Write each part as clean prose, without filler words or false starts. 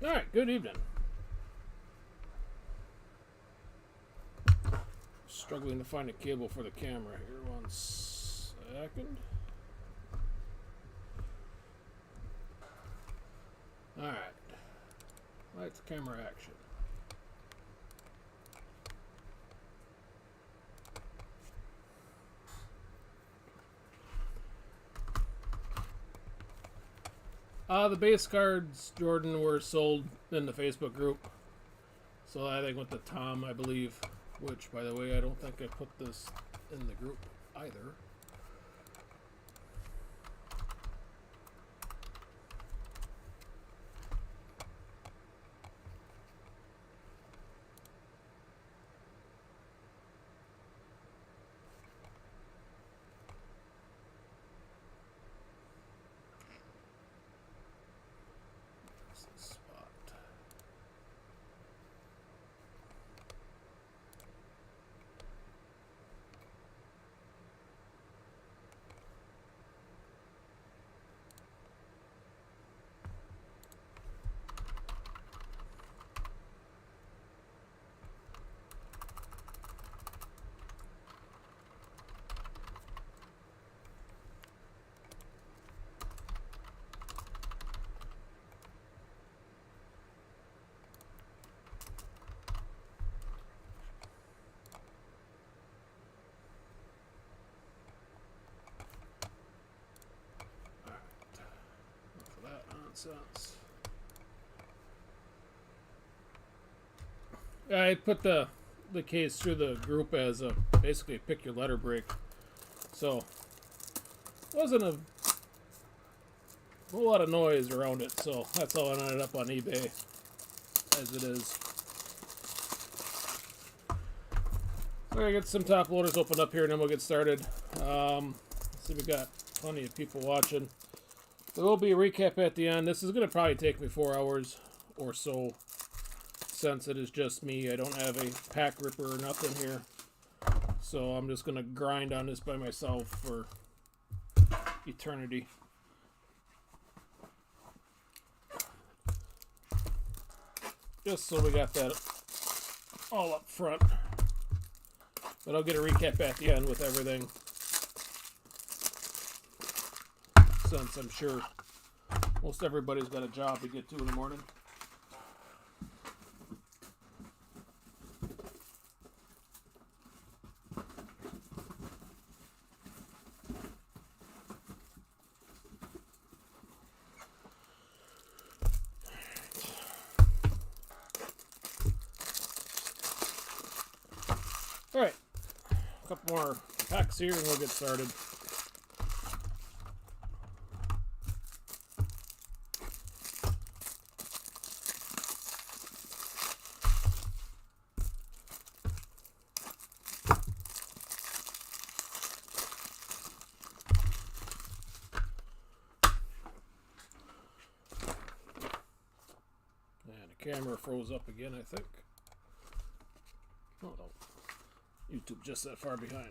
Alright, good evening. Struggling to find a cable for the camera here. 1 second. Alright. Lights, camera, action. The base cards, Jordan, were sold in the Facebook group. So I think with the Tom, I believe. Which, by the way, I don't think I put this in the group either. Nonsense. I put the case through the group as a basically pick your letter break, so it wasn't a whole lot of noise around it. So that's how it ended up on eBay as it is. So I get some top loaders opened up here, and then we'll get started. Let's see, we got plenty of people watching. There will be a recap at the end. This is going to probably take me 4 hours or so, since it is just me. I don't have a pack ripper or nothing here. So I'm just going to grind on this by myself for eternity. Just so we got that all up front. But I'll get a recap at the end with everything, since I'm sure most everybody's got a job to get to in the morning. Alright, a couple more packs here and we'll get started. Camera froze up again, I think. Oh no. YouTube just that far behind.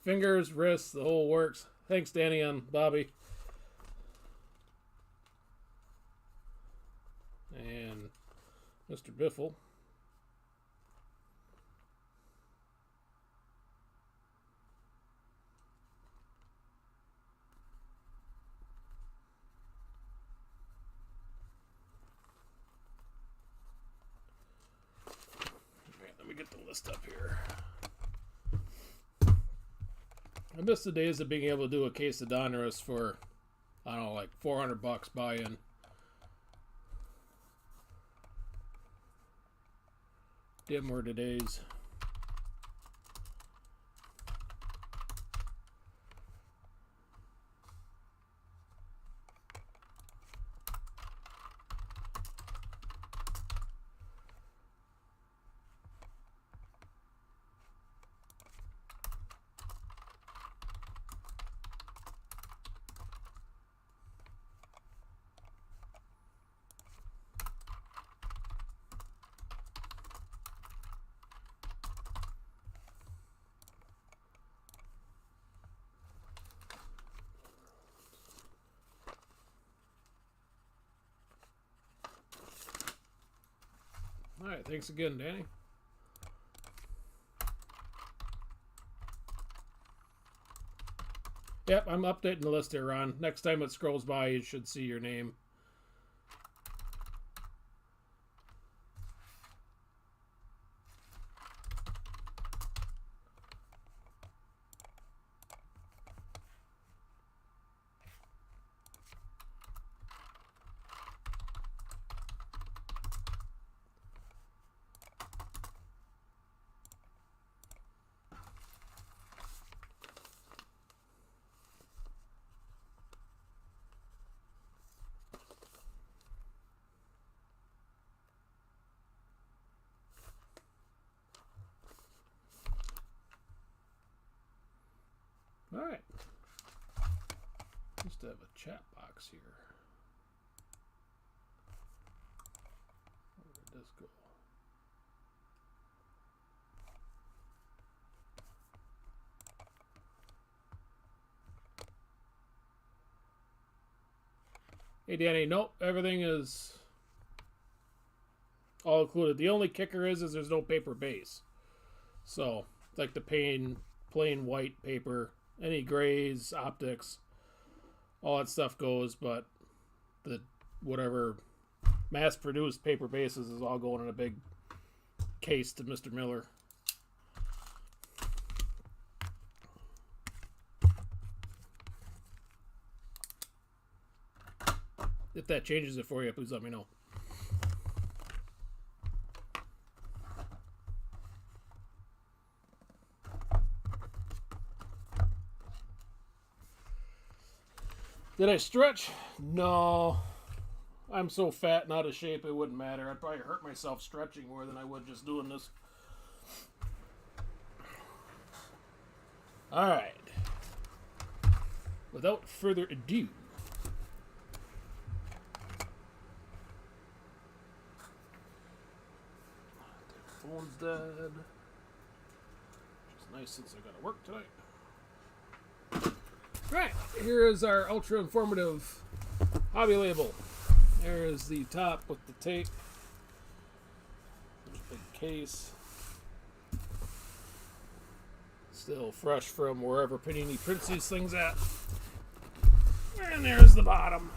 Fingers, wrists, the whole works. Thanks, Danny and Bobby. And Mr. Biffle. Alright, let me get the list up here. I miss the days of being able to do a case of Donruss for, I don't know, like $400 buy-in. Dim were the days. right, thanks again, Danny. Yep, I'm updating the list here, Ron. Next time it scrolls by, you should see your name. All right. Just have a chat box here. Where did this go? Hey, Danny. Nope, everything is all included. The only kicker is there's no paper base. So, like the plain white paper. Any grays, optics, all that stuff goes, but the whatever mass-produced paper bases is all going in a big case to Mr. Miller. If that changes it for you, please let me know. Did I stretch? No. I'm so fat and out of shape it wouldn't matter. I'd probably hurt myself stretching more than I would just doing this. Alright. Without further ado. The phone's dead. It's nice since I gotta work tonight. Right, here is our ultra informative hobby label. There is the top with the tape. There's a big case. Still fresh from wherever Panini prints these things at. And there's the bottom.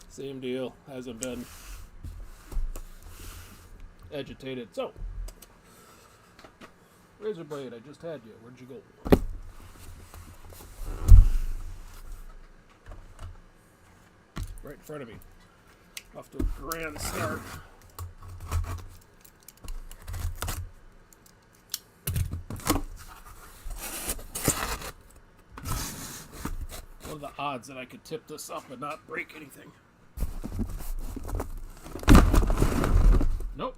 Same deal, hasn't been agitated. So, razor blade, I just had you. Where'd you go? Right in front of me. Off to a grand start. What are the odds that I could tip this up and not break anything? Nope.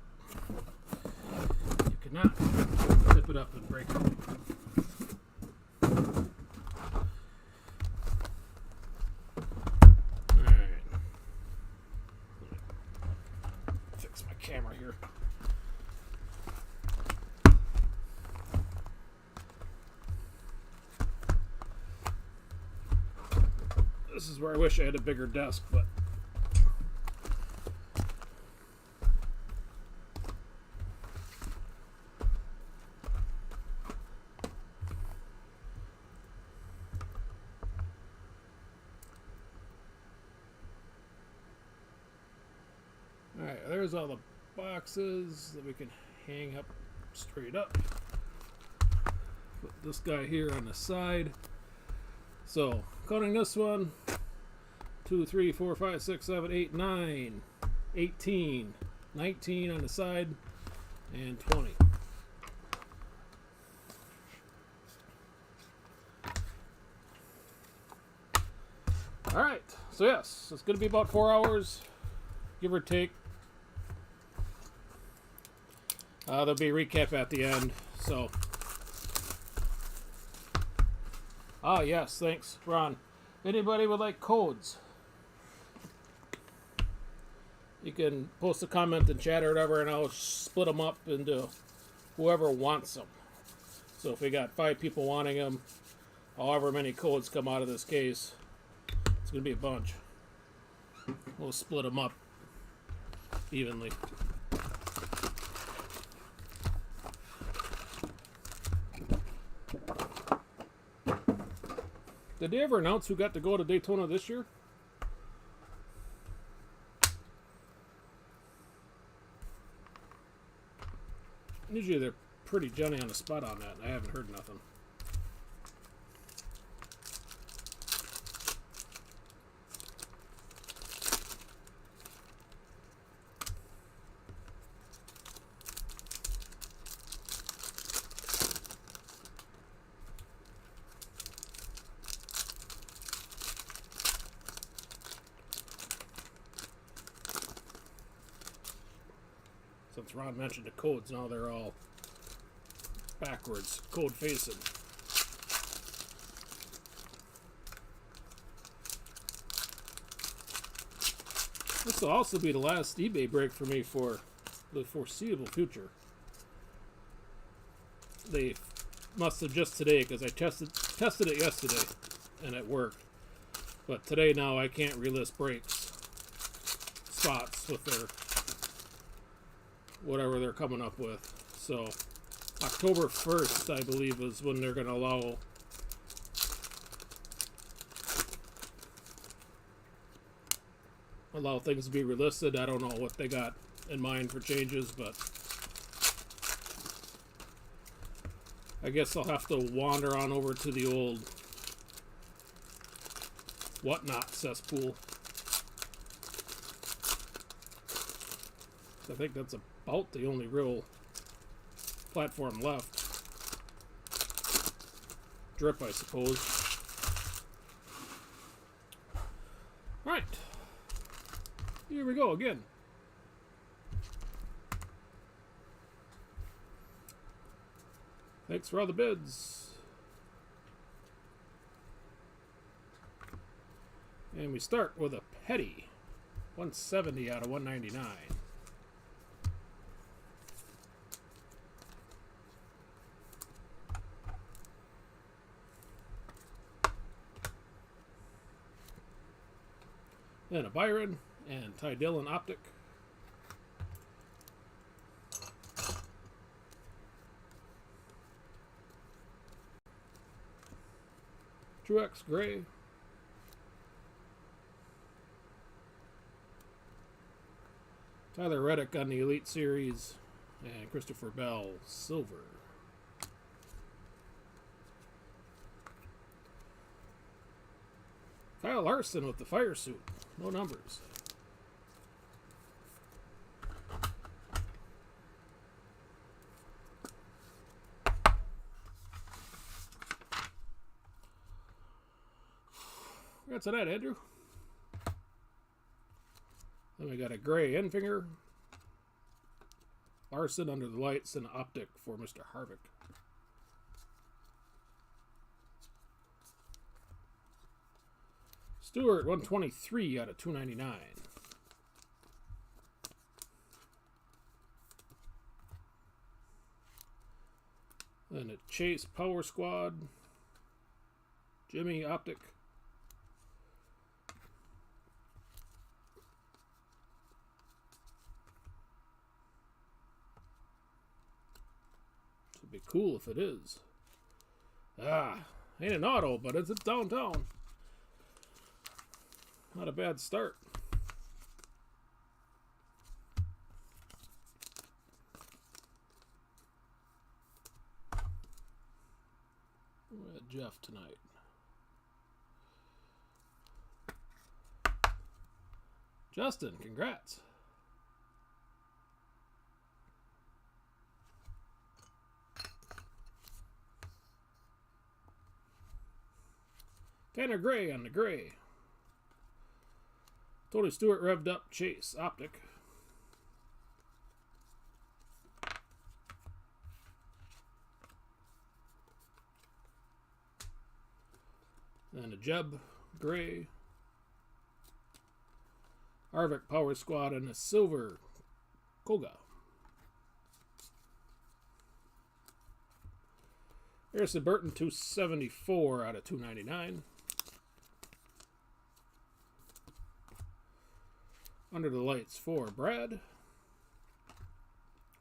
You could not tip it up and break it. Camera here. This is where I wish I had a bigger desk, but all right, there's all the boxes that we can hang up straight up. Put this guy here on the side. So, counting this one, 2, 3, 4, 5, 6, 7, 8, 9, 18, 19 on the side, and 20. Alright, so yes, it's going to be about 4 hours, give or take. There'll be a recap at the end, so. Ah, yes, thanks, Ron. Anybody would like codes? You can post a comment in chat or whatever, and I'll split them up into whoever wants them. So if we got 5 people wanting them, however many codes come out of this case, it's going to be a bunch. We'll split them up evenly. Did they ever announce who got to go to Daytona this year? Usually they're pretty Johnny on the spot on that, and I haven't heard nothing. Since Ron mentioned the codes, now they're all backwards, code facing. This will also be the last eBay break for me for the foreseeable future. They must have just today, because I tested it yesterday and it worked. But today now I can't relist breaks spots with their whatever they're coming up with. So October 1st, I believe, is when they're going to allow things to be relisted. I don't know what they got in mind for changes, but I guess I'll have to wander on over to the old whatnot cesspool. I think that's about the only real platform left. Drip, I suppose. Right. Here we go again. Thanks for all the bids. And we start with a Petty. 170 out of 199. Then a Byron and Ty Dillon Optic. Truex Gray. Tyler Reddick on the Elite Series. And Christopher Bell Silver. Kyle Larson with the fire suit. No numbers. Congrats on that, Andrew. Then we got a gray Enfinger. Larson under the lights and Optic for Mr. Harvick. Stewart, 123 out of 299. Then a Chase Power Squad. Jimmy Optic. This would be cool if it is. Ain't an auto, but it's downtown. Not a bad start. We're at Jeff tonight. Justin, congrats. Tanner Gray on the gray. Tony Stewart revved up Chase Optic. And a Jeb Gray. Harvick Power Squad and a silver Koga. Harrison Burton 274 out of 299. Under the lights for Brad.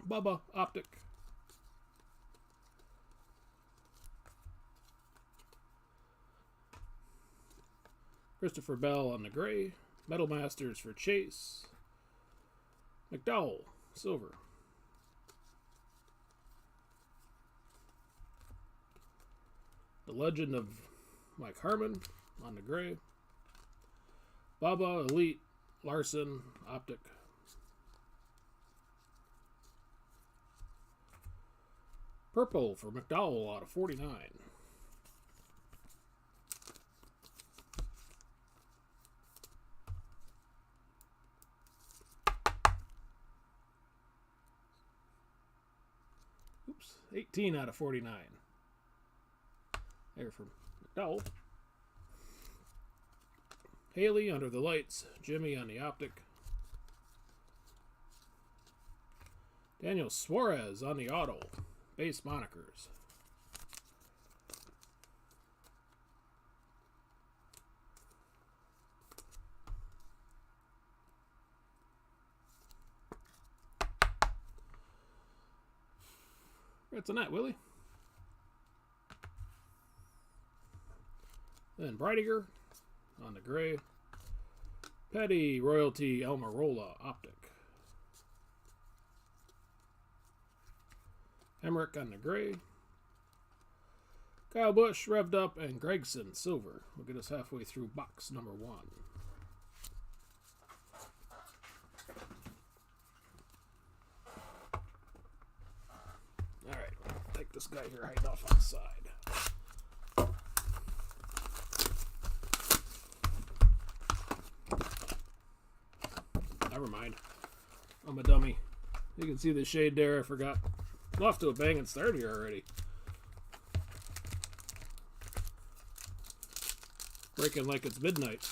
Bubba Optic. Christopher Bell on the gray. Metal Masters for Chase. McDowell, silver. The Legend of Mike Harmon on the gray. Baba, Elite, Larson, Optic. Purple for McDowell out of 49. Oops, 18 out of 49. There from McDowell. Haley under the lights. Jimmy on the Optic. Daniel Suarez on the auto. Base monikers. That's a net, Willie. Then Brightiger on the gray. Petty, Royalty, Elmarola, Optic. Emmerich on the gray. Kyle Busch, revved up, and Gregson, silver. We'll get us halfway through box number 1. Alright, take this guy here hiding off on the side. Never mind. I'm a dummy. You can see the shade there. I forgot. I'm off to a banging start here already. Breaking like it's midnight.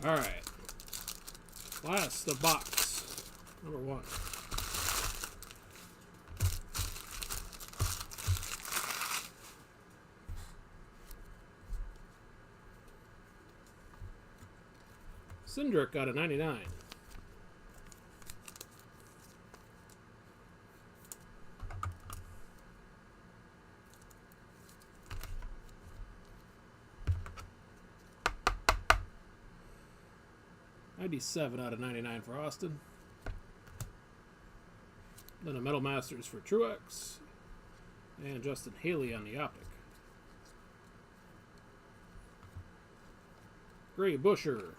Alright. Last of box number 1. Cindric out of 99. $97 out of 99 for Austin. Then a Metal Masters for Truex. And Justin Haley on the Optic. Gray Busher.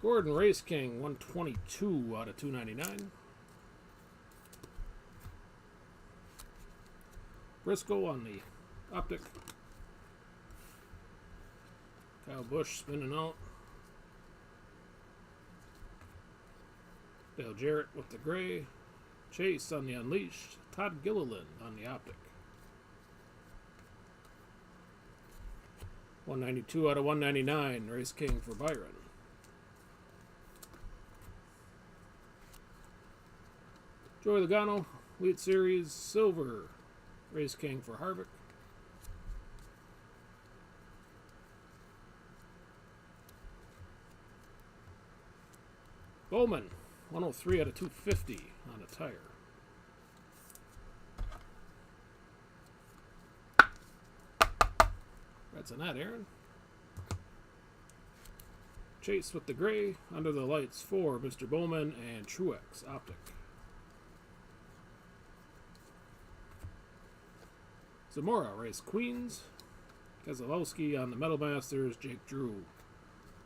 Gordon Race King, 122 out of 299. Briscoe on the Optic. Kyle Busch spinning out. Dale Jarrett with the gray. Chase on the Unleashed. Todd Gilliland on the Optic. 192 out of 199. Race King for Byron. Joey Logano, Elite Series, silver. Race King for Harvick. Bowman, 103 out of 250 on a tire. That's a net, Aaron. Chase with the gray, under the lights for Mr. Bowman and Truex Optic. Zamora, race Queens. Keselowski on the Metal Masters. Jake Drew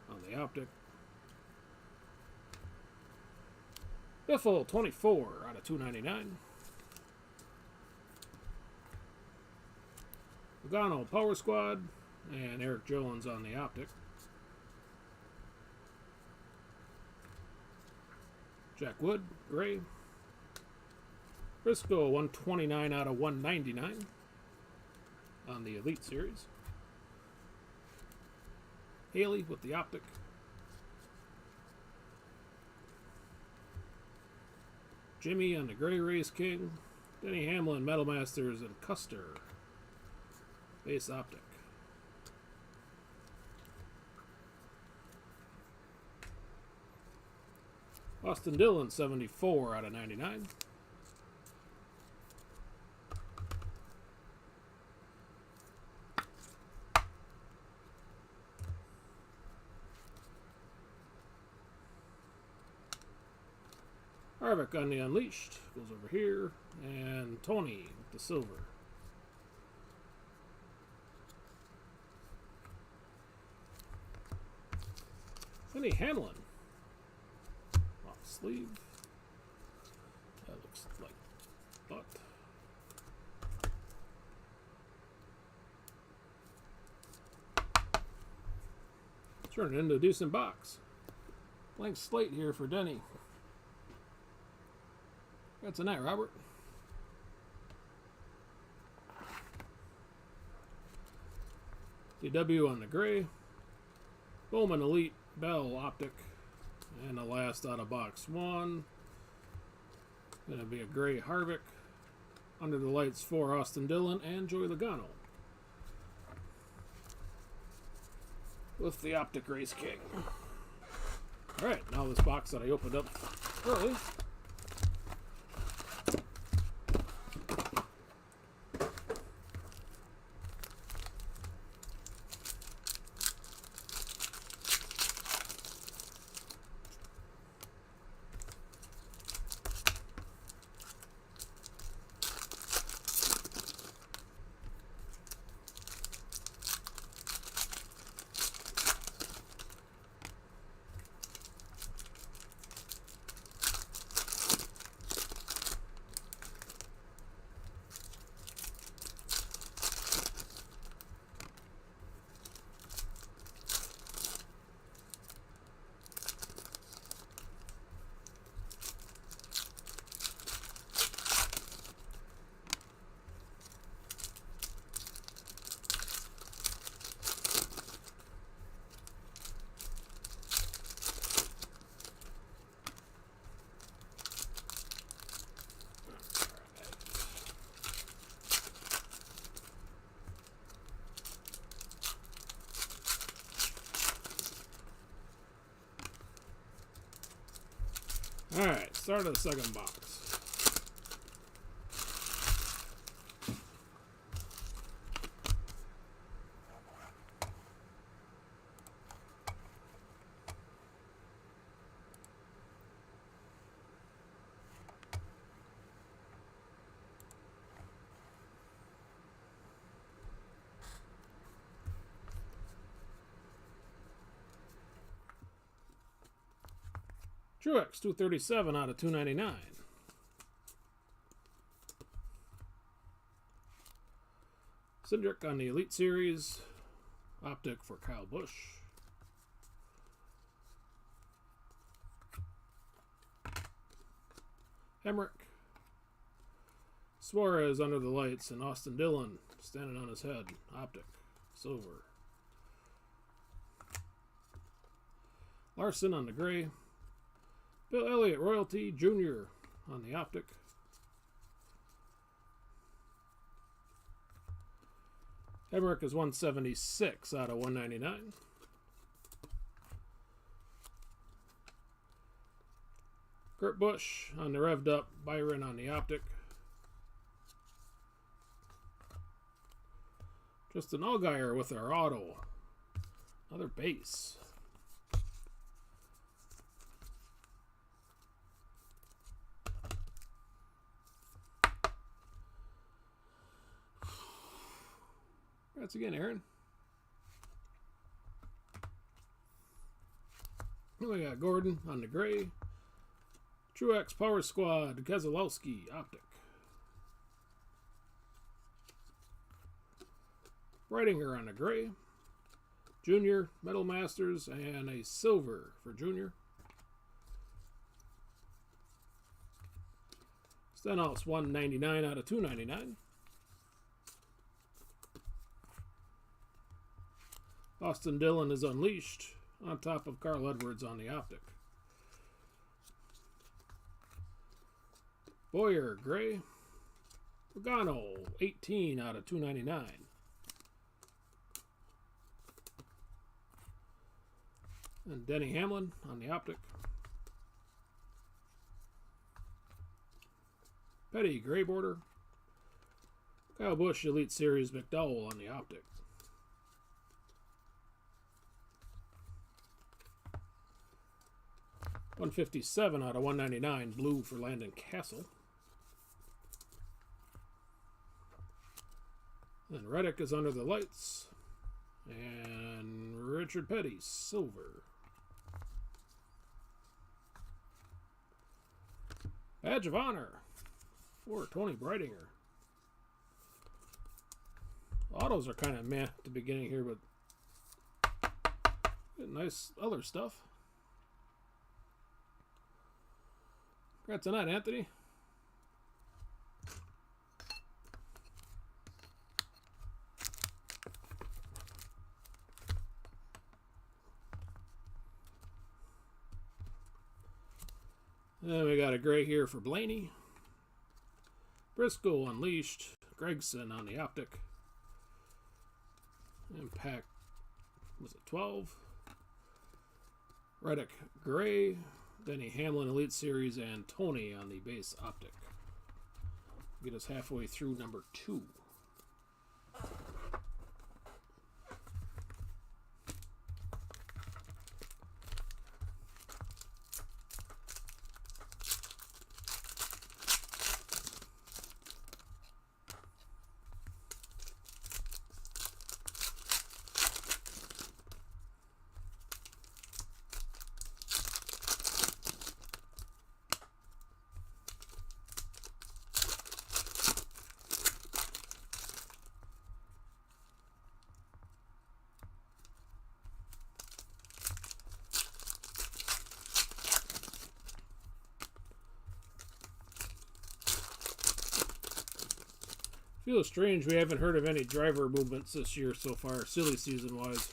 on the Optic. Biffle 24 out of 299. Logano Power Squad. And Eric Jones on the Optic. Jack Wood, gray. Briscoe 129 out of 199 on the Elite Series. Haley with the Optic. Jimmy on the Gray Race King. Denny Hamlin, Metal Masters, and Custer, base Optic. Austin Dillon, 74 out of 99. Harvick on the Unleashed goes over here, and Tony with the silver. Denny Hamlin off sleeve. That looks like butt. Turn it into a decent box. Blank slate here for Denny. That's a night, Robert. DW on the gray. Bowman Elite Bell Optic. And the last out of box one. Gonna be a gray Harvick. Under the lights for Austin Dillon and Joey Logano. With the Optic Race King. Alright, now this box that I opened up early. Alright, start of the second box. Truex, 237 out of 299. Cindric on the Elite Series. Optic for Kyle Busch. Hemrick. Suarez under the lights, and Austin Dillon standing on his head. Optic. Silver. Larson on the gray. Bill Elliott, Royalty Jr. on the Optic. Hemrick is 176 out of 199. Kurt Busch on the revved up. Byron on the Optic. Justin Allgaier with our auto. Another base. Congrats again, Aaron. We got Gordon on the gray. Truex Power Squad, Keselowski Optic. Brightinger on the gray. Junior, Metal Masters, and a silver for Junior. Stenhouse 199 out of 299. Austin Dillon is unleashed on top of Carl Edwards on the Optic. Boyer, gray. Logano, 18 out of 299. And Denny Hamlin on the Optic. Petty, gray border. Kyle Busch, Elite Series McDowell on the Optic. $157 out of $199, blue for Landon Castle. And Reddick is under the lights. And Richard Petty, silver. Badge of Honor for Tony Brightinger. Autos are kind of meh at the beginning here, but nice other stuff. Congrats on that, Anthony. Then we got a gray here for Blaney. Briscoe unleashed. Gregson on the Optic. Impact, was it 12? Reddick gray. Denny Hamlin Elite Series and Tony on the base Optic. Get us halfway through number 2. Feels strange we haven't heard of any driver movements this year so far, silly season wise.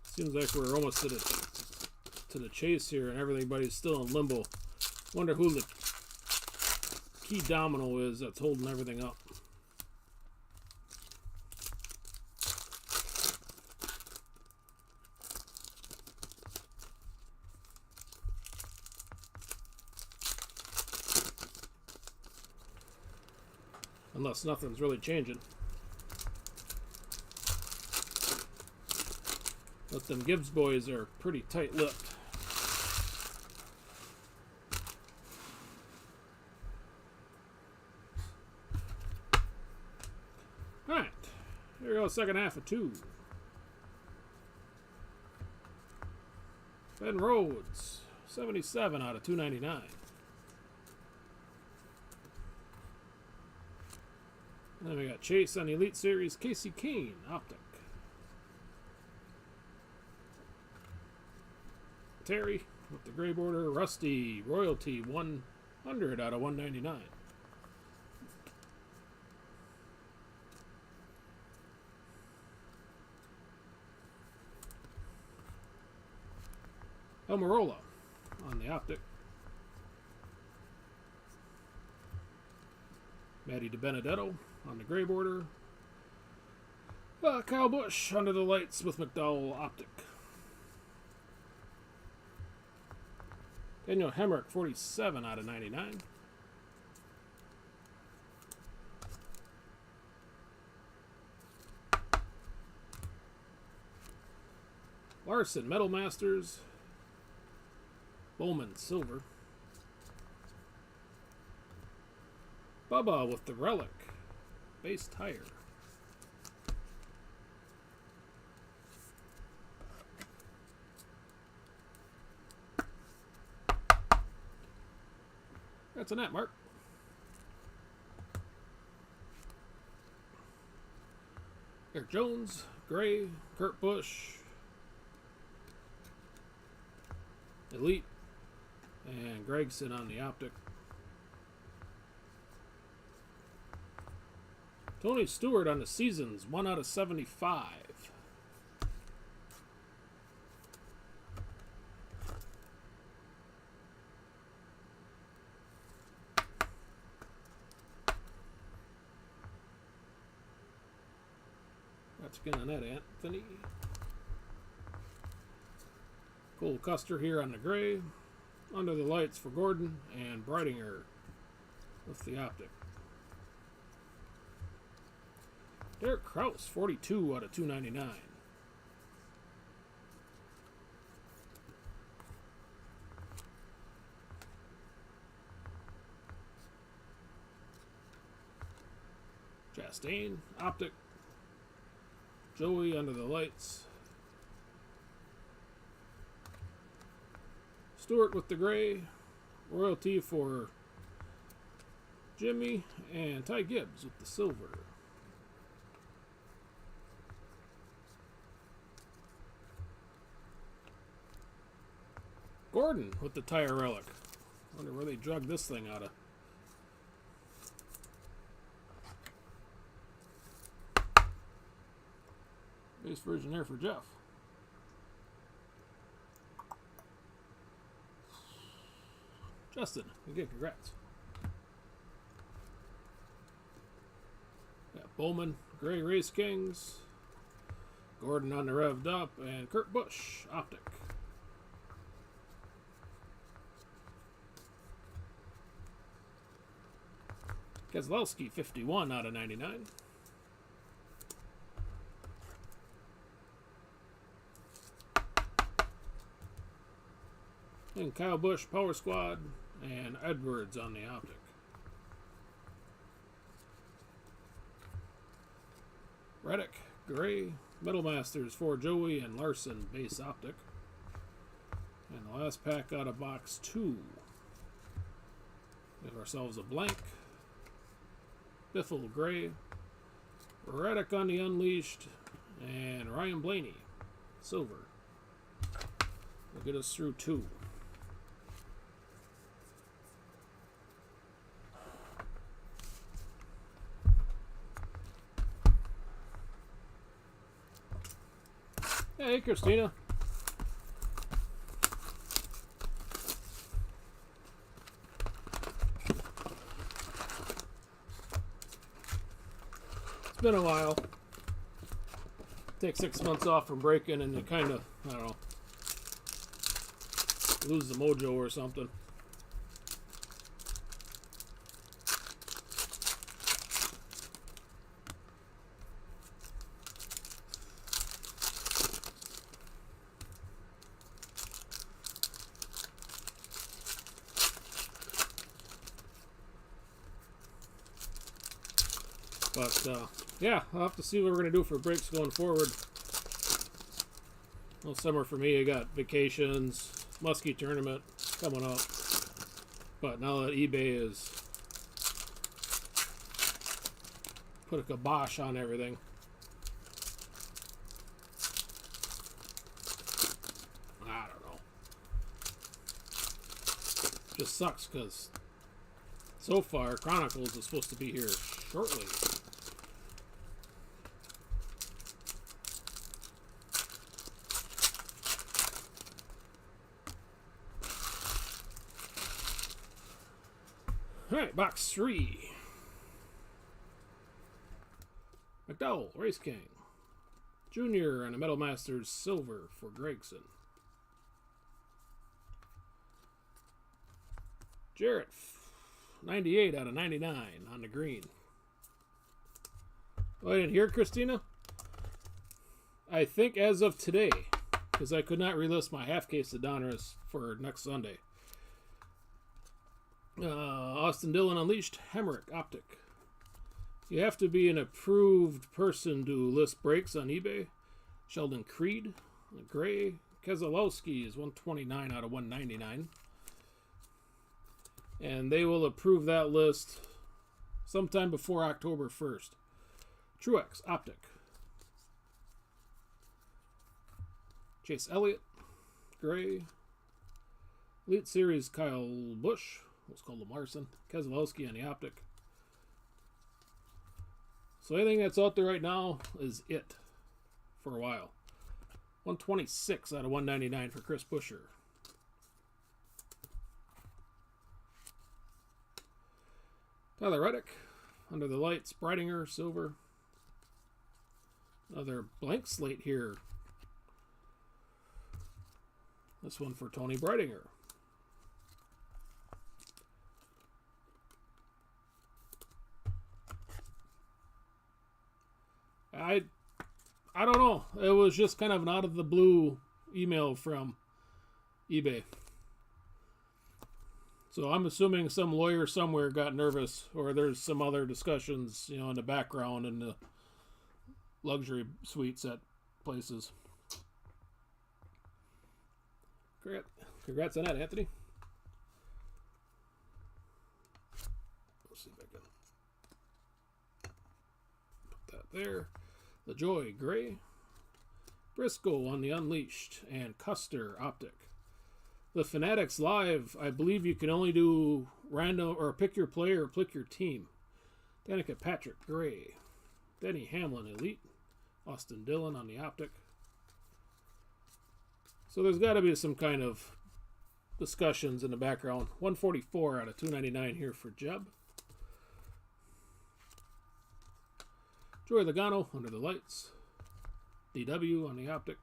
Seems like we're almost to the chase here and everybody's still in limbo. Wonder who the key domino is that's holding everything up. Unless nothing's really changing. But them Gibbs boys are pretty tight-lipped. Alright. Here we go, second half of 2. Ben Rhodes, 77 out of 299. Then we got Chase on the Elite Series, Casey Kane, Optic. Terry with the gray border, Rusty, Royalty, 100 out of 199. Almirola on the Optic. Matty DiBenedetto on the gray border. Kyle Busch under the lights with McDowell Optic. Daniel Hemrick, 47 out of 99. Larson, Metal Masters. Bowman, silver. Bubba with the relic. Base tire. Congrats on that, Mark. Eric Jones, Gray, Kurt Busch, Elite, and Gregson on the optic. Tony Stewart on the seasons, 1 out of 75. Skin on that, Anthony. Cole Custer here on the gray. Under the lights for Gordon, and Brightinger with the optic. Derek Kraus, 42 out of 299. Chastain, optic. Joey under the lights. Stewart with the gray. Royalty for Jimmy. And Ty Gibbs with the silver. Gordon with the tire relic. Wonder where they drug this thing out of. Base version there for Jeff. Justin, again, congrats. Got Bowman, Gray Race Kings, Gordon on the revved up, and Kurt Busch, optic. Keselowski, 51 out of 99. And Kyle Busch, Power Squad, and Edwards on the optic. Reddick, Gray, Metal Masters for Joey, and Larson, base optic. And the last pack out of box 2. Give ourselves a blank. Biffle, Gray, Reddick on the Unleashed, and Ryan Blaney, silver. Will get us through 2. Hey, Christina. It's been a while. Take 6 months off from breaking and you kind of, I don't know, lose the mojo or something. But, yeah, I'll have to see what we're going to do for breaks going forward. Well, summer for me, I got vacations, Muskie tournament coming up. But now that eBay has put a kibosh on everything, I don't know. Just sucks because so far Chronicles is supposed to be here shortly. Alright, box 3. McDowell, Race King. Junior and a Metal Masters silver for Gregson. Jarrett, 98 out of 99 on the green. Oh, I didn't hear Christina? I think as of today, because I could not relist my half case of Donruss for next Sunday. Austin Dillon Unleashed, Hemrick, optic. You have to be an approved person to list breaks on eBay. Sheldon Creed, Gray. Keselowski is 129 out of 199. And they will approve that list sometime before October 1st. Truex, Optic. Chase Elliott, Gray. Elite Series, Kyle Busch. Let's call him Larson. Keselowski on the Optic. So anything that's out there right now is it for a while. 126 out of 199 for Chris Buescher. Tyler Reddick, Under the Lights, Breidinger, silver. Another blank slate here. This one for Tony Breidinger. I don't know. It was just kind of an out of the blue email from eBay. So I'm assuming some lawyer somewhere got nervous, or there's some other discussions, you know, in the background in the luxury suites at places. Congrats on that, Anthony. Let's see if I can put that there. LaJoy, Gray. Briscoe on the Unleashed, and Custer, Optic. The Fanatics Live, I believe you can only do random, or pick your player or pick your team. Danica Patrick, Gray. Denny Hamlin, Elite. Austin Dillon on the Optic. So there's got to be some kind of discussions in the background. 144 out of 299 here for Jeb. Joey Logano, Under the Lights. DW on the Optic.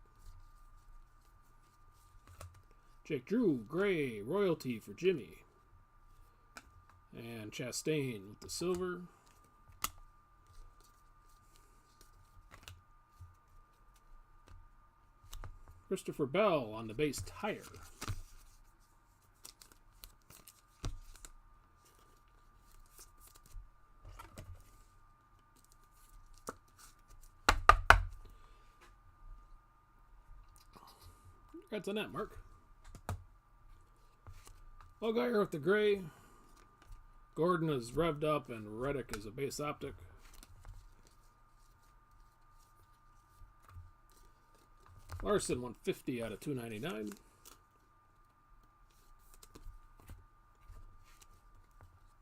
Jake Drew, Gray, Royalty for Jimmy. And Chastain with the silver. Christopher Bell on the base tire. Congrats on that, Mark. Allgaier with the gray. Gordon is revved up, and Reddick is a base Optic. Larson, 150 out of 299.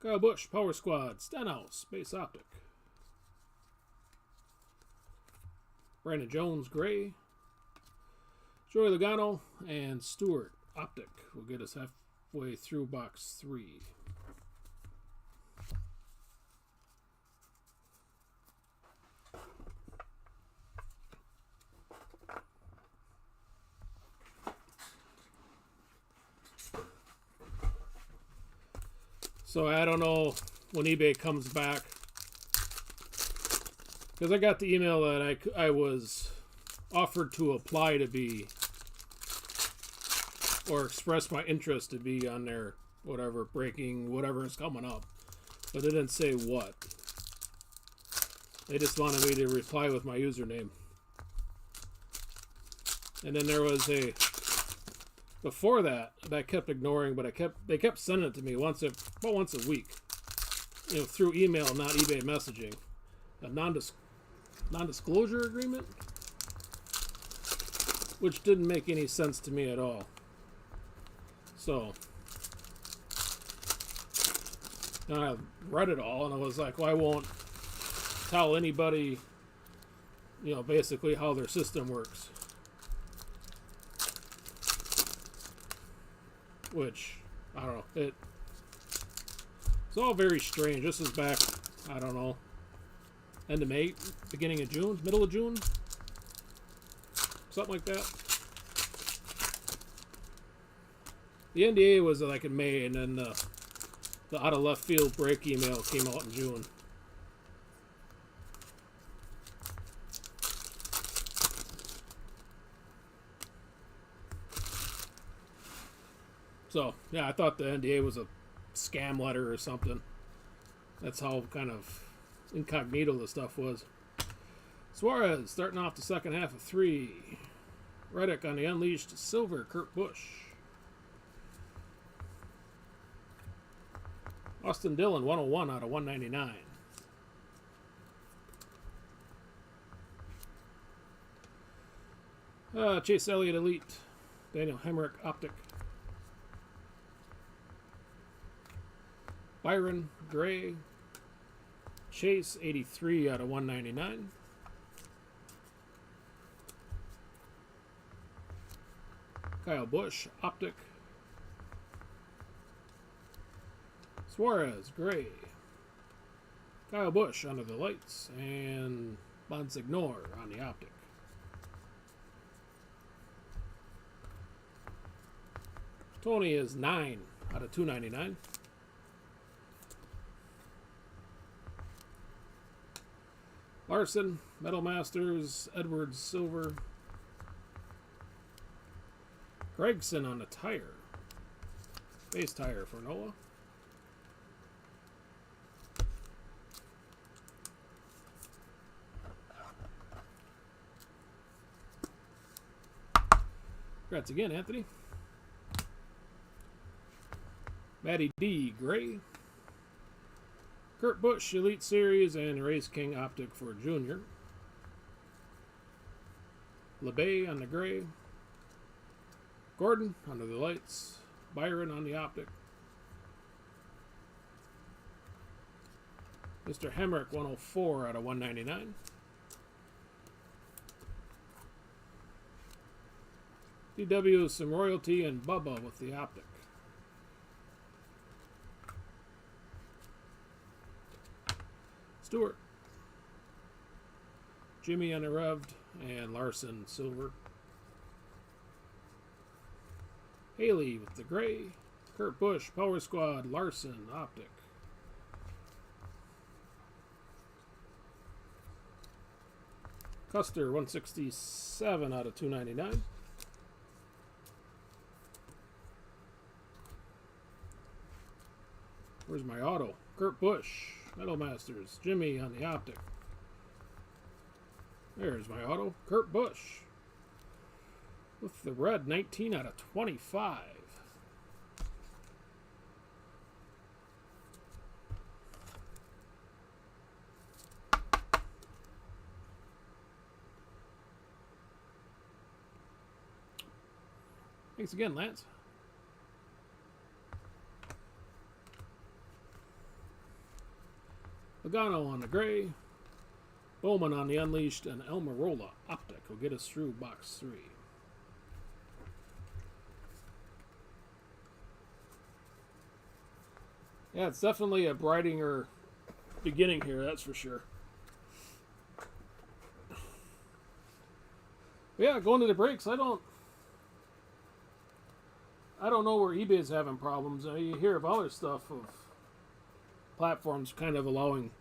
Kyle Busch, Power Squad. Stenhouse, base Optic. Brandon Jones, gray. Joey Logano and Stewart, Optic, will get us halfway through box 3. So I don't know when eBay comes back, because I got the email that I was offered to apply to be, or express my interest to be on their whatever, breaking whatever is coming up. But they didn't say what. They just wanted me to reply with my username. And then there was before that I kept ignoring, but they kept sending it to me about once a week. You know, through email, not eBay messaging. A non-disclosure agreement, which didn't make any sense to me at all. So, and I read it all, and I was like, well, I won't tell anybody, you know, basically how their system works. Which, I don't know, it's all very strange. This is back, I don't know, end of May, beginning of June, middle of June, something like that. The NDA was like in May, and then the out of left field break email came out in June. So, yeah, I thought the NDA was a scam letter or something. That's how kind of incognito the stuff was. Suarez starting off the second half of 3. Reddick on the Unleashed, silver, Kurt Busch. Austin Dillon, 101 out of 199. Chase Elliott Elite. Daniel Hemrick Optic. Byron Gray. Chase, 83 out of 199. Kyle Busch Optic. Suarez Gray. Kyle Busch under the lights. And Bonsignore on the Optic. Tony is 9 out of 299. Larson, Metal Masters, Edwards Silver. Gregson on the tire. Base tire for Noah. Congrats again, Anthony. Matty D. Gray. Kurt Busch Elite Series and Race King Optic for Junior. LeBay on the gray. Gordon under the lights. Byron on the Optic. Mr. Hemrick 104 out of 199. DW some royalty and Bubba with the Optic. Stewart, Jimmy Unrevved, and Larson Silver. Haley with the gray. Kurt Busch, Power Squad, Larson, Optic. Custer, 167 out of 299. Where's my auto? Kurt Busch. Metal Masters, Jimmy on the Optic. There's my auto. Kurt Busch. With the red, 19 out of 25. Thanks again, Lance. Logano on the gray, Bowman on the unleashed, and Almirola Optic will get us through box 3. Yeah, it's definitely a brighter beginning here, that's for sure. But yeah, going to the breaks, I don't know where eBay's having problems. You hear of other stuff of platforms kind of allowing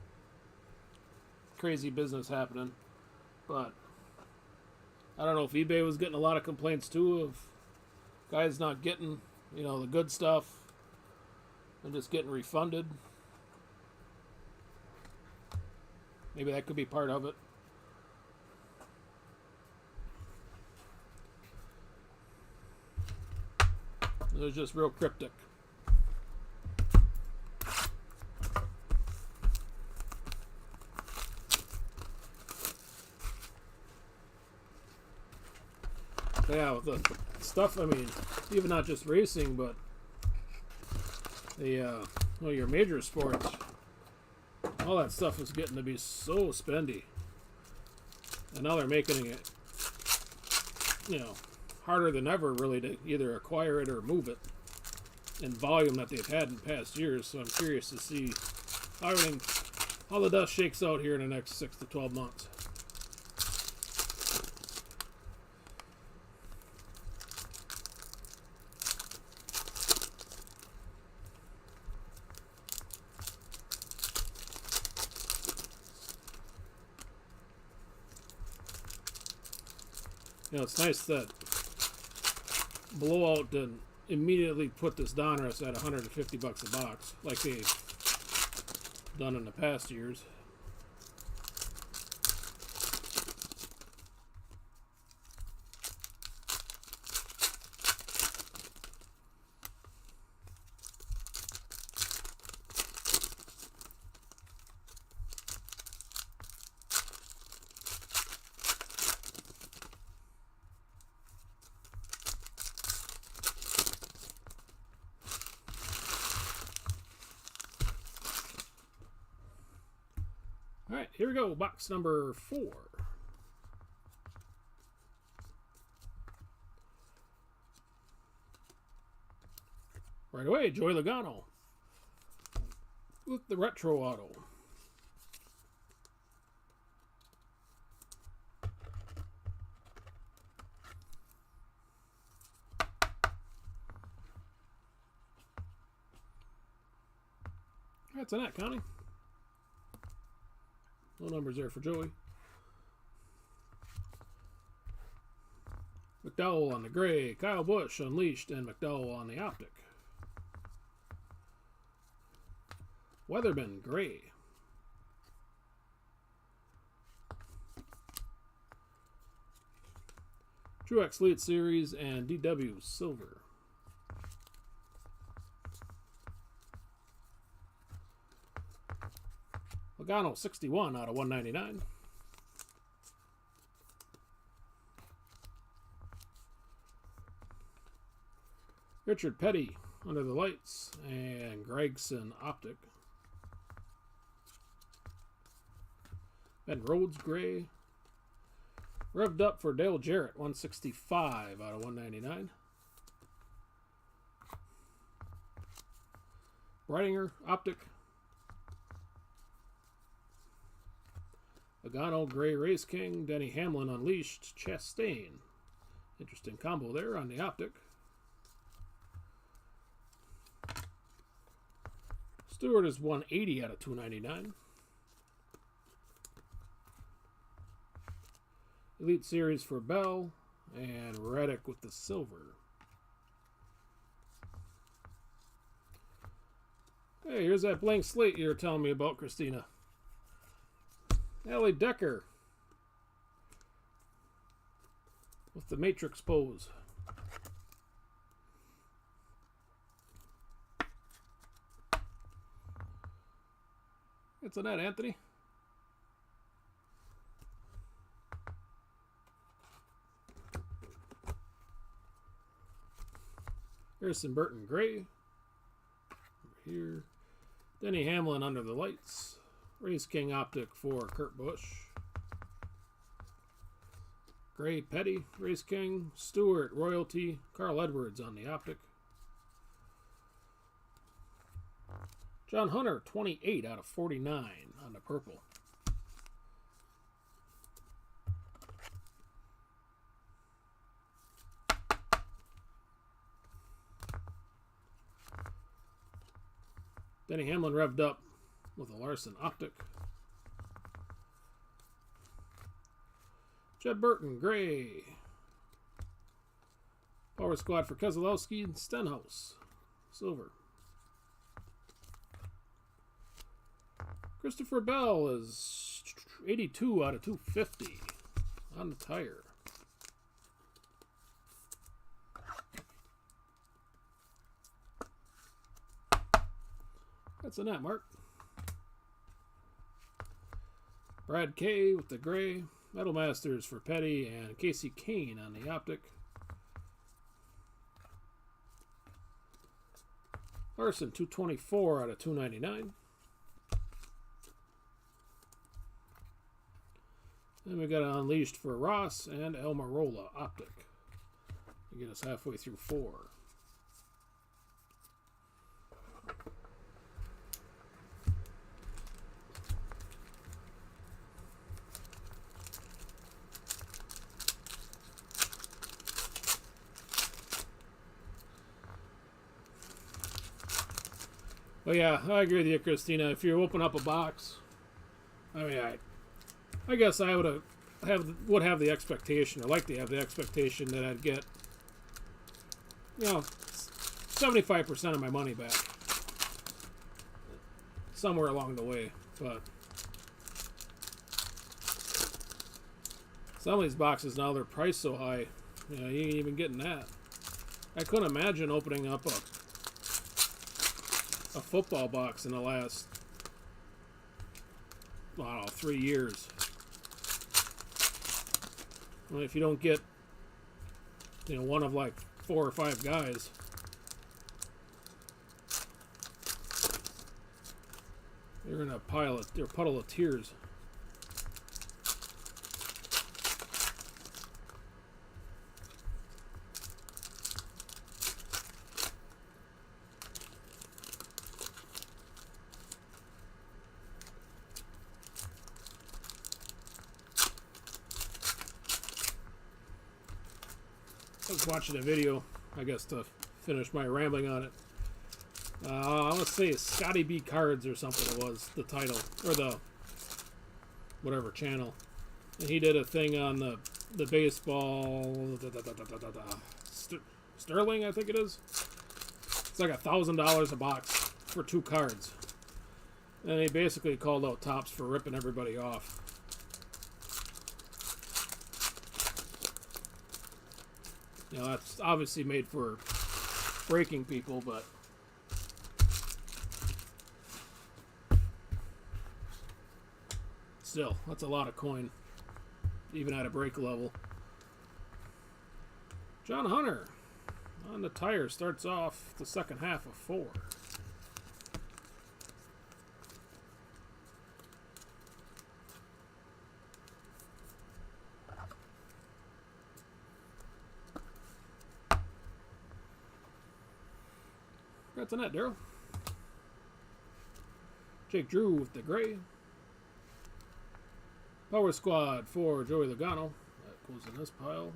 crazy business happening, but I don't know if eBay was getting a lot of complaints too of guys not getting, the good stuff and just getting refunded. Maybe that could be part of it. It was just real cryptic. Yeah, with the stuff, even not just racing, but the, your major sports, all that stuff is getting to be so spendy. And now they're making it, harder than ever, really, to either acquire it or move it in volume that they've had in past years. So I'm curious to see how the dust shakes out here in the next 6 to 12 months. It's nice that Blowout didn't immediately put this Donruss at $150 a box like they've done in the past years. here we go. Box number 4. Right away, Joey Logano with the retro auto. That's a net, Connie. No numbers there for Joey. McDowell on the gray, Kyle Busch unleashed, and McDowell on the optic. Weatherman gray. Truex Elite Series and DW silver. Logano 61 out of 199. Richard Petty under the lights and Gregson optic. Ben Rhodes gray. Revved up for Dale Jarrett 165 out of 199. Breidinger optic. Logano gray Race King. Denny Hamlin unleashed. Chastain. Interesting combo there on the optic. Stewart is 180 out of 299. Elite Series for Bell and Reddick with the silver. Hey, here's that blank slate you were telling me about, Christina. Ellie Decker with the Matrix pose. It's a net, Anthony. Harrison Burton gray. Over here. Denny Hamlin under the lights. Race King optic for Kurt Busch. Gray Petty, Race King. Stewart Royalty. Carl Edwards on the optic. John Hunter 28 out of 49 on the purple. Denny Hamlin revved up with a Larson optic. Jed Burton gray. Power Squad for Keselowski and Stenhouse silver. Christopher Bell is 82 out of 250 on the tire. That's a net, Mark. Brad K with the gray. Metal Masters for Petty and Casey Kane on the optic. Larson 224 out of 299. Then we got an Unleashed for Ross and Almirola optic. To get us halfway through 4. Well, yeah, I agree with you, Christina. If you open up a box, I mean, I guess I would have the expectation, or like to have the expectation that I'd get, 75% of my money back somewhere along the way. But some of these boxes now, they're priced so high, you ain't even getting that. I couldn't imagine opening up a football box in the last, I don't know, 3 years. Well, if you don't get, one of like 4 or 5 guys, you're in a puddle of tears. was watching a video, I guess, to finish my rambling on it. I want to say Scotty B Cards or something it was, the title, or the whatever channel. And he did a thing on the baseball, Sterling, I think it is. It's like $1,000 a box for 2 cards. And he basically called out Topps for ripping everybody off. You know, that's obviously made for breaking people, but still, that's a lot of coin, even at a break level. John Hunter on the tire starts off the second half of 4. Congrats on that, Daryl. Jake Drew with the gray. Power Squad for Joey Logano. That goes in this pile.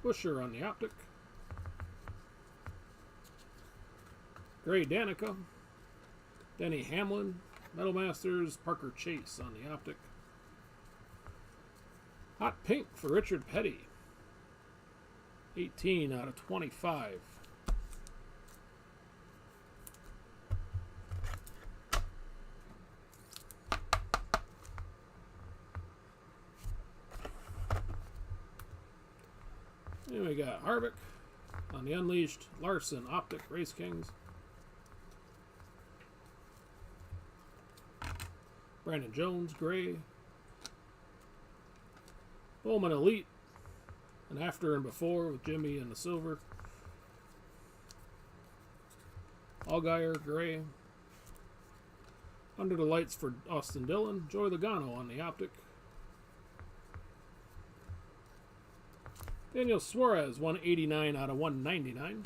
Busher on the optic. Gray Danica. Denny Hamlin. Metal Masters. Parker Chase on the optic. Hot Pink for Richard Petty. 18 out of 25. Then we got Harvick on the Unleashed, Larson, Optic, Race Kings. Brandon Jones, Gray. Bowman Elite, and After and Before with Jimmy and the Silver. Allgaier, Gray. Under the Lights for Austin Dillon, Joey Logano on the Optic. Daniel Suarez, 189 out of 199.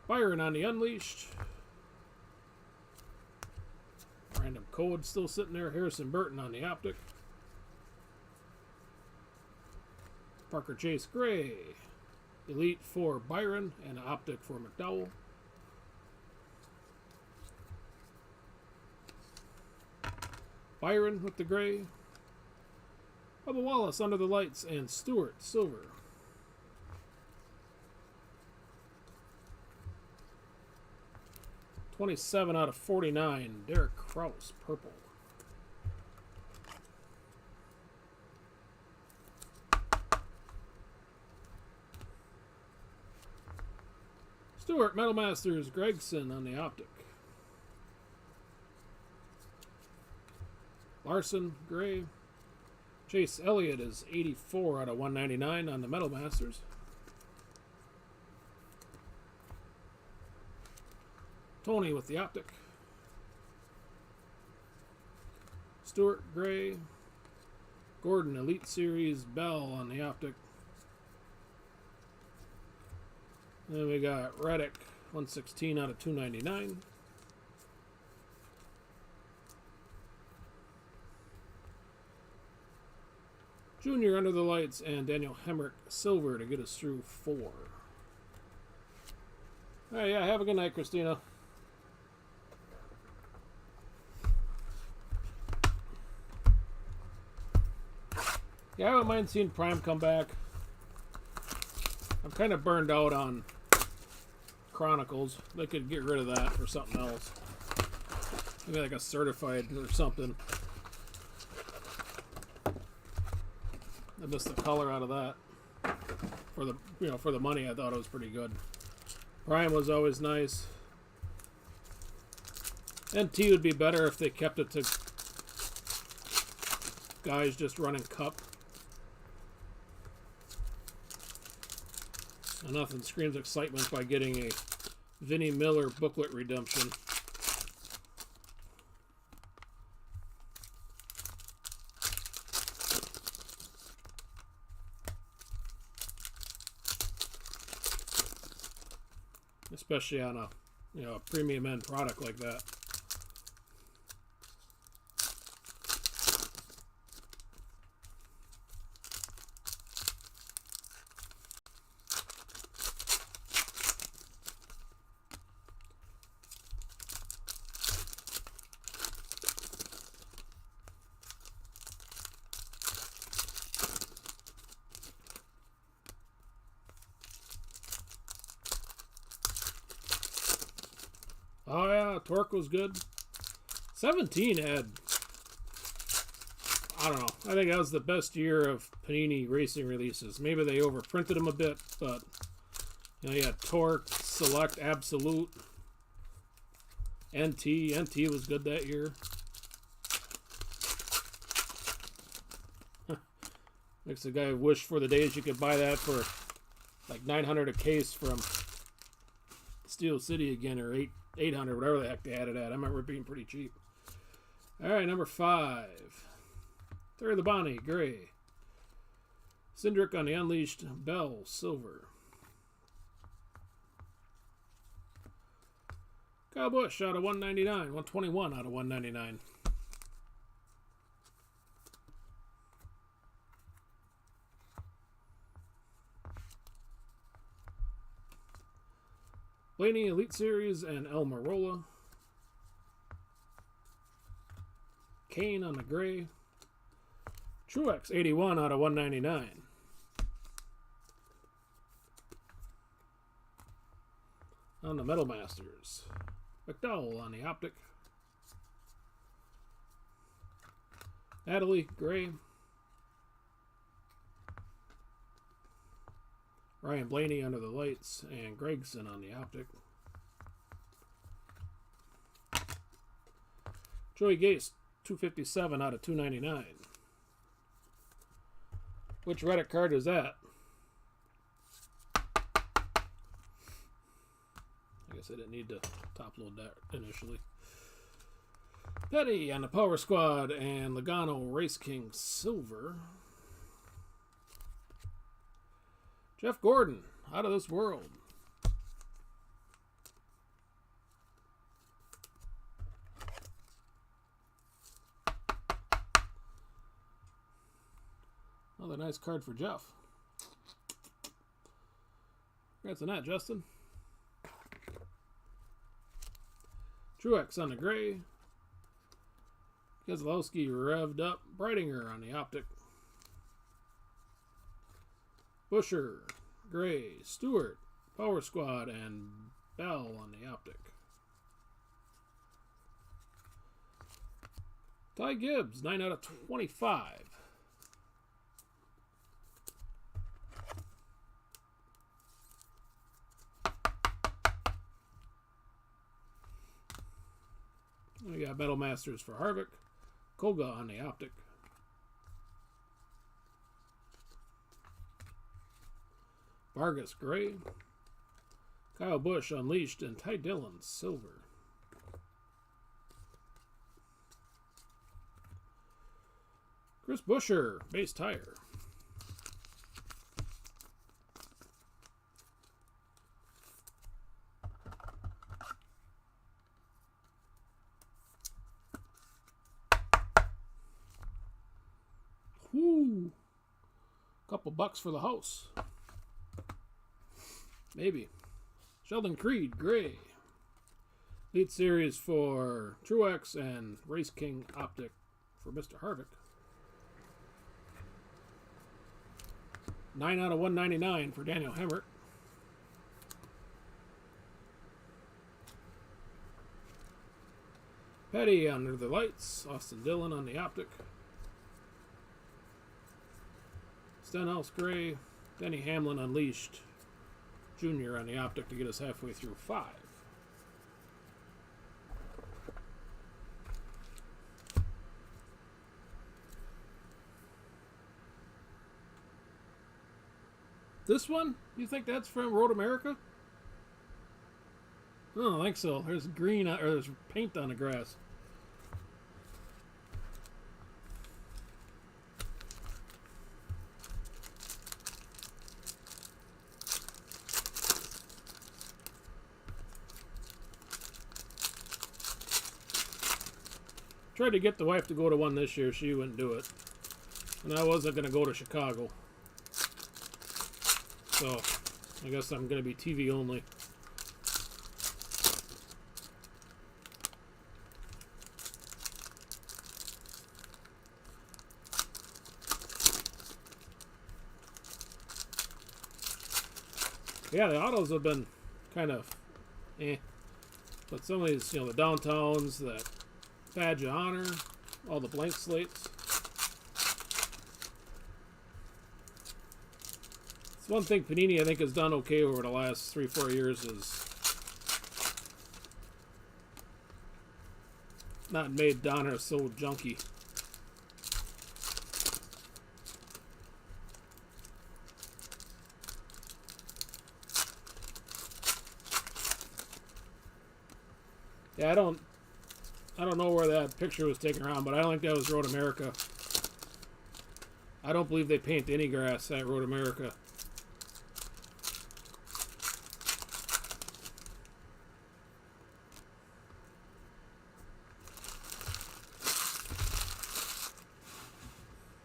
Byron on the Unleashed. Random code still sitting there. Harrison Burton on the Optic. Parker Chase Gray. Elite for Byron and Optic for McDowell. Byron with the gray. Bubba Wallace Under the Lights and Stewart Silver. $27 out of 49. Derek Kraus Purple. Stewart Metal Masters Gregson on the Optic. Larson, Gray. Chase Elliott is 84 out of 199 on the Metal Masters. Tony with the Optic. Stewart, Gray. Gordon, Elite Series, Bell on the Optic. Then we got Reddick, 116 out of 299. Junior Under the Lights and Daniel Hemrick Silver to get us through 4. Alright, yeah, have a good night, Christina. Yeah, I wouldn't mind seeing Prime come back. I'm kind of burned out on Chronicles. They could get rid of that for something else. Maybe like a certified or something. I missed the color out of that. For the for the money, I thought it was pretty good. Prime was always nice. NT would be better if they kept it to guys just running Cup. And nothing screams excitement by getting a Vinnie Miller booklet redemption. Especially on a a premium end product like that. Torque was good. 17 had, I don't know. I think that was the best year of Panini racing releases. Maybe they overprinted them a bit, but you know, you had Torque, Select, Absolute, NT. NT was good that year. Makes the guy wish for the days you could buy that for like 900 a case from Steel City again, or 800, whatever the heck they had it at. I remember it being pretty cheap. All right, number 5. Terry Labonte, gray. Cindric on the Unleashed, Bell, silver. Kyle Busch out of 199, 121 out of 199. Blaney Elite Series and El Marola. Kane on the gray. Truex 81 out of 199. On the Metal Masters. McDowell on the Optic. Natalie gray. Ryan Blaney under the lights, and Gregson on the Optic. Joey Gase, 257 out of 299. Which Reddit card is that? I guess I didn't need to top load that initially. Petty on the Power Squad, and Logano Race King silver. Jeff Gordon, out of this world. Another nice card for Jeff. Congrats on that, Justin. Truex on the gray. Keselowski revved up. Brightinger on the Optic. Busher, gray, Stewart, Power Squad, and Bell on the Optic. Ty Gibbs, 9 out of 25. We got Metal Masters for Harvick. Koga on the Optic. Vargas gray. Kyle Busch Unleashed, and Ty Dillon silver. Chris Buescher base tire. Whoo! Couple bucks for the house. Maybe. Sheldon Creed, gray. Elite Series for Truex, and Race King Optic for Mr. Harvick. 9 out of 199 for Daniel Hemmert. Petty under the lights. Austin Dillon on the Optic. Stenhouse gray. Denny Hamlin Unleashed Jr. on the Optic to get us halfway through 5. This one? You think that's from Road America? I don't think so. There's green, or there's paint on the grass. Tried to get the wife to go to one this year. She wouldn't do it. And I wasn't going to go to Chicago. So, I guess I'm going to be TV only. Yeah, the autos have been kind of but But some of these, the downtowns, that badge of honor, all the blank slates. It's one thing Panini, I think, has done okay over the last 3-4 years is not made Donruss so junky. Yeah, I don't know where that picture was taken around, but I don't think that was Road America. I don't believe they paint any grass at Road America.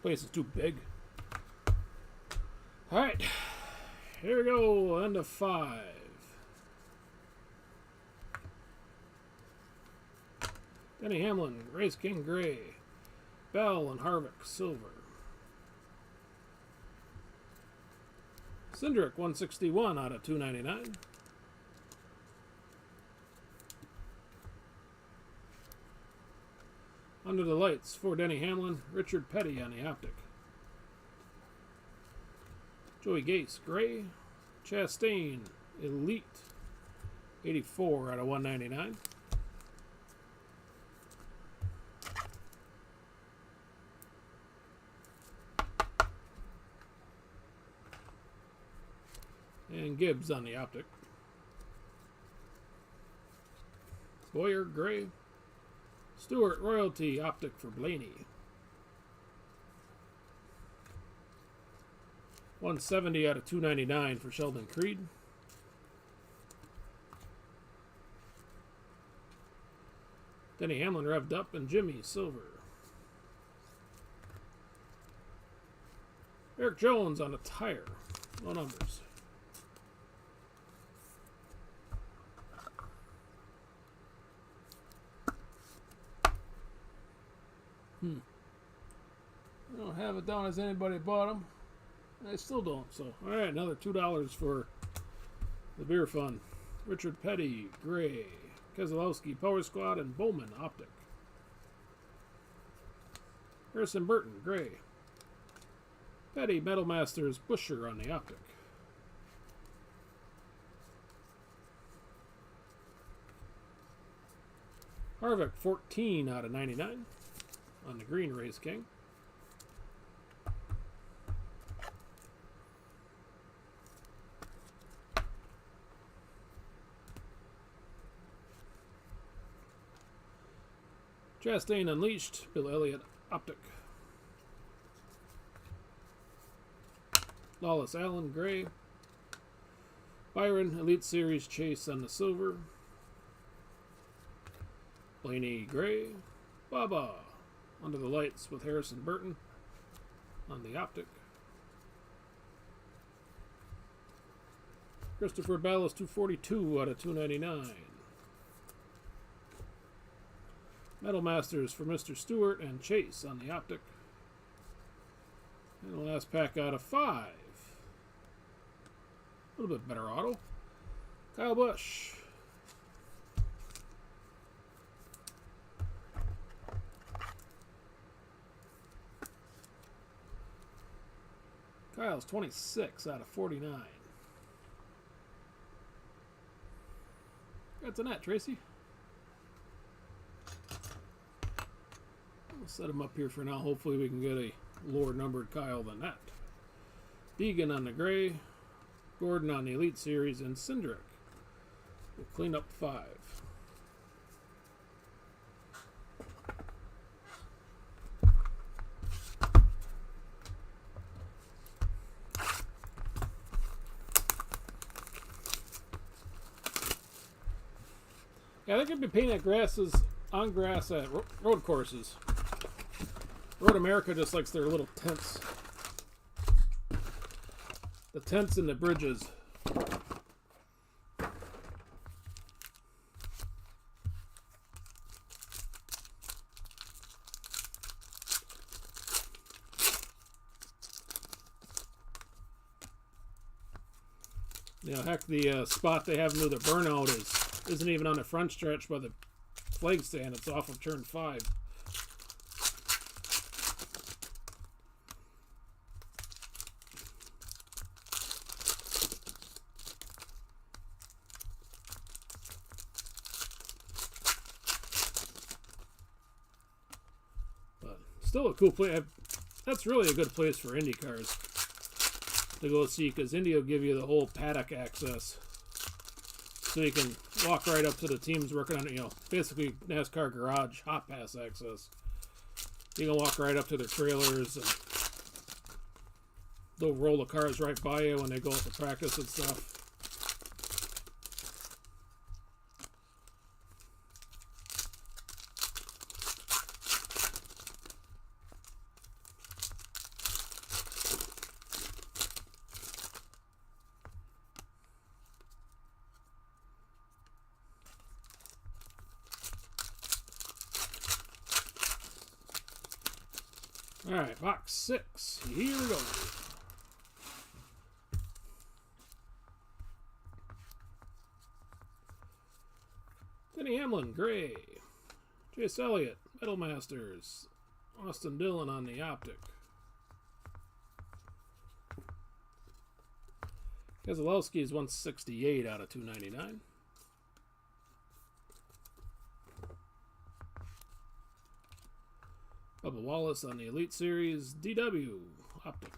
Place is too big. Alright. Here we go. End of 5. Denny Hamlin, Race King Gray. Bell and Harvick, Silver. Cindric, 161 out of 299. Under the Lights for Denny Hamlin, Richard Petty on the Optic. Joey Gase, Gray. Chastain, Elite, 84 out of 199. And Gibbs on the Optic. Boyer, Gray. Stewart, Royalty, Optic for Blaney. 170 out of 299 for Sheldon Creed. Denny Hamlin revved up and Jimmy, Silver. Eric Jones on a tire. No numbers. I don't have it down as anybody bought them. I still don't. So, all right, another $2 for the beer fund. Richard Petty, Gray. Keselowski, Power Squad, and Bowman, Optic. Harrison Burton, Gray. Petty, Metal Masters, Busher on the Optic. Harvick, 14 out of 99 on the green, Race King. Chastain Unleashed, Bill Elliott, Optic. Lawless Allen, Gray. Byron, Elite Series Chase on the Silver. Blaney, Gray. Baba, Under the Lights with Harrison Burton on the Optic. Christopher Bell is 242 out of 299. Metal Masters for Mr. Stewart and Chase on the Optic. And the last pack out of 5. A little bit better auto. Kyle Busch. Kyle's 26 out of 49. That's a net, Tracy. We'll set him up here for now. Hopefully we can get a lower numbered Kyle than that. Deegan on the Gray. Gordon on the Elite Series. And Cindric will clean up 5. Yeah, they could be painting grasses on grass at road courses. Road America just likes their little tents. The tents and the bridges. You know, heck, the spot they have near the burnout Isn't even on the front stretch by the flag stand. It's off of turn 5. But still a cool place. That's really a good place for Indy cars to go see, because Indy will give you the whole paddock access. So you can walk right up to the teams working on it, basically NASCAR garage, hot pass access. You can walk right up to their trailers, and they'll roll the cars right by you when they go out to practice and stuff. All right, box 6. Here we go. Denny Hamlin, gray. Chase Elliott, Metal Masters. Austin Dillon on the optic. Keselowski is 168 out of 299. Bubba Wallace on the Elite Series. DW optic.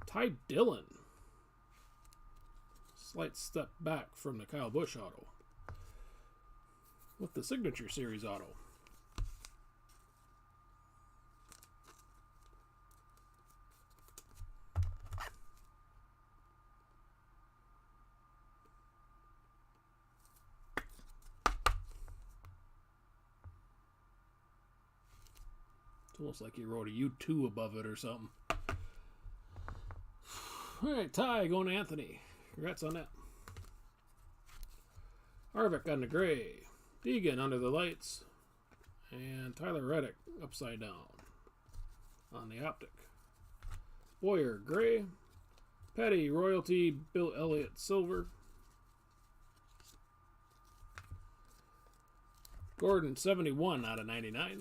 Ty Dillon. Slight step back from the Kyle Busch auto with the Signature Series auto. It's almost like he wrote a U2 above it or something. All right, Ty going to Anthony. Congrats on that. Harvick on the gray. Deegan under the lights. And Tyler Reddick upside down on the optic. Boyer gray. Petty royalty. Bill Elliott silver. Gordon 71 out of 99.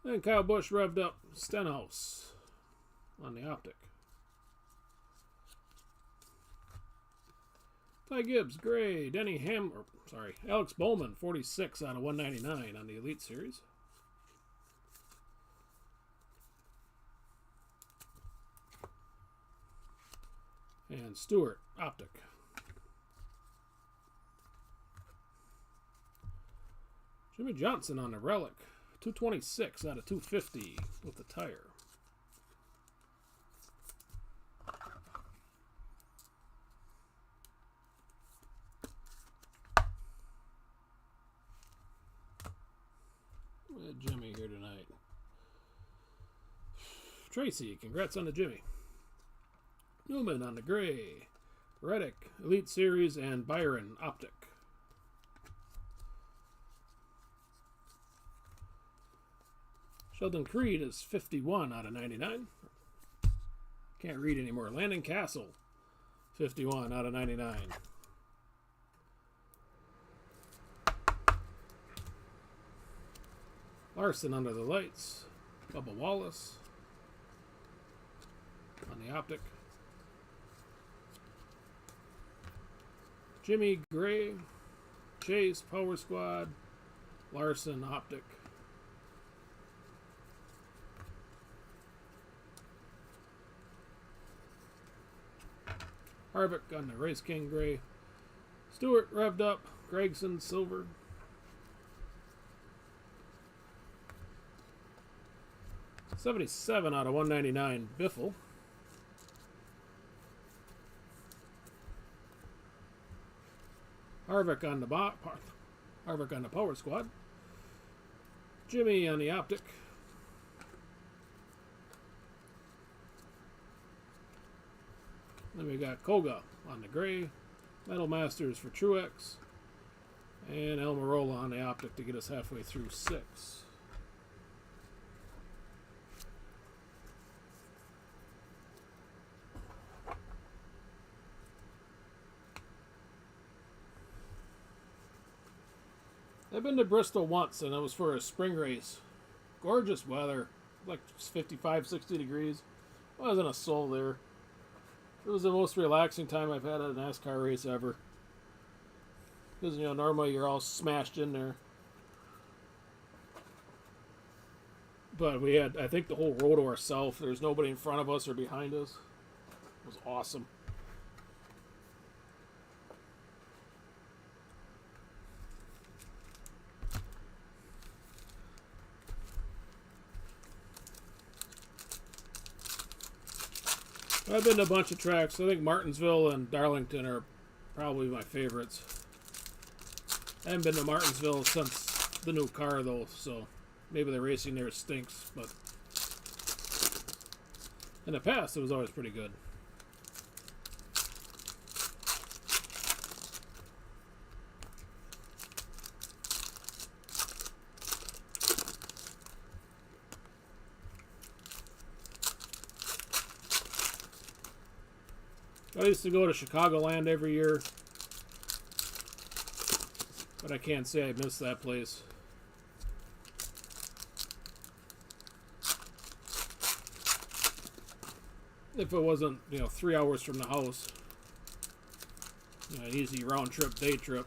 And Kyle Busch revved up Stenhouse on the optic. Ty Gibbs, gray. Alex Bowman, 46 out of 199 on the Elite Series. And Stewart, optic. Jimmy Johnson on the relic. 226 out of 250 with the tire. We had Jimmy here tonight. Tracy, congrats on the Jimmy. Newman on the gray. Reddick, Elite Series, and Byron, optic. Sheldon Creed is 51 out of 99. Can't read anymore. Landon Castle, 51 out of 99. Larson under the lights. Bubba Wallace on the optic. Jimmy Gray. Chase, Power Squad. Larson, optic. Harvick on the Race King gray. Stewart revved up. Gregson silver. $77 out of 199 Biffle. Harvick on the Power Squad. Jimmy on the optic. Then we got Koga on the gray. Metal Masters for Truex. And Almirola on the optic to get us halfway through 6. I've been to Bristol once, and it was for a spring race. Gorgeous weather, like 55, 60 degrees. Wasn't a soul there. It was the most relaxing time I've had at a NASCAR race ever. Because, you know, normally you're all smashed in there. But we had, I think, the whole row to ourselves. There's nobody in front of us or behind us. It was awesome. I've been to a bunch of tracks. I think Martinsville and Darlington are probably my favorites. I haven't been to Martinsville since the new car, though, so maybe the racing there stinks, but in the past, it was always pretty good. I used to go to Chicagoland every year, but I can't say I miss that place. If it wasn't, you know, 3 hours from the house, you know, an easy round trip, day trip.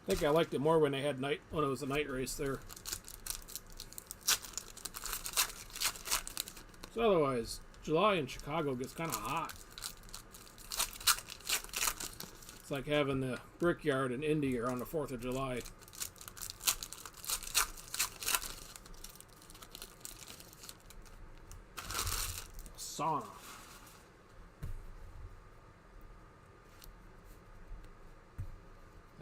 I think I liked it more when it was a night race there. So otherwise, July in Chicago gets kind of hot. It's like having the Brickyard in Indy around the 4th of July. Sauna.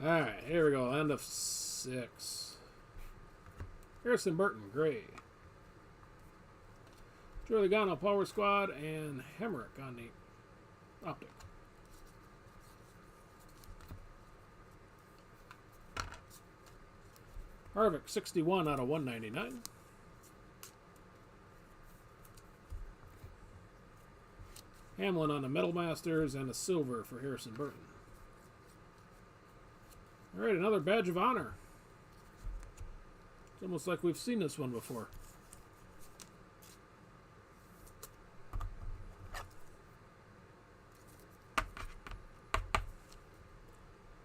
Alright, here we go. End of 6. Harrison Burton, gray. Joey Logano, Power Squad, and Hemrick on the optic. Harvick, 61 out of 199. Hamlin on the Metal Masters, and a silver for Harrison Burton. All right, another badge of honor. It's almost like we've seen this one before.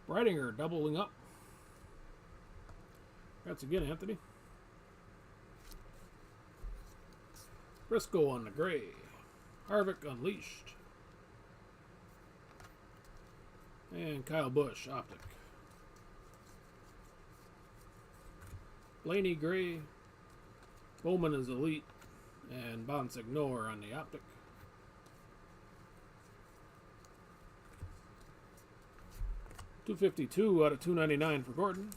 Breidinger doubling up. Congrats again, Anthony. Briscoe on the gray. Harvick unleashed. And Kyle Busch, optic. Blaney gray. Bowman is elite. And Bonsignore on the optic. $252 out of $299 for Gordon.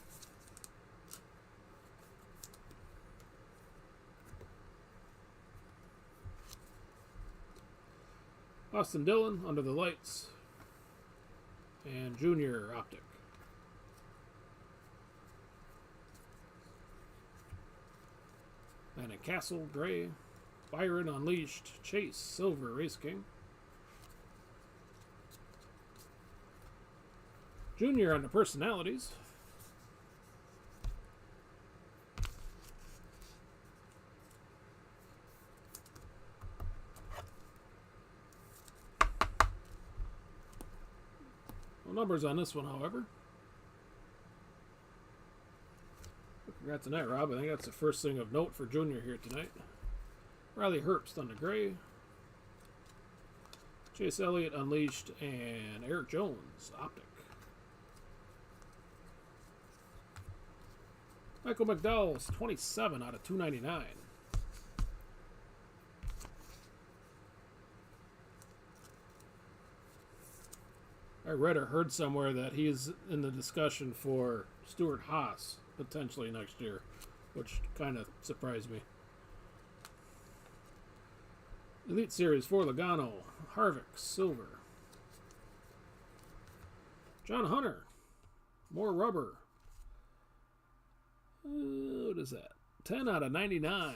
Austin Dillon under the lights. And Junior optic. And a Castle gray. Byron unleashed. Chase silver Race King. Junior on the personalities. No numbers on this one, however. Congrats tonight, Rob. I think that's the first thing of note for Junior here tonight. Riley Herbst on the gray. Chase Elliott unleashed, and Eric Jones optic. Michael McDowell's 27 out of 299. I read or heard somewhere that he's in the discussion for Stuart Haas potentially next year, which kind of surprised me. Elite Series for Logano, Harvick, silver. John Hunter, more rubber. What is that? 10 out of 99.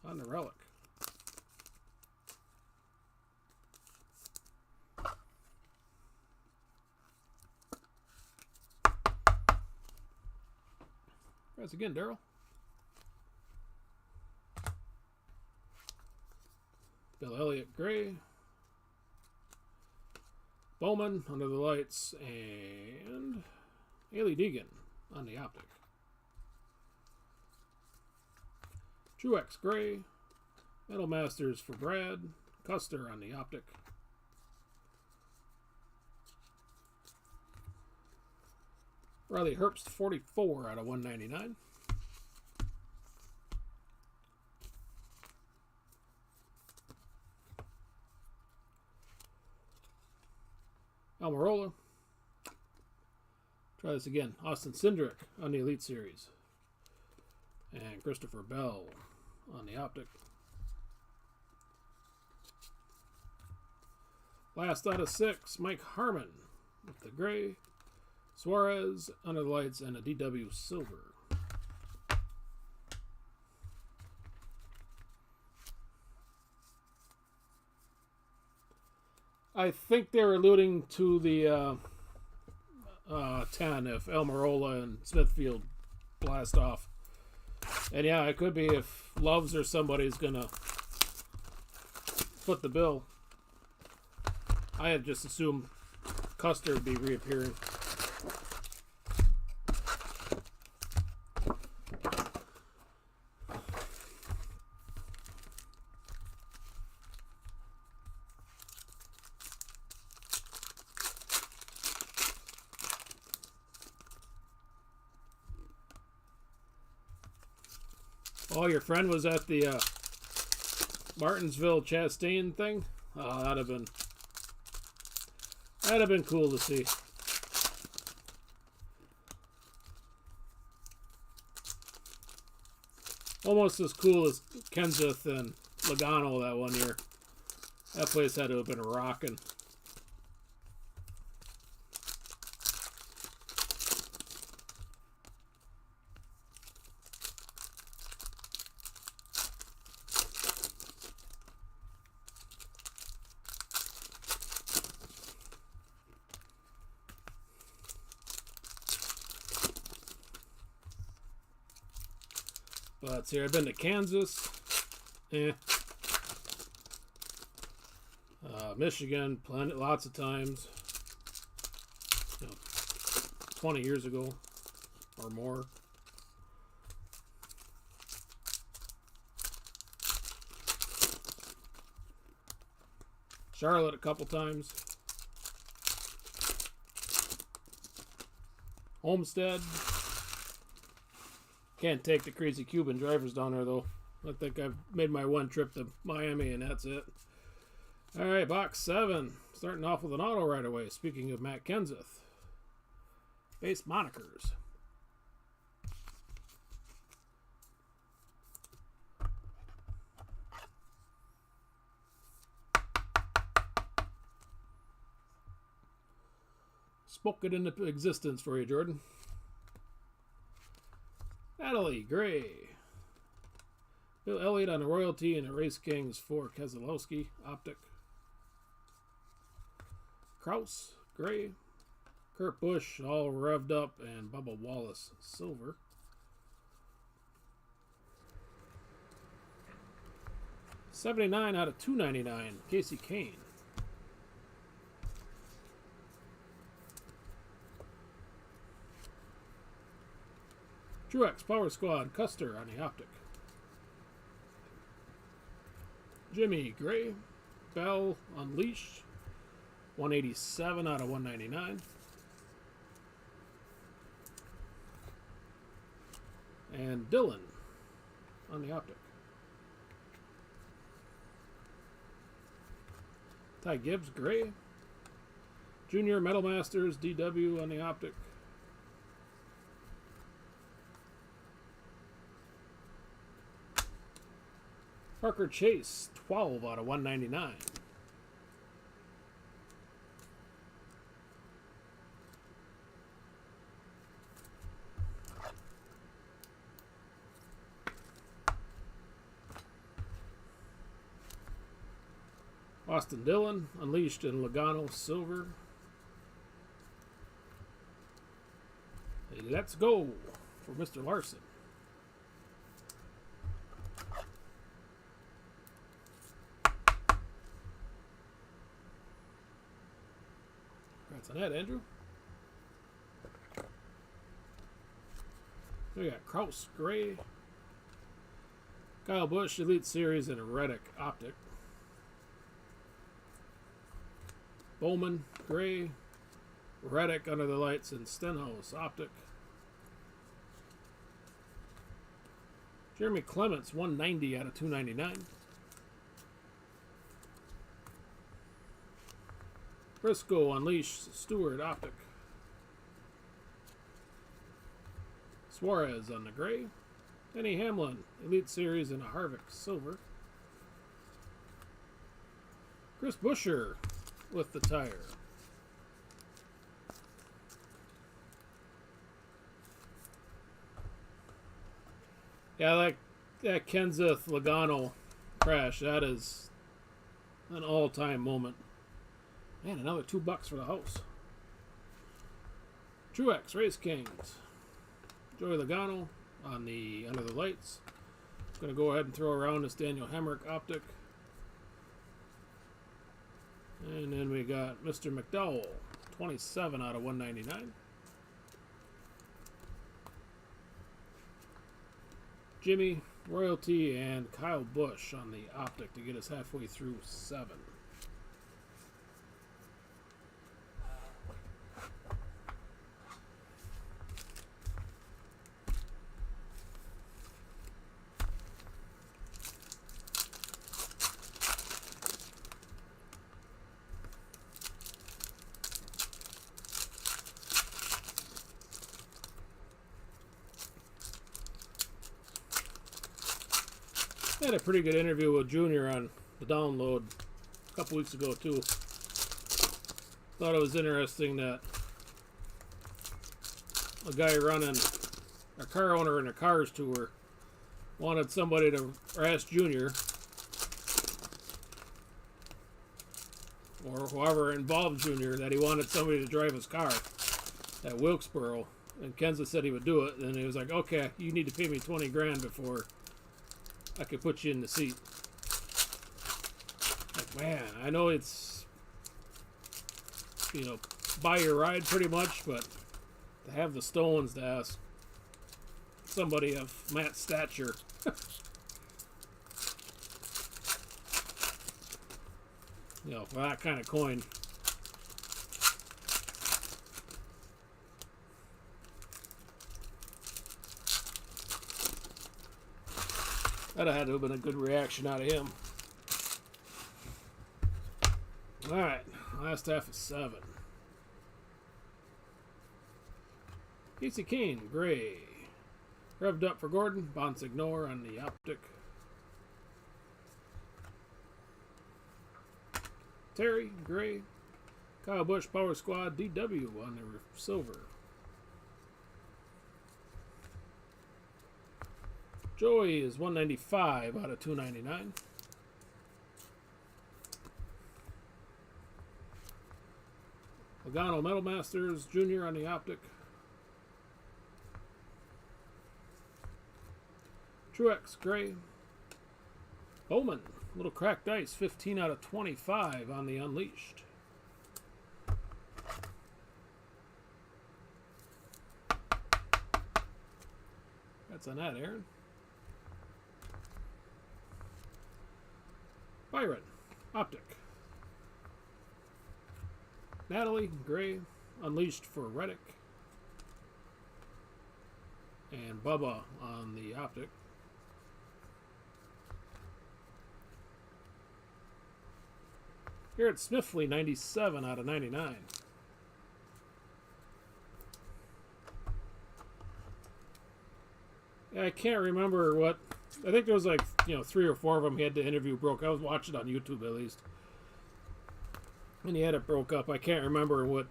On the relic. Press again, Daryl. Bill Elliott gray. Bowman under the lights, and Haley Deegan on the optic. Truex gray. Metal Masters for Brad. Custer on the optic. Riley Herbst 44 out of 199. Almirola. Try this again. Austin Cindric on the Elite Series. And Christopher Bell on the optic. Last out of 6, Mike Harmon with the gray. Suarez under the lights and a DW silver. I think they're alluding to the 10 if Almirola and Smithfield blast off. And yeah, it could be if Loves or somebody's going to foot the bill. I had just assumed Custer would be reappearing. Oh, your friend was at the Martinsville Chastain thing? Oh, that'd have been cool to see. Almost as cool as Kenseth and Logano that one year. That place had to have been rocking. But let's see, I've been to Kansas, Michigan, lots of times, 20 years ago or more. Charlotte a couple times. Homestead. Can't take the crazy Cuban drivers down there, though. I think I've made my one trip to Miami, and that's it. All right, box 7. Starting off with an auto right away. Speaking of Matt Kenseth. Base monikers. Spoke it into existence for you, Jordan. Natalie Gray. Bill Elliott on the Royalty and the Race Kings for Keselowski. Optic. Kraus. Gray. Kurt Busch all revved up and Bubba Wallace silver. $79 out of $299. Casey Kane. Truex Power Squad Custer on the optic. Jimmy Gray. Bell Unleashed. 187 out of 199. And Dylan on the optic. Ty Gibbs Gray. Junior Metal Masters DW on the optic. Parker Chase, 12 out of 199. Austin Dillon, Unleashed in Logano silver. Let's go for Mr. Larson. that, Andrew. We got Kraus, gray. Kyle Busch, Elite Series, and a Reddick Optic. Bowman, gray. Reddick under the lights, and Stenhouse, Optic. Jeremy Clements, 190 out of 299. Briscoe, Unleashed, Stewart, Optic. Suarez on the gray. Denny Hamlin, Elite Series, and a Harvick, silver. Chris Buescher with the tire. Yeah, that Kenseth Logano crash, that is an all-time moment. Man, another $2 for the house. Truex, Race Kings. Joey Logano on the under the lights. Going to go ahead and throw around this Daniel Hemrick Optic. And then we got Mr. McDowell, 27 out of 199. Jimmy, Royalty, and Kyle Busch on the Optic to get us halfway through 7. I had a pretty good interview with Junior on the download a couple weeks ago, too. Thought it was interesting that a guy running a car owner in a Cars tour wanted somebody to ask Junior, or whoever involved Junior, that he wanted somebody to drive his car at Wilkesboro. And Kenza said he would do it. And he was like, okay, you need to pay me 20 grand before I could put you in the seat. Like, man, I know it's, buy your ride pretty much, but to have the stones to ask somebody of Matt's stature. For that kind of coin. That had to have been a good reaction out of him. Alright, last half of 7. Casey Kane, gray. Revved up for Gordon. Bonsignore on the Optic. Terry, gray. Kyle Busch, Power Squad, DW on the silver. Joey is 195 out of 299. Logano Metal Masters Jr. on the Optic. Truex gray. Bowman, little cracked ice, 15 out of 25 on the Unleashed. That's on that, Aaron. Byron, Optic. Natalie, gray. Unleashed for Reddick. And Bubba on the Optic. Garrett Smithley, 97 out of 99. Yeah, I can't remember what. I think there was 3 or 4 of them he had to interview broke. I was watching on YouTube at least. And he had it broke up. I can't remember what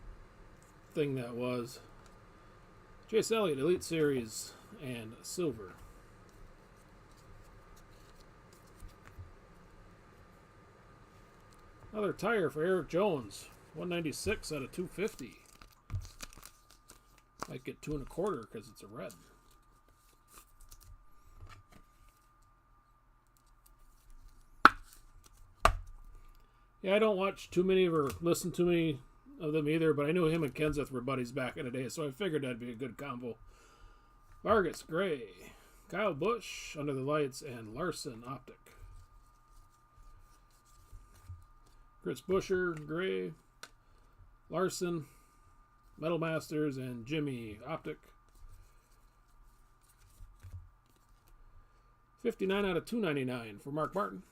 thing that was. Chase Elliott, Elite Series, and silver. Another tire for Eric Jones. 196 out of 250. Might get 2 1/4 because it's a red. Yeah, I don't watch too many or listen to many of them either, but I knew him and Kenseth were buddies back in the day, so I figured that'd be a good combo. Vargas, gray. Kyle Busch, Under the Lights, and Larson, optic. Chris Buescher, gray. Larson, Metal Masters, and Jimmy, optic. 59 out of 299 for Mark Martin.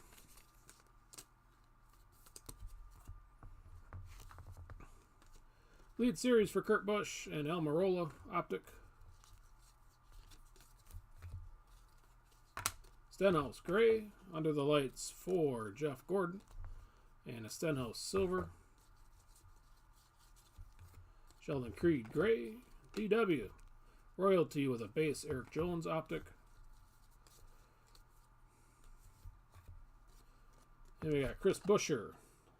Lead Series for Kurt Busch and Almirola, optic. Stenhouse, gray. Under the Lights for Jeff Gordon. And a Stenhouse, silver. Sheldon Creed, gray. DW, Royalty with a base Eric Jones, optic. And we got Chris Buescher,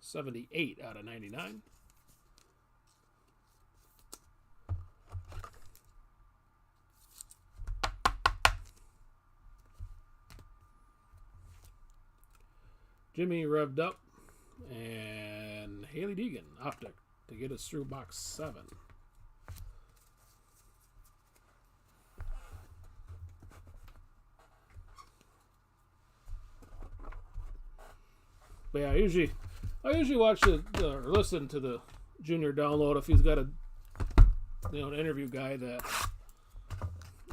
78 out of 99. Jimmy revved up, and Haley Deegan, optic, to get us through box 7. But yeah, I usually watch or listen to the Junior download if he's got an interview guy that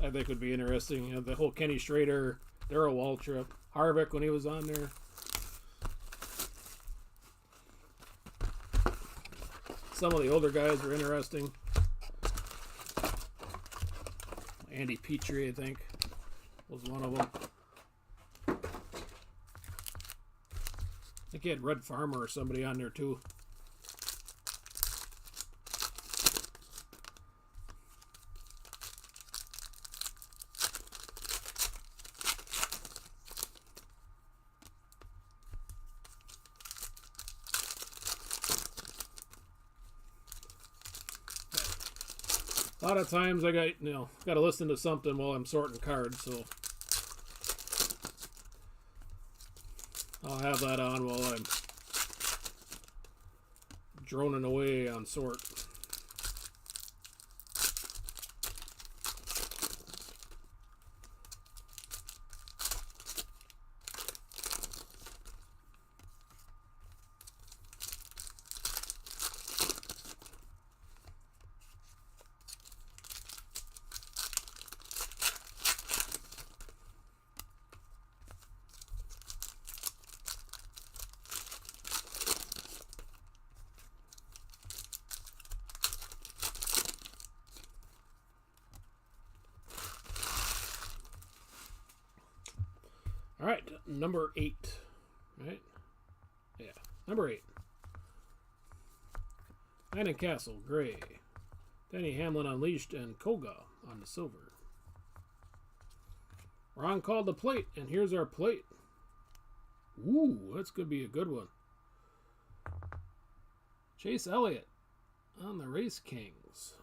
I think would be interesting. The whole Kenny Schrader, Darrell Waltrip, Harvick when he was on there. Some of the older guys were interesting. Andy Petrie, I think, was one of them. I think he had Red Farmer or somebody on there too. A lot of times I got to listen to something while I'm sorting cards, so I'll have that on while I'm droning away on sort. All right, number 8, right? Yeah, number 8. Landon Castle, gray. Denny Hamlin Unleashed and Koga on the silver. Ron called the plate, and here's our plate. Ooh, that's going to be a good one. Chase Elliott on the Race Kings.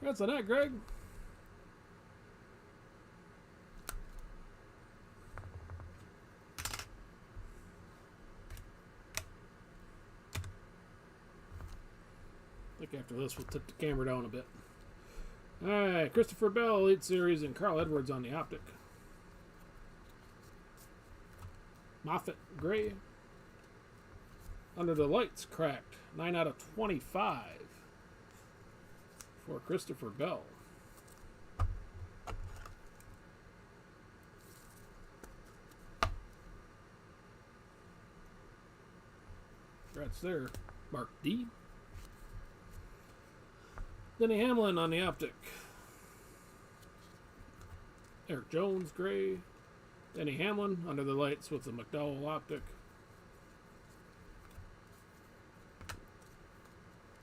Congrats on that, Greg. I think after this we'll tip the camera down a bit. Alright, Christopher Bell, Elite Series, and Carl Edwards on the optic. Moffitt, gray. Under the Lights, cracked. 9 out of 25 for Christopher Bell. Congrats there, Mark D. Denny Hamlin on the optic. Eric Jones, gray. Denny Hamlin under the lights with the McDowell optic.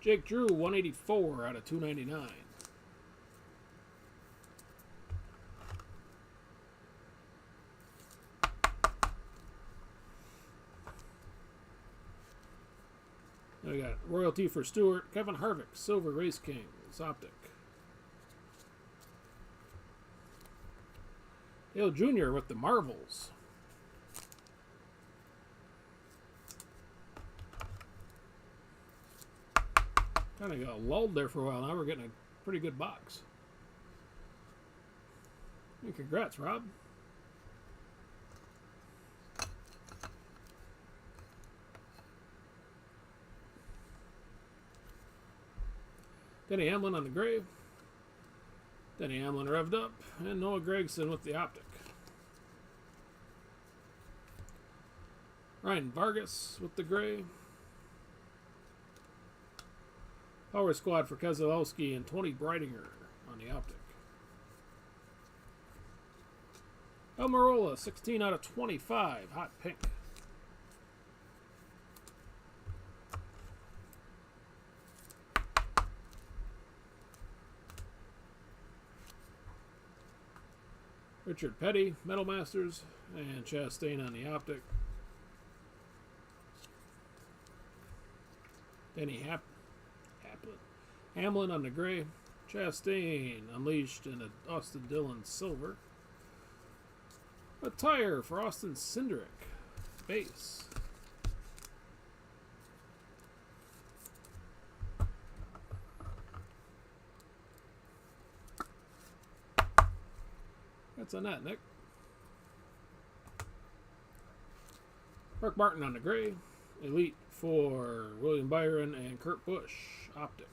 Jake Drew, 184 out of 299. Now we got royalty for Stewart. Kevin Harvick, Silver Race Kings, Optic. Dale Jr. with the Marbles. Kind of got lulled there for a while. Now we're getting a pretty good box. And congrats, Rob. Denny Hamlin on the gray. Denny Hamlin revved up. And Noah Gragson with the Optic. Ryan Vargas with the gray. Power Squad for Keselowski and Tony Breidinger on the Optic. Almirola, 16 out of 25. Hot pink. Richard Petty, Metal Masters, and Chastain on the Optic. Denny Hamlin on the gray. Chastain Unleashed and an Austin Dillon silver. A tire for Austin Cindric. Base. That's on that, Nick. Mark Martin on the gray. Elite for William Byron and Kurt Busch. Optic.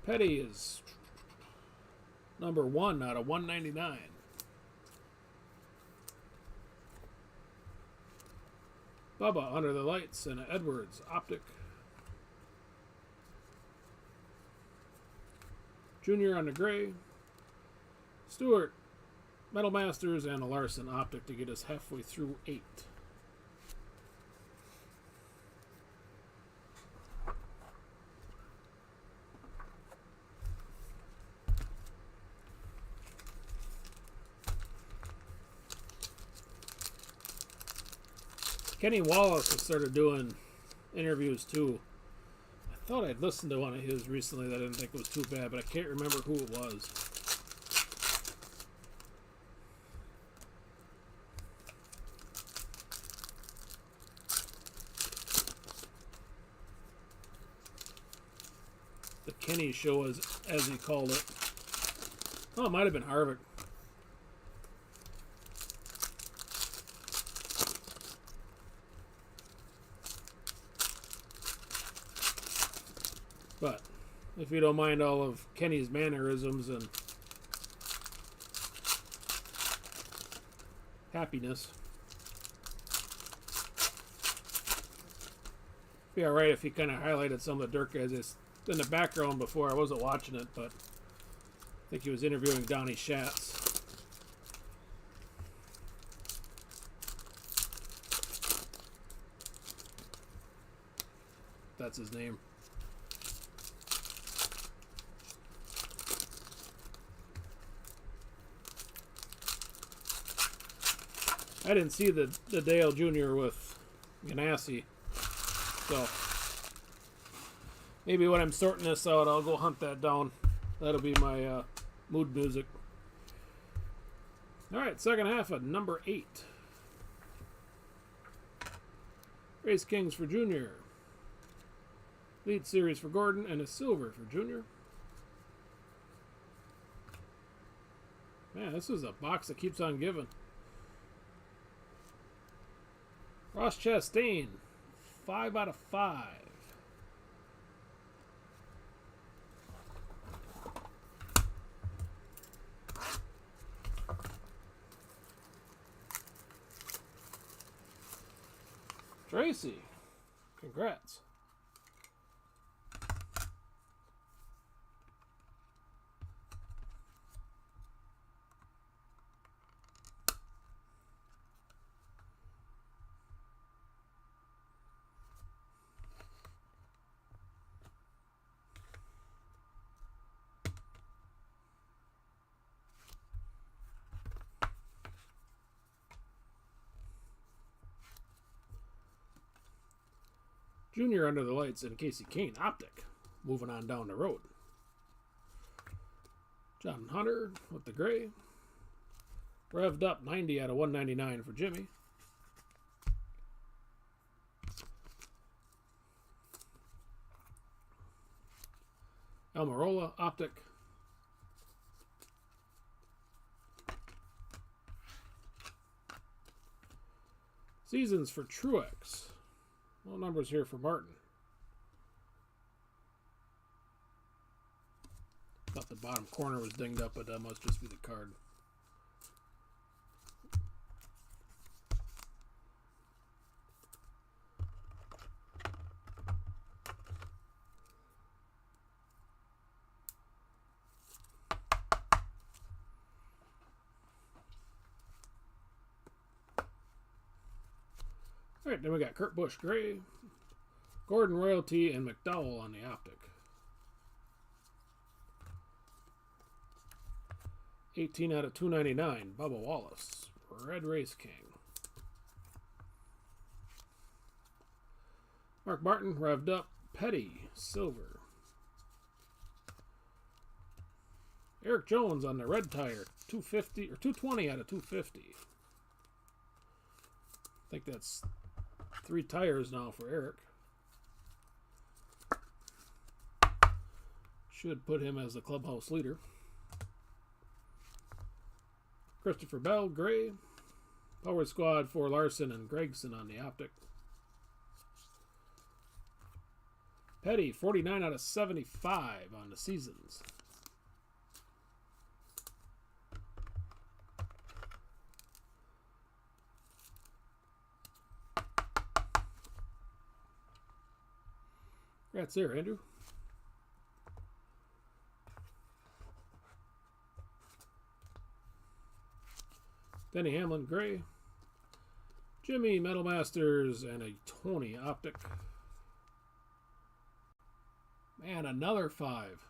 Petty is number 1 out of 199. Bubba Under the Lights and Edwards Optic. Junior on the gray. Stewart Metal Masters and a Larson Optic to get us halfway through 8. Kenny Wallace has started doing interviews too. I thought I'd listened to one of his recently that I didn't think was too bad, but I can't remember who it was. The Kenny Show, as he called it. Oh, it might have been Harvick. But if you don't mind all of Kenny's mannerisms and happiness, be alright if he kind of highlighted some of the dirt guys in the background before. I wasn't watching it, but I think he was interviewing Donnie Schatz. That's his name. I didn't see the Dale Jr. with Ganassi, so maybe when I'm sorting this out, I'll go hunt that down. That'll be my mood music. All right, second half of number 8. Race Kings for Junior. Lead Series for Gordon and a silver for Junior. Man, this is a box that keeps on giving. Ross Chastain, 5 out of 5. Tracy, congrats. Junior under the lights and Casey Kane optic. Moving on down the road. John Hunter with the gray. Revved up 90 out of 199 for Jimmy. Almirola optic. Seasons for Truex. No numbers here for Martin. Thought the bottom corner was dinged up, but that must just be the card. All right, then we got Kurt Busch gray, Gordon Royalty, and McDowell on the optic. 18 out of 299, Bubba Wallace, Red Race King. Mark Martin, revved up, Petty, silver. Eric Jones on the red tire, 250 or 220 out of 250. I think that's 3 tires now for Eric. Should put him as the clubhouse leader. Christopher Bell, gray. Power Squad for Larson and Gregson on the optic. Petty, 49 out of 75 on the seasons. Congrats there, Andrew. Denny Hamlin, gray. Jimmy, Metal Masters, and a Tony optic. Man, another 5.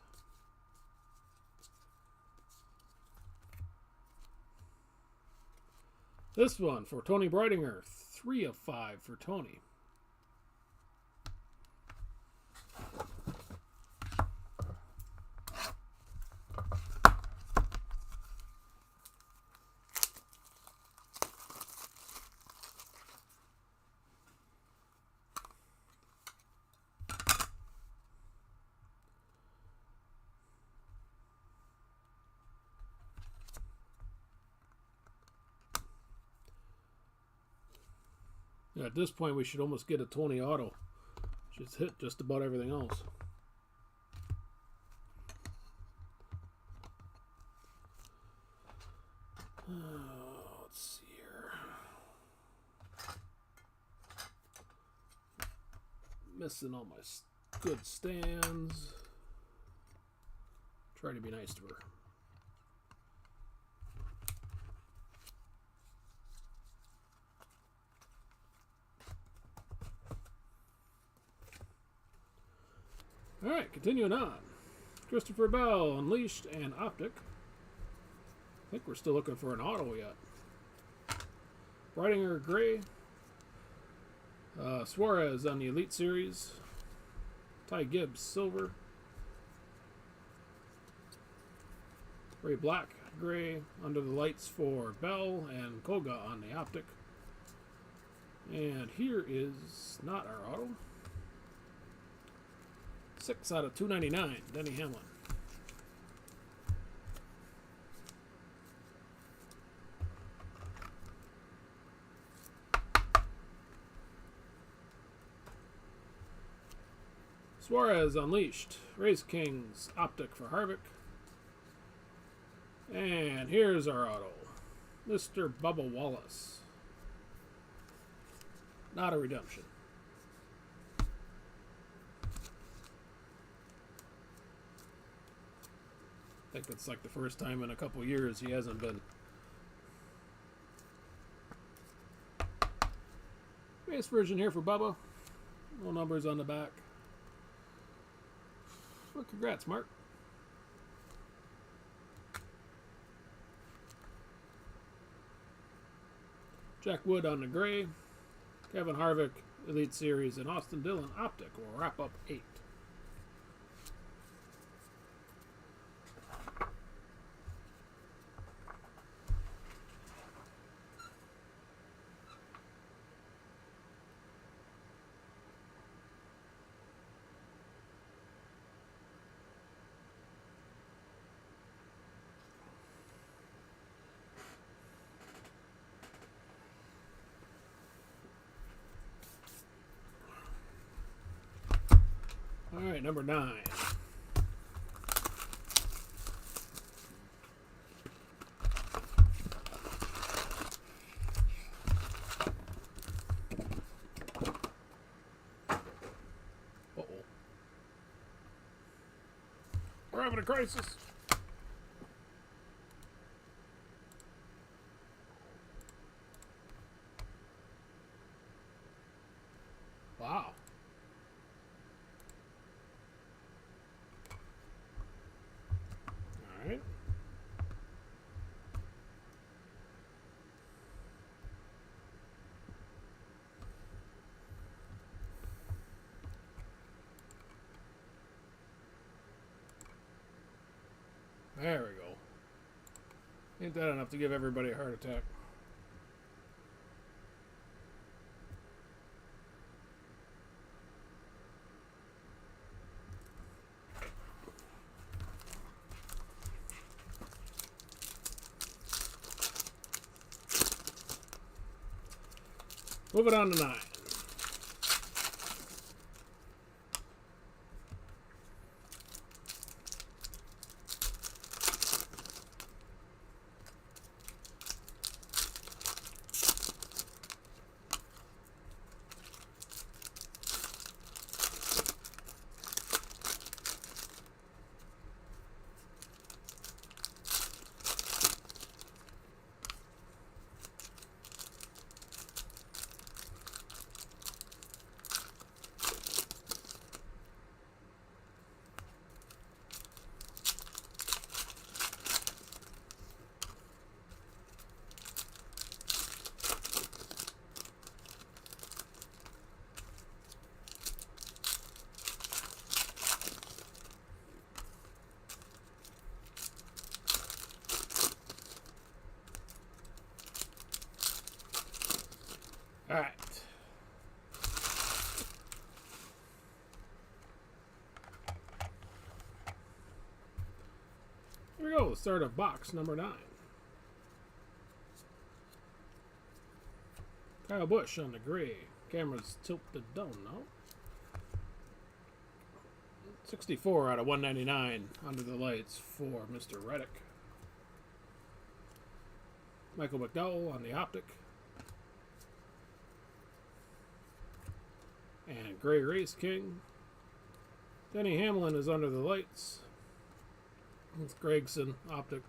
This one for Tony Breidinger, 3 of 5 for Tony. Yeah, at this point, we should almost get a Tony auto. Just hit just about everything else. Let's see here. Missing all my good stands. Try to be nice to her. All right, continuing on. Christopher Bell, Unleashed, and Optic. I think we're still looking for an auto yet. Breidinger, gray. Suarez on the Elite Series. Ty Gibbs, silver. Ray Black, gray. Under the lights for Bell and Koga on the Optic. And here is not our auto. 6 out of 299, Denny Hamlin. Suarez, Unleashed. Race Kings, optic for Harvick. And here's our auto. Mr. Bubba Wallace. Not a redemption. I think it's like the first time in a couple years he hasn't been. Base version here for Bubba. No numbers on the back. Well, congrats, Mark. Jack Wood on the gray. Kevin Harvick Elite Series, and Austin Dillon Optic will wrap up 8. All right, number 9. Uh-oh. We're having a crisis. Wow. All right. There we go. Ain't that enough to give everybody a heart attack? Moving on to 9. All right. Here we go. Start of box number 9. Kyle Busch on the gray. Camera's tilted down now. 64 out of 199 under the lights for Mr. Reddick. Michael McDowell on the optic. And Gray Race King. Denny Hamlin is under the lights. It's Gregson optic.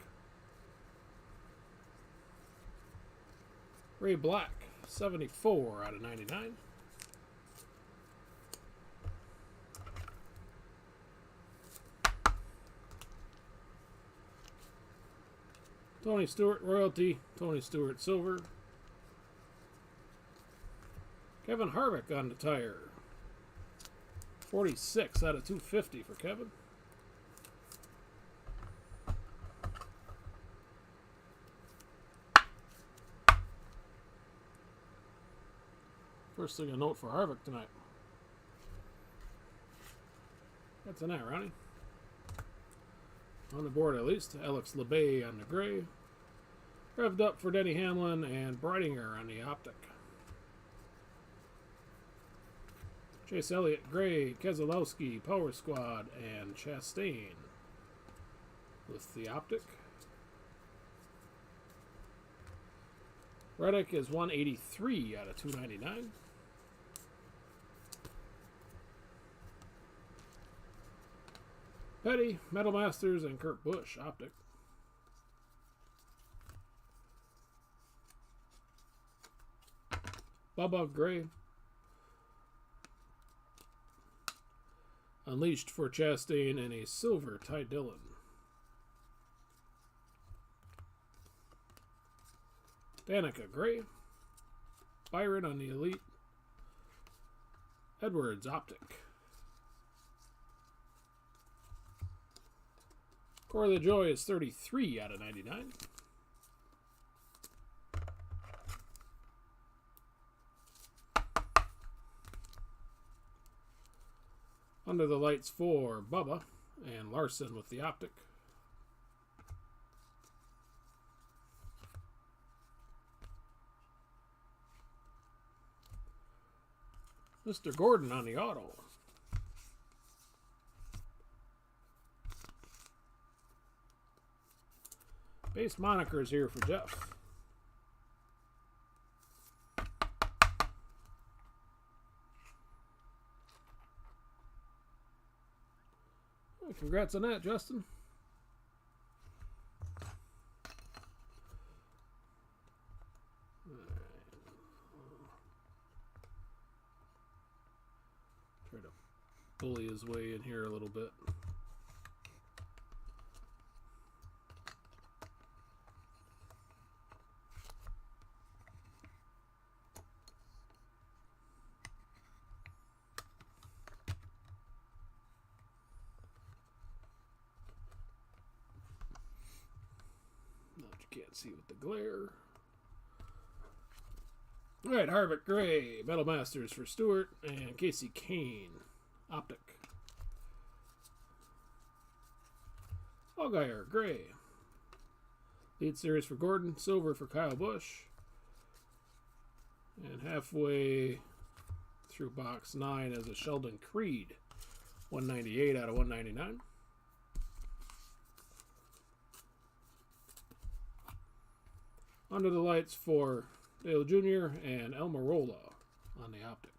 Ray Black, 74 out of 99. Tony Stewart Royalty, Tony Stewart Silver. Kevin Harvick on the tire. 46 out of 250 for Kevin. First thing a note for Harvick tonight. That's tonight, Ronnie. On the board at least, Alex LeBay on the gray. Revved up for Denny Hamlin and Brightinger on the optic. Chase Elliott, Gray, Keselowski, Power Squad, and Chastain with the optic. Reddick is 183 out of 299. Petty, Metal Masters, and Kurt Busch optic. Bubba Gray. Unleashed for Chastain and a silver Ty Dillon. Danica Gray. Byron on the Elite. Edwards Optic. Core of the Joy is 33 out of 99. Under the Lights for Bubba and Larson with the Optic. Mr. Gordon on the auto. Base monikers here for Jeff. Well, congrats on that, Justin. Try to bully his way in here a little bit. Can't see with the glare. All right, Harvick Gray, Metal Masters for Stewart, and Casey Kane, Optic. Allgaier Gray. Lead Series for Gordon, Silver for Kyle Busch. And halfway through box 9 as a Sheldon Creed, 198 out of 199. Under the Lights for Dale Jr. and Almirola on the Optic.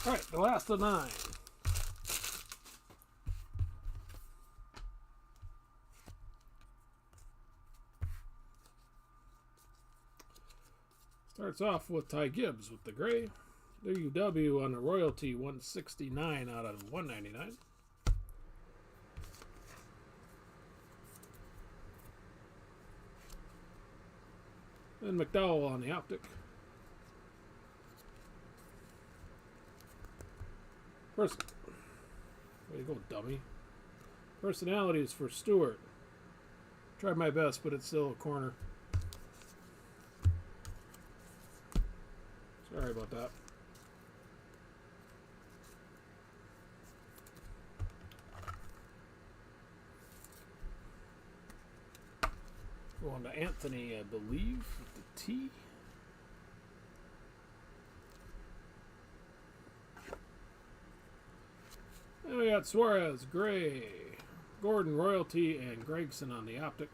All right, the last of 9. Starts off with Ty Gibbs with the gray. WW on the Royalty, 169 out of 199. And McDowell on the Optic. Way to go, dummy. Personalities for Stewart. Tried my best, but it's still a corner. Sorry about that. Going to Anthony, I believe, with the T. And we got Suarez, Gray, Gordon, Royalty, and Gregson on the Optic.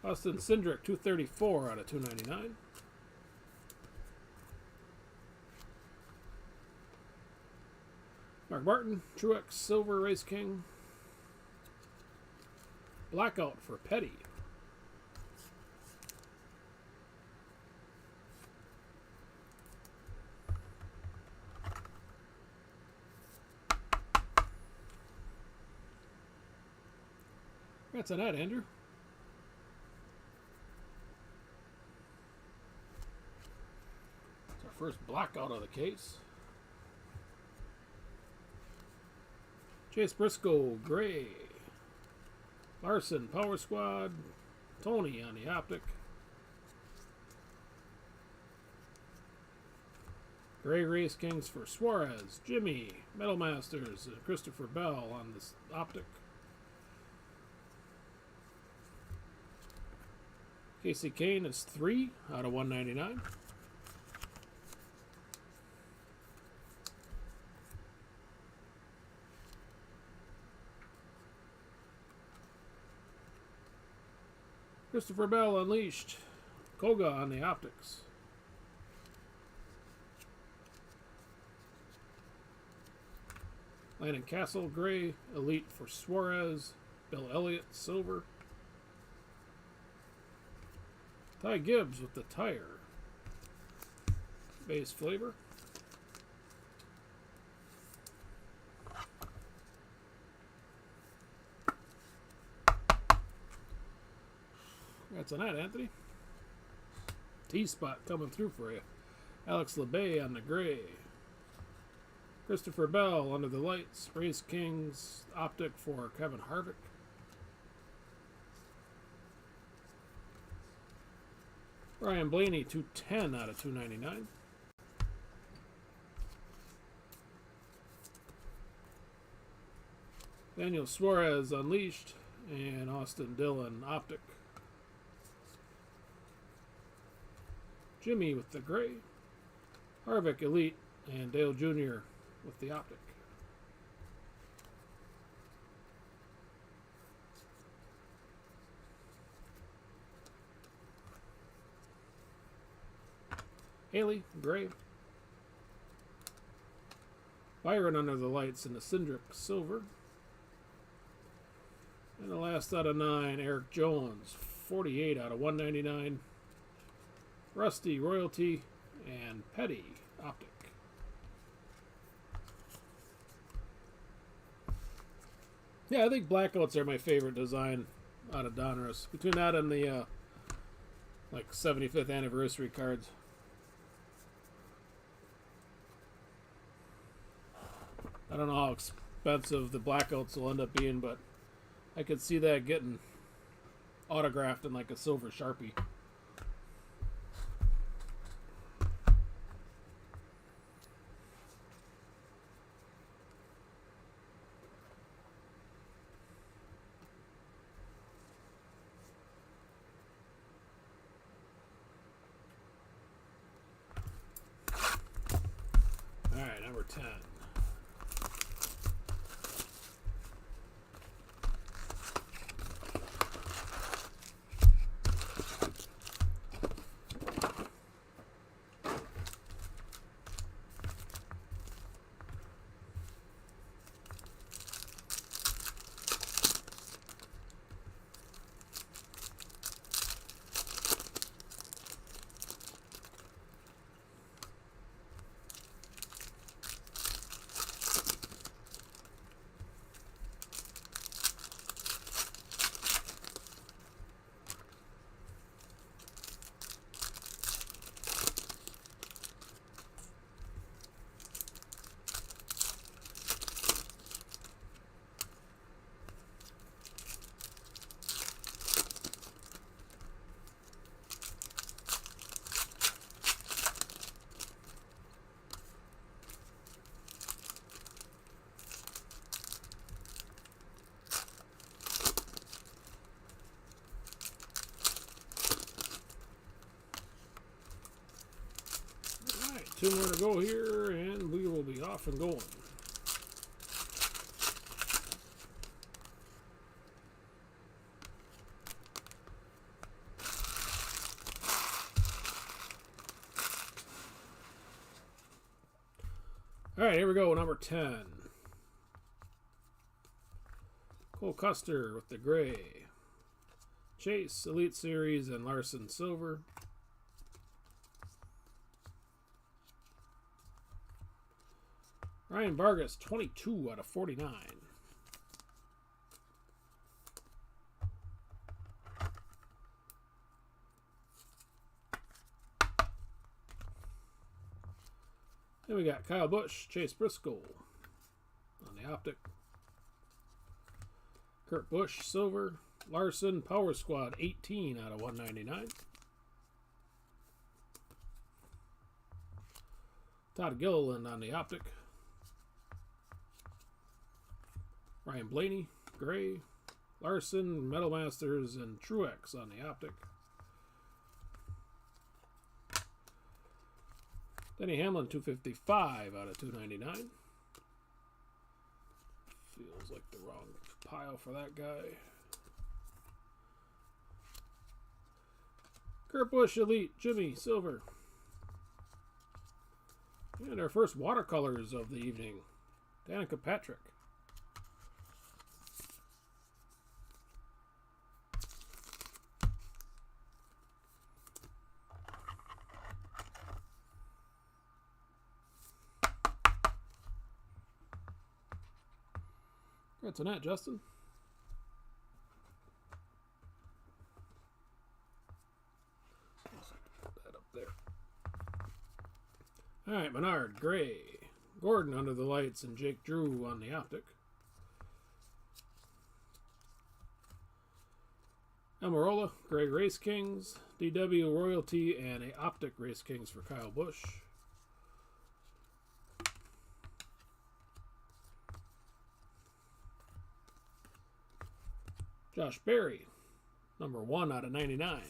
Austin Cindric, 234 out of 299. Mark Martin, Truex, Silver, Race King. Blackout for Petty. Congrats on that, Andrew. It's our first blackout of the case. Chase Briscoe, gray. Larson, Power Squad. Tony on the optic. Gray Race Kings for Suarez, Jimmy, Metal Masters, and Christopher Bell on this optic. Casey Kane is 3 out of 199. Christopher Bell Unleashed. Koga on the optics. Landon Castle, gray. Elite for Suarez. Bill Elliott, silver. Ty Gibbs with the tire. Base flavor. That's on that, Anthony. T-spot coming through for you. Alex LeBay on the gray. Christopher Bell under the lights. Race Kings optic for Kevin Harvick. Ryan Blaney 210 out of 299. Daniel Suarez Unleashed and Austin Dillon optic. Jimmy with the gray. Harvick Elite and Dale Jr. with the optic. Haley, gray. Byron under the lights in the Cindric, silver. And the last out of 9, Eric Jones, 48 out of 199. Rusty, Royalty, and Petty, optic. Yeah, I think blackouts are my favorite design out of Donruss. Between that and the like 75th anniversary cards. I don't know how expensive the blackouts will end up being, but I could see that getting autographed in like a silver Sharpie. All right, number 10. Two more to go here, and we will be off and going. All right, here we go, number 10. Cole Custer with the gray. Chase, Elite Series, and Larson, silver. Ryan Vargas, 22 out of 49. Then we got Kyle Busch, Chase Briscoe on the optic. Kurt Busch, silver. Larson, Power Squad, 18 out of 199. Todd Gilliland on the optic. Ryan Blaney, gray. Larson, Metal Masters, and Truex on the optic. Denny Hamlin, 255 out of 299. Feels like the wrong pile for that guy. Kurt Busch, Elite, Jimmy, silver. And our first watercolors of the evening. Danica Patrick. Congrats on that, Justin. Put that up there. All right, Menard, gray. Gordon under the lights and Jake Drew on the optic. Amarola, gray Race Kings. DW Royalty and a optic Race Kings for Kyle Busch. Josh Berry, number 1 out of 99.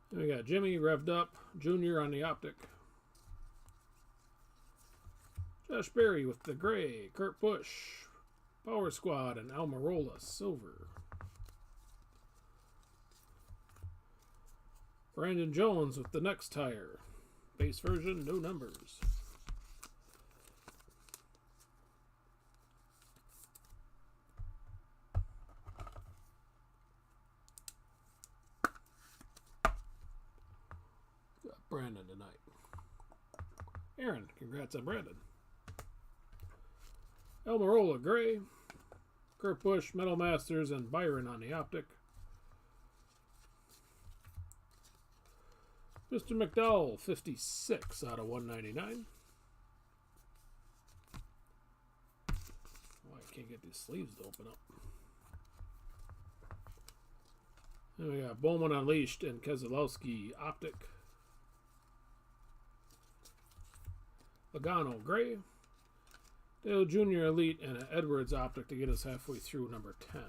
And we got Jimmy Revved Up, Junior on the optic. Josh Berry with the gray, Kurt Busch, Power Squad, and Almirola, silver. Brandon Jones with the next tire. Base version, no numbers. Got Brandon tonight. Aaron, congrats on Brandon. Almirola, gray. Kurt Busch, Metal Masters, and Byron on the optic. Mr. McDowell, 56 out of 199. Oh, I can't get these sleeves to open up. Then we got Bowman Unleashed and Keselowski optic. Logano gray. Dale Jr. Elite and an Edwards optic to get us halfway through number 10.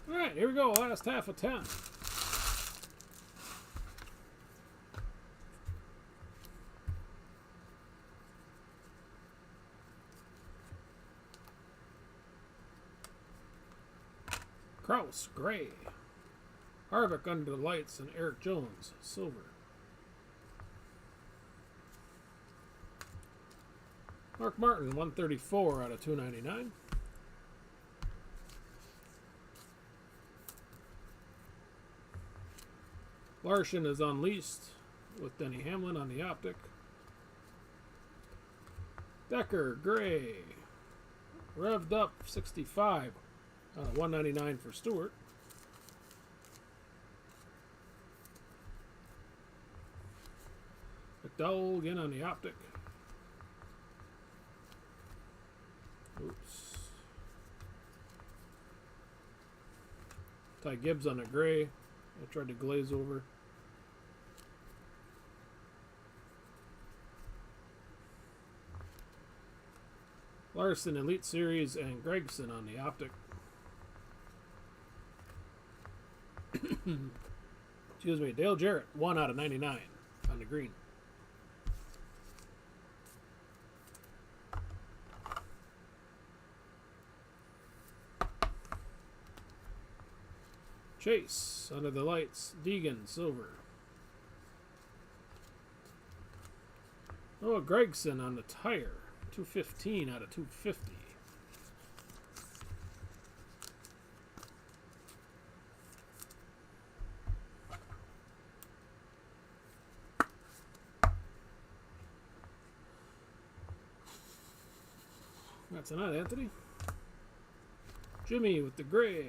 All right, here we go. Last half of 10. Kraus, gray. Harvick under the lights and Eric Jones, silver. Mark Martin, 134 out of 299. Larson is unleashed with Denny Hamlin on the optic. Decker, gray. Revved Up, 65. 199 for Stewart. McDowell again on the optic. Oops. Ty Gibbs on a gray. I tried to glaze over. Larson Elite Series and Gregson on the optic. Excuse me, Dale Jarrett, 1 out of 99 on the green. Chase, Under the Lights, Deegan, silver. Noah Gregson on the tire, 215 out of 250. That's a nut, Anthony. Jimmy with the gray.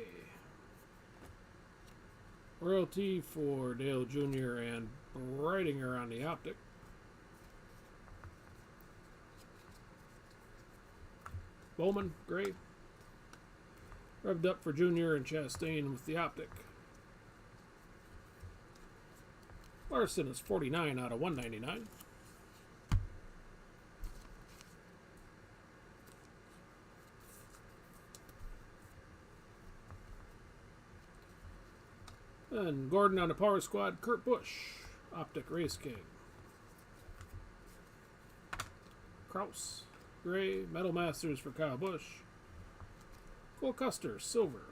Royalty for Dale Jr. and Brightinger on the optic. Bowman, gray. Revved up for Jr. and Chastain with the optic. Larson is 49 out of 199. And Gordon on the power squad, Kurt Busch, optic Race King. Kraus, gray, Metal Masters for Kyle Busch. Cole Custer, silver.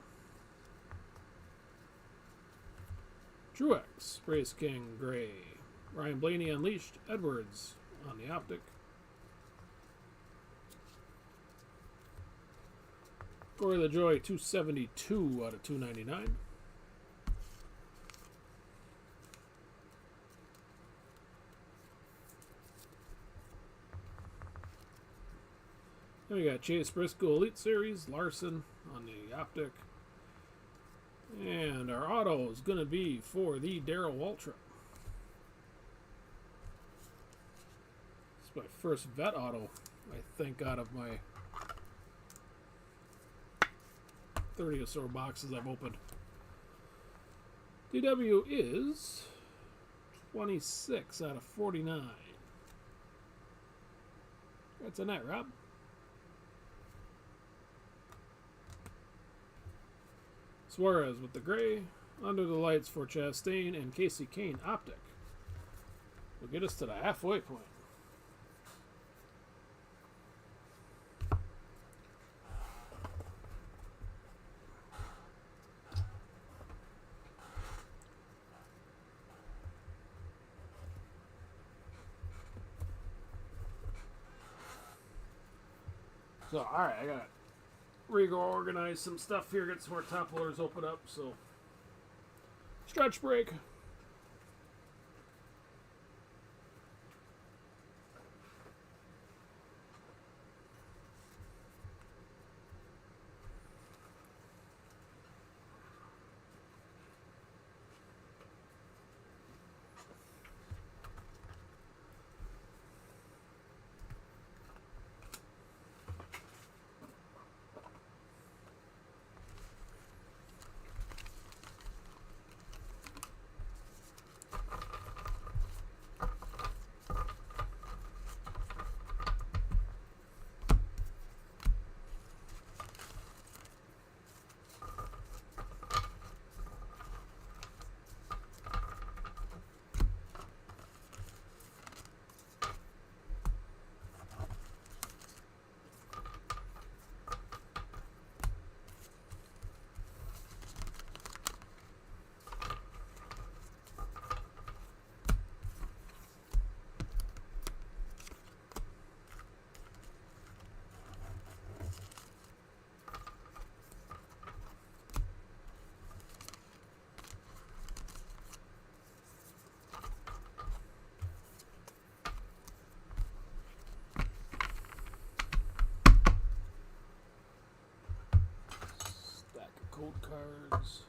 Truex, Race King, gray. Ryan Blaney Unleashed, Edwards on the optic. Corey LaJoy, 272 out of 299. Then we got Chase Briscoe Elite Series, Larson on the optic. And our auto is going to be for the Darrell Waltrip. It's my first vet auto, I think, out of my 30 or so boxes I've opened. DW is 26 out of 49. That's a net, Rob. Suarez with the gray, Under the Lights for Chastain, and Casey Kane optic will get us to the halfway point. So, alright, I got reorganize some stuff here, get some more top loaders open up, so stretch break. code cards.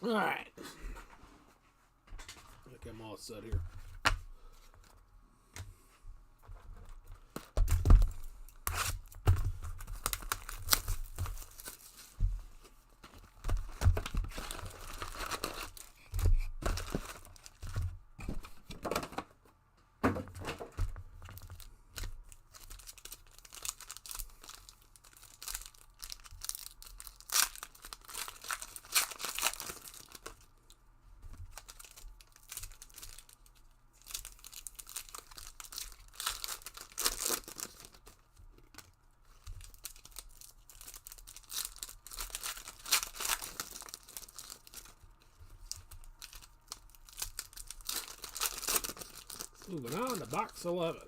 All right. I think I'm all set here. Moving on to box 11.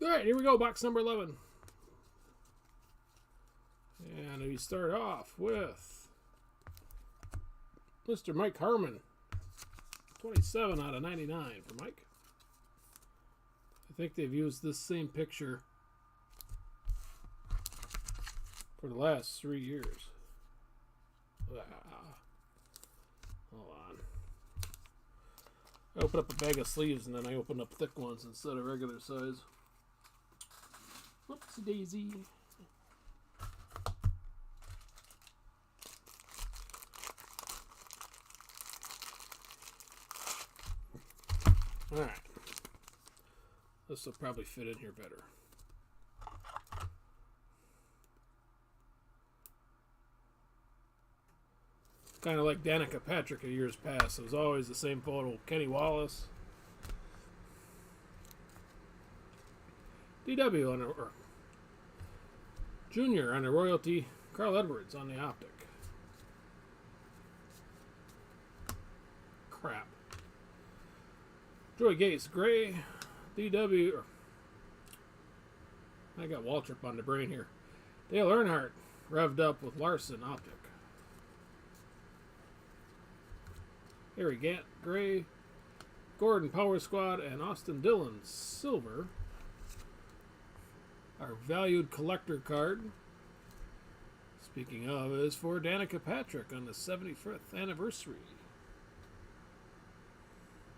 All right, here we go, box number 11. And we start off with Mr. Mike Harmon. 27 out of 99 for Mike. I think they've used this same picture for the last 3 years. Hold on. I opened up a bag of sleeves and then I opened up thick ones instead of regular size. Whoopsie daisy. Alright. This will probably fit in here better. Kind of like Danica Patrick of years past. It was always the same photo. Kenny Wallace. DW on or Junior on the royalty. Carl Edwards on the optic. Crap. Joey Gates, gray. DW. I got Waltrip on the brain here. Dale Earnhardt revved up with Larson optic. Harry Gant, gray. Gordon Power Squad and Austin Dillon, silver. Our valued collector card, speaking of, is for Danica Patrick on the 75th anniversary.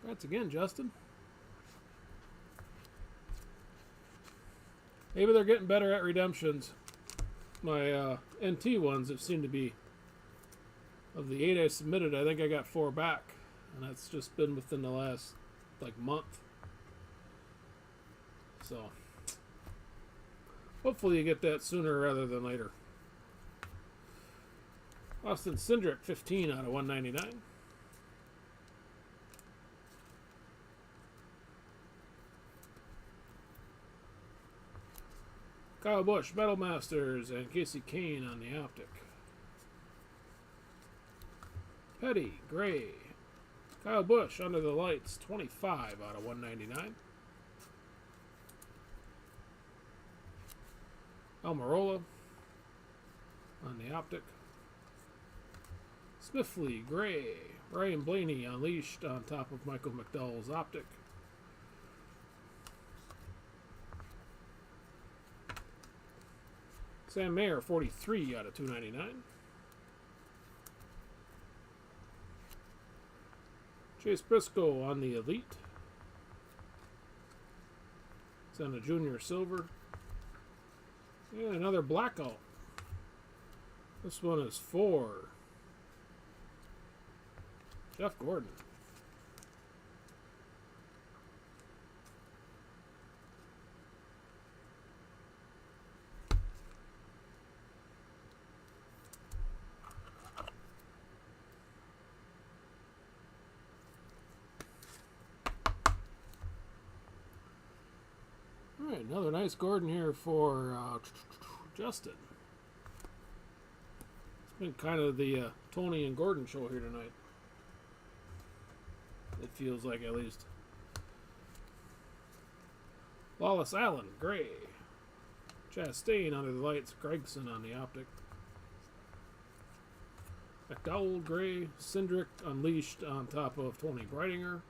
Congrats again, Justin. Maybe they're getting better at redemptions. My NT ones have seemed to be Of the 8 I submitted, I think I got 4 back. And that's just been within the last, like, month. So, hopefully you get that sooner rather than later. Austin Cindric, 15 out of 199. Kyle Busch, Metal Masters, and Casey Kane on the Optic. Petty, Gray. Kyle Busch, Under the Lights, 25 out of 199. Almirola on the Optic. Smithley, Gray. Ryan Blaney, Unleashed on top of Michael McDowell's Optic. Sam Mayer, 43 out of 299. Chase Briscoe on the Elite. It's on the Junior Silver. And another blackout. This one is for Jeff Gordon. All right, another nice Gordon here for Justin. It's been kind of the Tony and Gordon show here tonight. It feels like, at least. Lawless Allen, Gray. Chastain, Under the Lights. Gregson on the Optic. McDowell, Gray. Cindric, Unleashed on top of Tony Breidinger.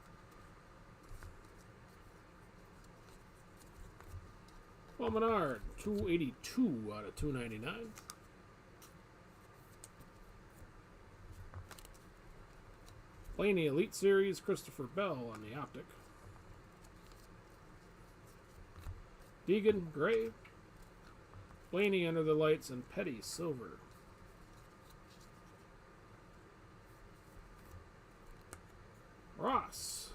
Paul Menard, 282 out of 299. Blaney Elite Series, Christopher Bell on the Optic. Deegan, Gray. Blaney, Under the Lights, and Petty, Silver. Ross,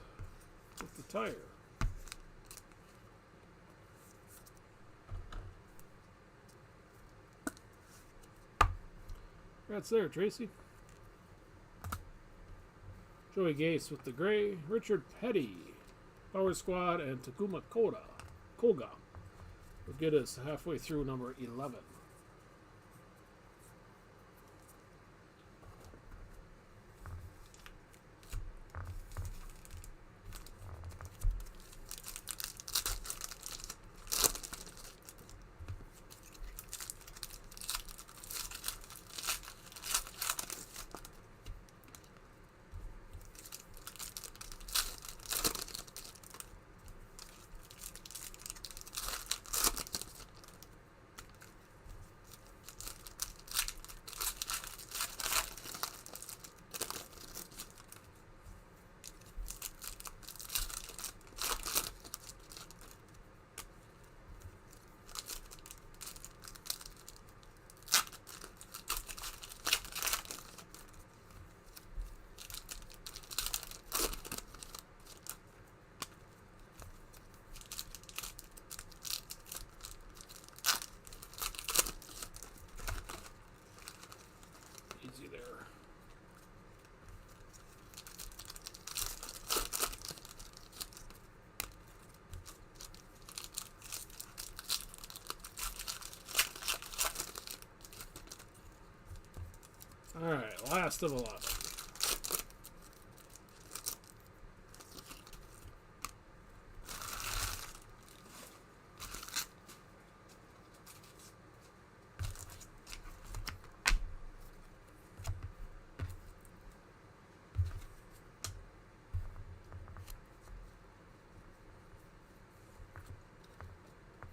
with the tire. That's there, Tracy. Joey Gase with the Gray. Richard Petty, Power Squad, and Takuma Koga will get us halfway through number 11. Easy there. All right, last of 11.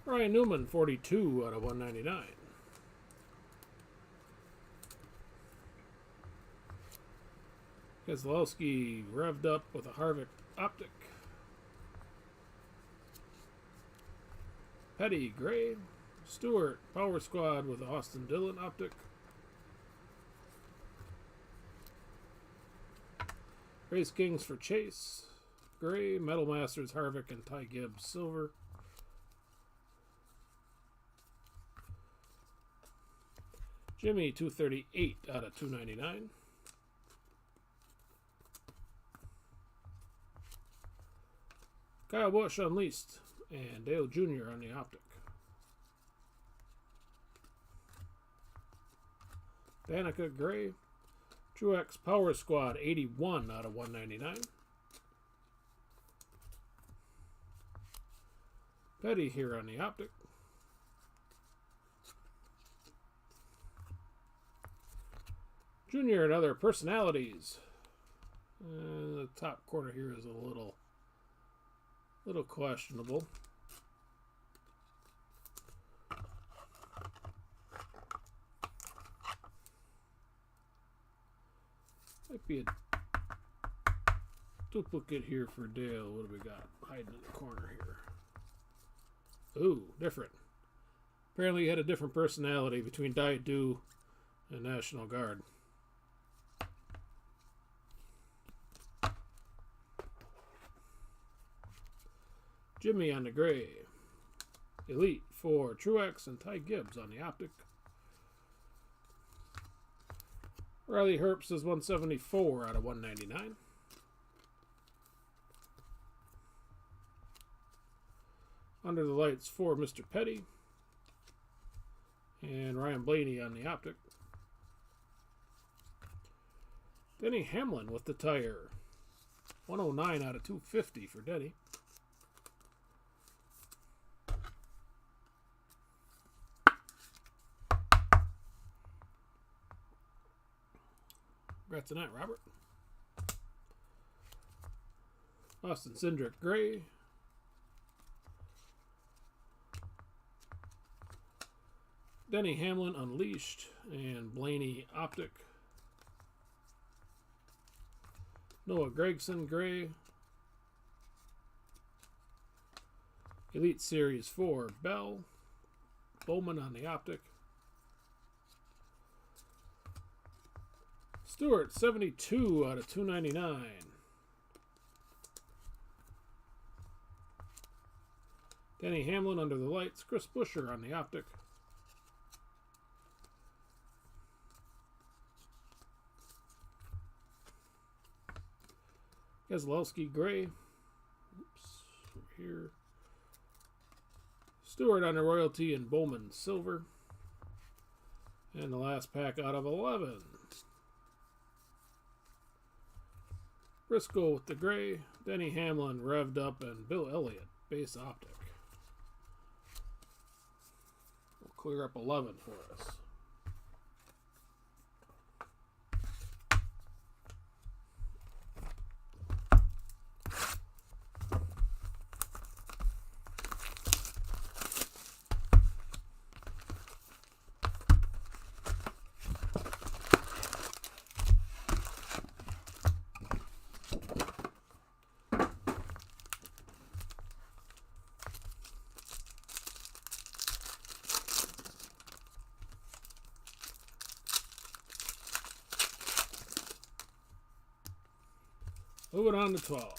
Ryan Newman, 42 out of 199. Keselowski revved up with a Harvick Optic. Petty, Gray. Stewart, Power Squad with a Austin Dillon Optic. Race Kings for Chase. Gray. Metal Masters Harvick and Ty Gibbs. Silver. Jimmy 238 out of 299. Kyle Busch Unleashed and Dale Jr. on the optic. Danica Gray. Truex Power Squad 81 out of 199. Petty here on the optic. Junior and other personalities. The top corner here is a little questionable. Might be a duplicate here for Dale. What do we got hiding in the corner here? Ooh, different. Apparently he had a different personality between Diet Dew and National Guard. Jimmy on the gray. Elite for Truex and Ty Gibbs on the optic. Riley Herbst is 174 out of 199. Under the lights for Mr. Petty. And Ryan Blaney on the optic. Denny Hamlin with the tire. 109 out of 250 for Denny. Congrats on that, Robert. Austin Cindric Gray. Denny Hamlin Unleashed and Blaney Optic. Noah Gragson Gray. Elite Series 4 Bell. Bowman on the optic. Stewart 72 out of 299. Denny Hamlin under the lights. Chris Buescher on the optic. Keselowski Gray. Oops, over here. Stewart on the royalty and Bowman Silver. And the last pack out of 11. Briscoe with the gray. Denny Hamlin revved up and Bill Elliott base optic. We'll clear up 11 for us. Moving on to 12.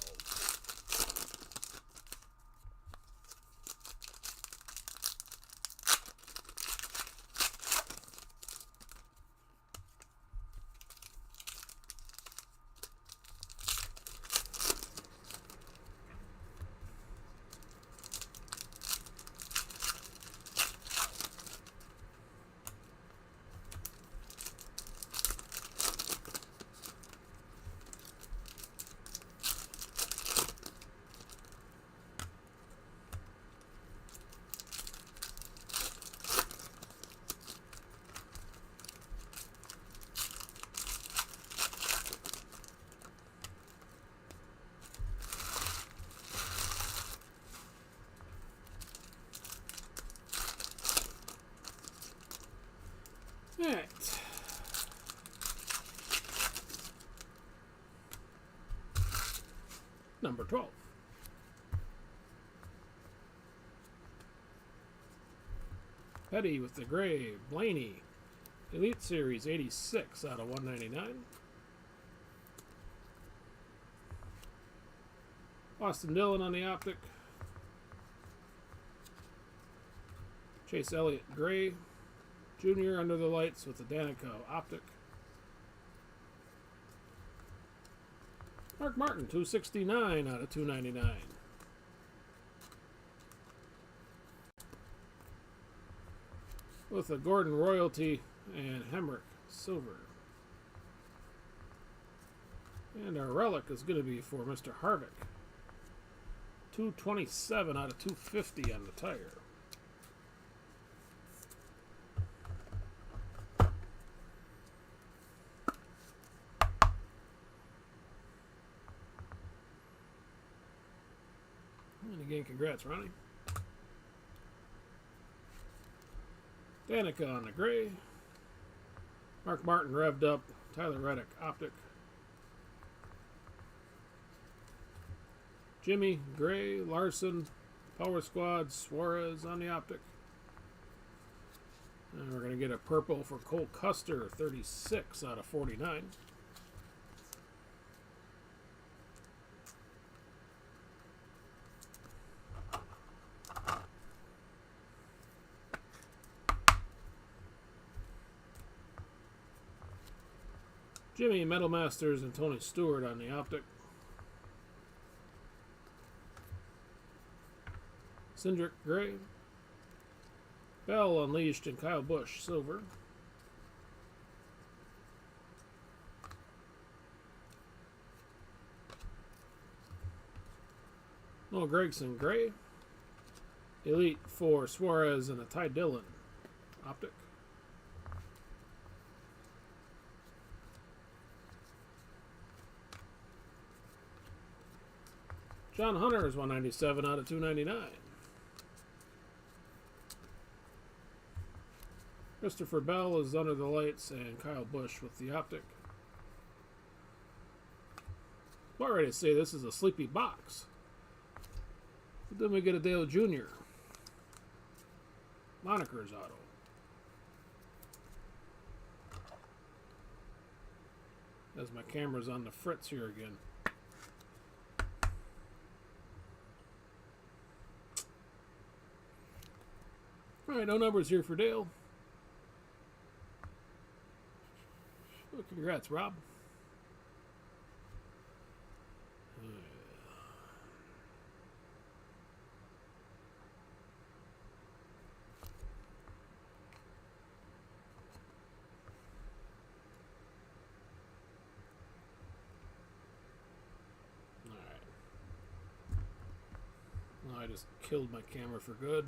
All right. Number 12. Petty with the gray. Blaney. Elite Series 86 out of 199. Austin Dillon on the optic. Chase Elliott Gray Jr. under the lights with the Danica optic. Mark Martin, 269 out of 299. With a Gordon Royalty and Hemrick silver. And our relic is going to be for Mr. Harvick. 227 out of 250 on the tire. And again, congrats, Ronnie. Danica on the gray. Mark Martin revved up. Tyler Reddick optic. Jimmy Gray, Larson, Power Squad, Suarez on the optic. And we're going to get a purple for Cole Custer, 36 out of 49. Jimmy, Metal Masters, and Tony Stewart on the optic. Cindric Gray. Bell Unleashed and Kyle Busch silver. Noah Gragson Gray. Elite for Suarez and a Ty Dillon optic. John Hunter is 197 out of 299. Christopher Bell is under the lights and Kyle Busch with the optic. I'm about ready to say this is a sleepy box. But then we get a Dale Jr. Monikers auto. As my camera's on the fritz here again. Alright, no numbers here for Dale. Oh, congrats, Rob. Alright. Well, I just killed my camera for good.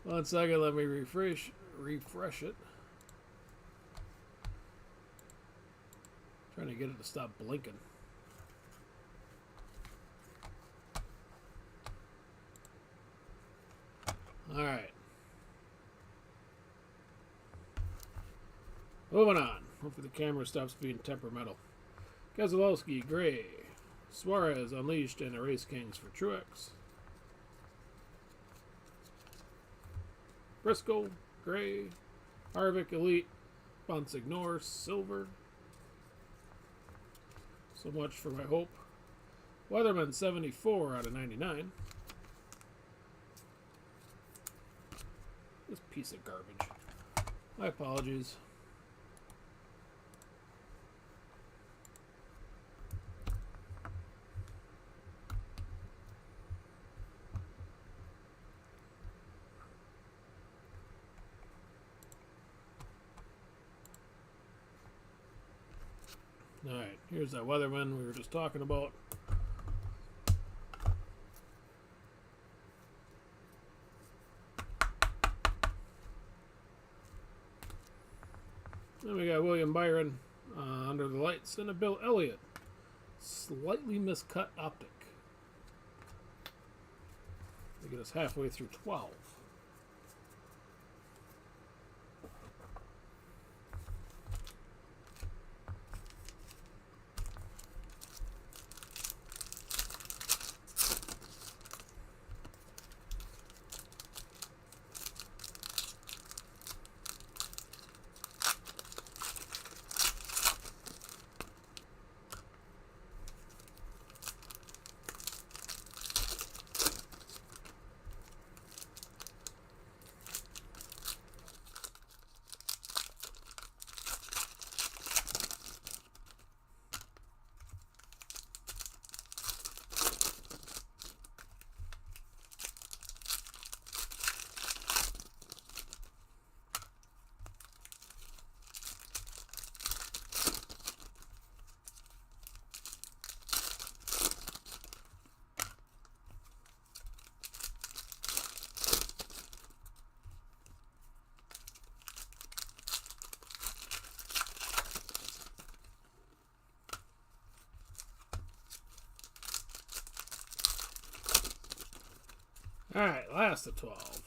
1 second, let me refresh it. Trying to get it to stop blinking. All right. Moving on. Hopefully the camera stops being temperamental. Keselowski, Gray. Suarez, Unleashed, and the Race Kings for Truex. Briscoe, Gray. Harvick, Elite. Bonsignor, Silver. So much for my hope. Weatherman, 74 out of 99. This piece of garbage. My apologies. Alright, here's that Weatherman we were just talking about. Then we got William Byron under the lights and a Bill Elliott. Slightly miscut optic. They get us halfway through 12. All right, last of 12.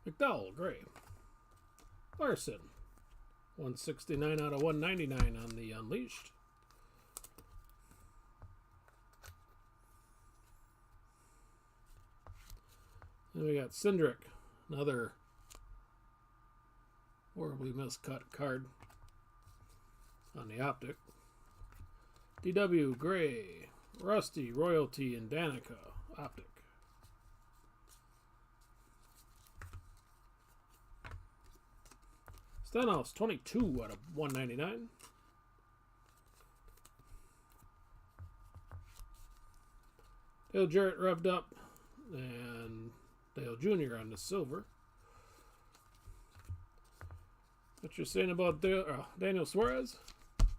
McDowell, gray. Larson, 169 out of 199 on the Unleashed. Then we got Cindric, another horribly miscut card on the Optic. DW, gray. Rusty, Royalty, and Danica, Optic. Stenhouse, 22 out of 199. Dale Jarrett revved up, and Dale Jr. on the silver. What you're saying about Daniel Suarez?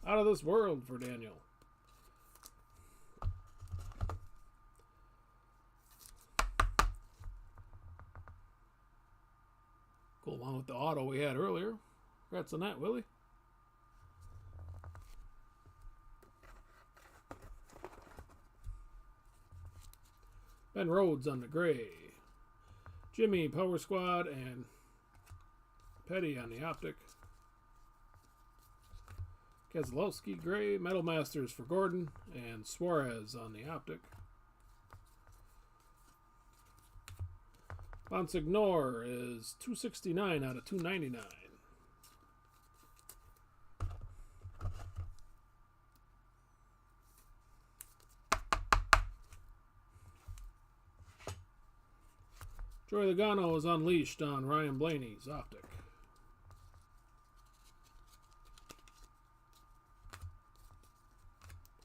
Out of this world for Daniel. Go along with the auto we had earlier. Congrats on that, Willie. Ben Rhodes on the gray. Jimmy, Power Squad, and Petty on the Optic. Keselowski, gray. Metal Masters for Gordon, and Suarez on the Optic. Bonsignor is 269 out of 299. Joey Logano is unleashed on Ryan Blaney's Optic.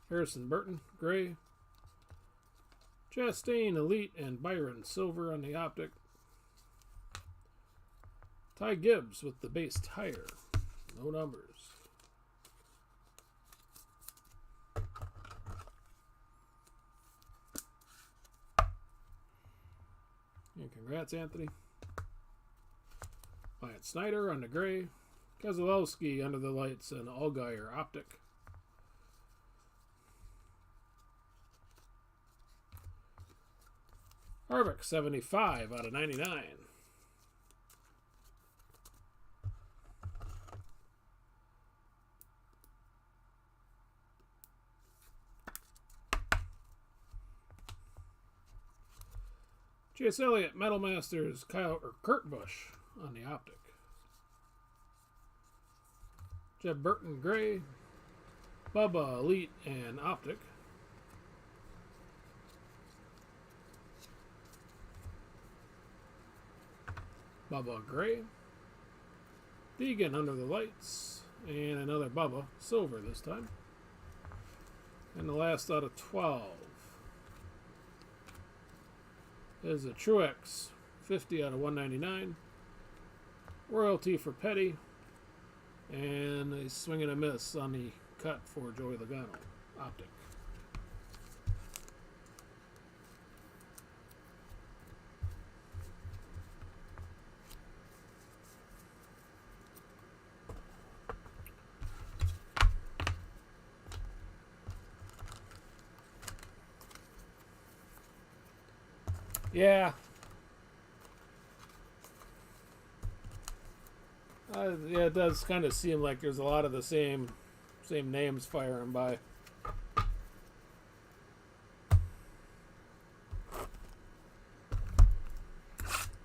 Harrison Burton, gray. Chastain, elite, and Byron, silver on the Optic. Ty Gibbs with the base tire. No numbers. And congrats, Anthony. Wyatt Snyder on the gray. Keselowski under the lights and Allgaier Optic. Harvick, 75 out of 99. Chase Elliott, Metal Masters, Kurt Busch on the Optic. Jeb Burton, gray. Bubba, elite, and Optic. Bubba, gray. Deegan under the lights. And another Bubba, silver this time. And the last out of 12 is a Truex, 50 out of 199. Royalty for Petty. And a swing and a miss on the cut for Joey Logano. Optic. Yeah. Yeah, it does kind of seem like there's a lot of the same names firing by.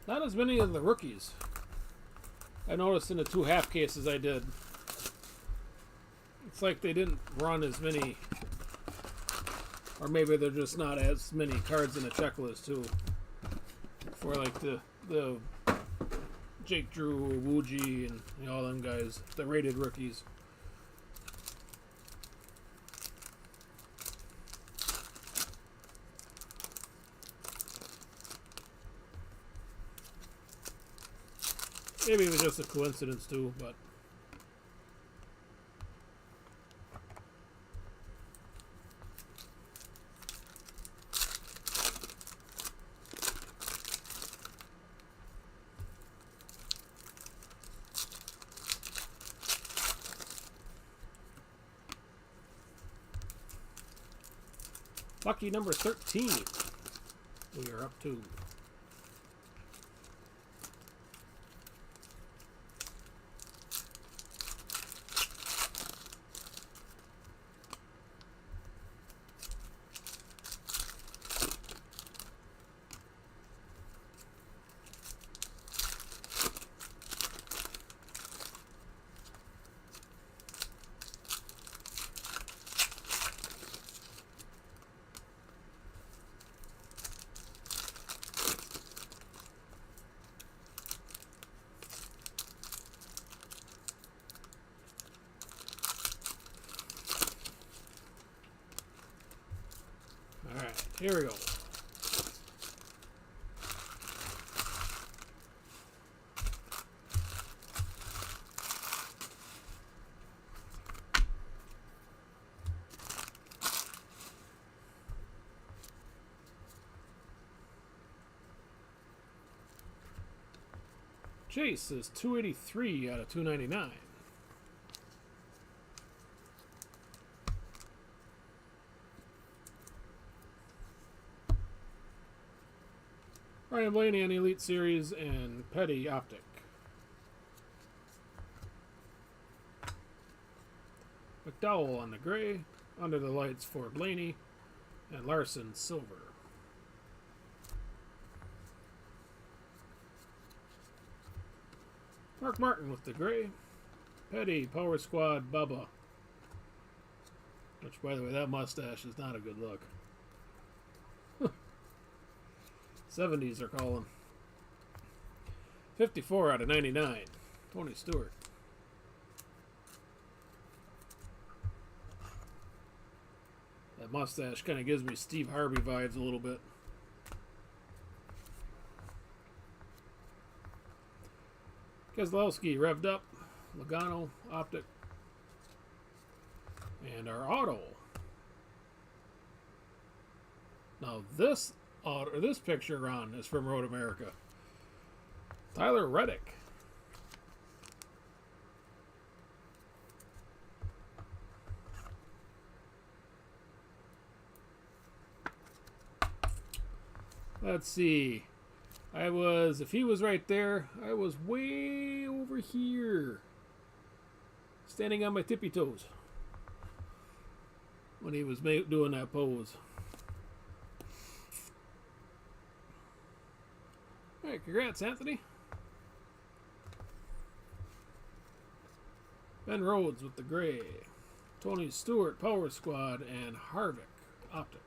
Not as many of the rookies. I noticed in the 2 half cases I did. It's like they didn't run as many, or maybe they're just not as many cards in the checklist too. For like the Jake Drew, Wooji, and all them guys, the rated rookies. Maybe it was just a coincidence too, but Lucky number 13. We are up to. Alright, here we go. Chase is 283 out of 299. Ryan Blaney on the Elite Series and Petty Optic. McDowell on the gray, under the lights for Blaney, and Larson silver. Mark Martin with the gray, Petty, Power Squad, Bubba. Which, by the way, that mustache is not a good look. 70s are calling. 54 out of 99. Tony Stewart. That mustache kind of gives me Steve Harvey vibes a little bit. Keselowski revved up. Logano, Optic. And our auto. Now this picture, Ron, is from Road America. Tyler Reddick. Let's see. If he was right there, I was way over here. Standing on my tippy toes. When he was doing that pose. Alright, congrats, Anthony. Ben Rhodes with the gray. Tony Stewart, Power Squad, and Harvick, Optic.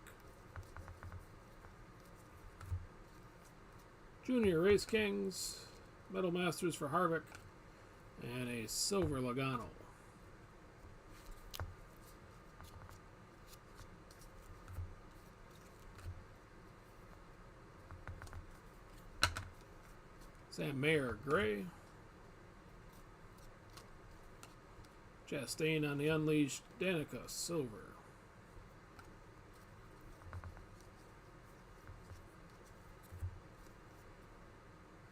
Junior Race Kings, Metal Masters for Harvick, and a silver Logano. Sam Mayer, gray. Chastain on the Unleashed, Danica, silver.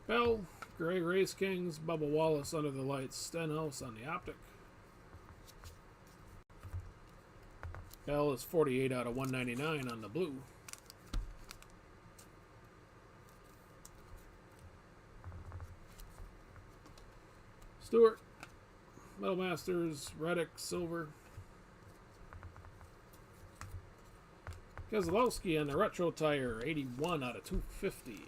Bell, gray Race Kings, Bubba Wallace under the lights, Stenhouse on the Optic. Bell is 48 out of 199 on the blue. Stewart, Metal Masters, Reddick, silver. Keselowski on the retro tire, 81 out of 250.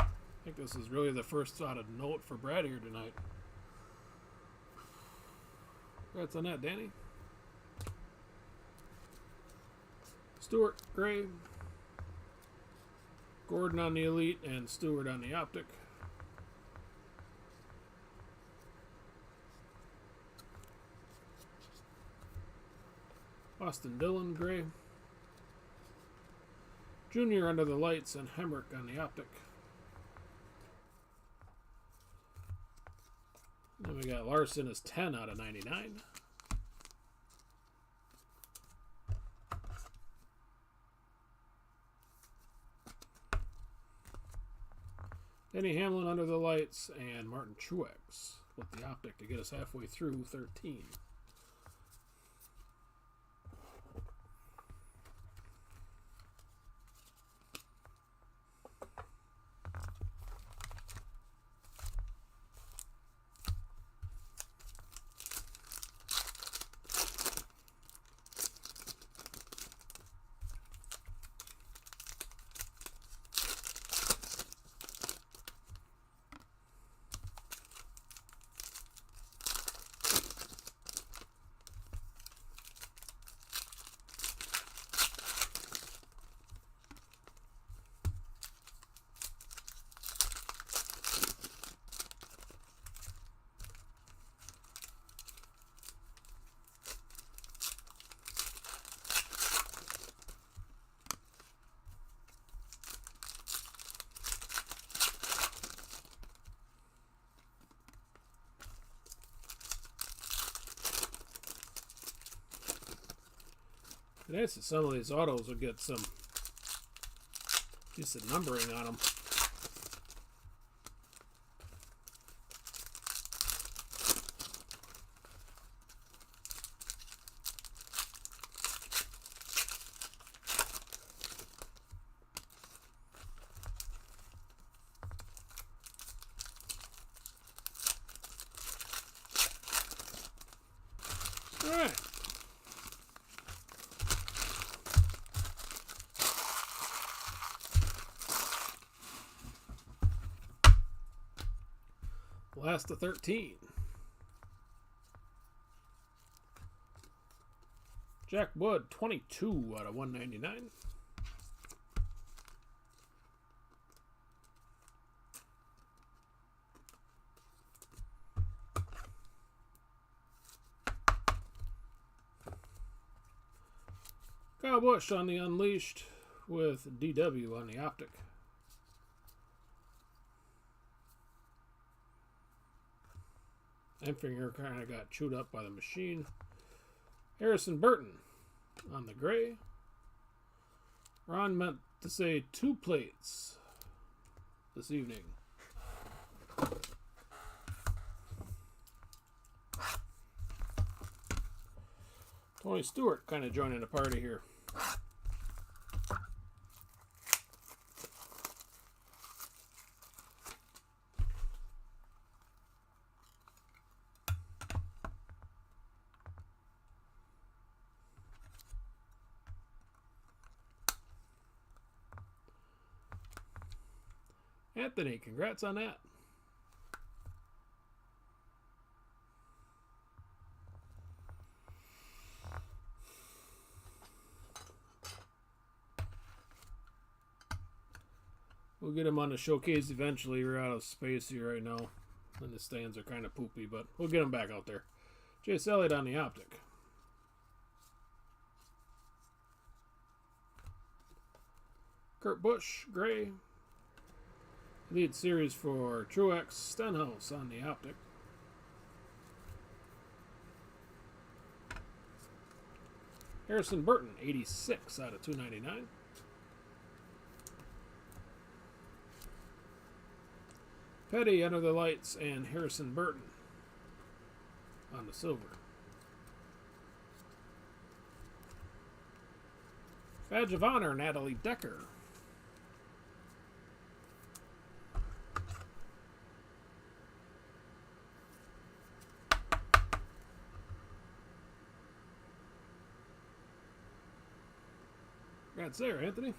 I think this is really the first out of note for Brad here tonight. Congrats on that, Danny. Stewart, gray. Gordon on the Elite and Stewart on the Optic. Austin Dillon, gray. Junior under the lights and Hemrick on the Optic. Then we got Larson as 10 out of 99. Denny Hamlin under the lights and Martin Truex, split the optic to get us halfway through 13. Nice that some of these autos will get some decent numbering on them. All right. Last of 13. Jack Wood, 22 out of 199. Kyle Busch on the Unleashed with DW on the Optic. Empfinger kind of got chewed up by the machine. Harrison Burton on the gray. Ron meant to say 2 plates this evening. Tony Stewart kind of joining the party here. Anthony, congrats on that. We'll get him on the showcase eventually. We're out of space here right now, and the stands are kind of poopy, but we'll get him back out there. Chase Elliott on the Optic. Kurt Busch, gray. Lead series for Truex. Stenhouse on the Optic. Harrison Burton, 86 out of 299. Petty under the lights and Harrison Burton on the silver. Badge of Honor, Natalie Decker. Congrats there, Anthony.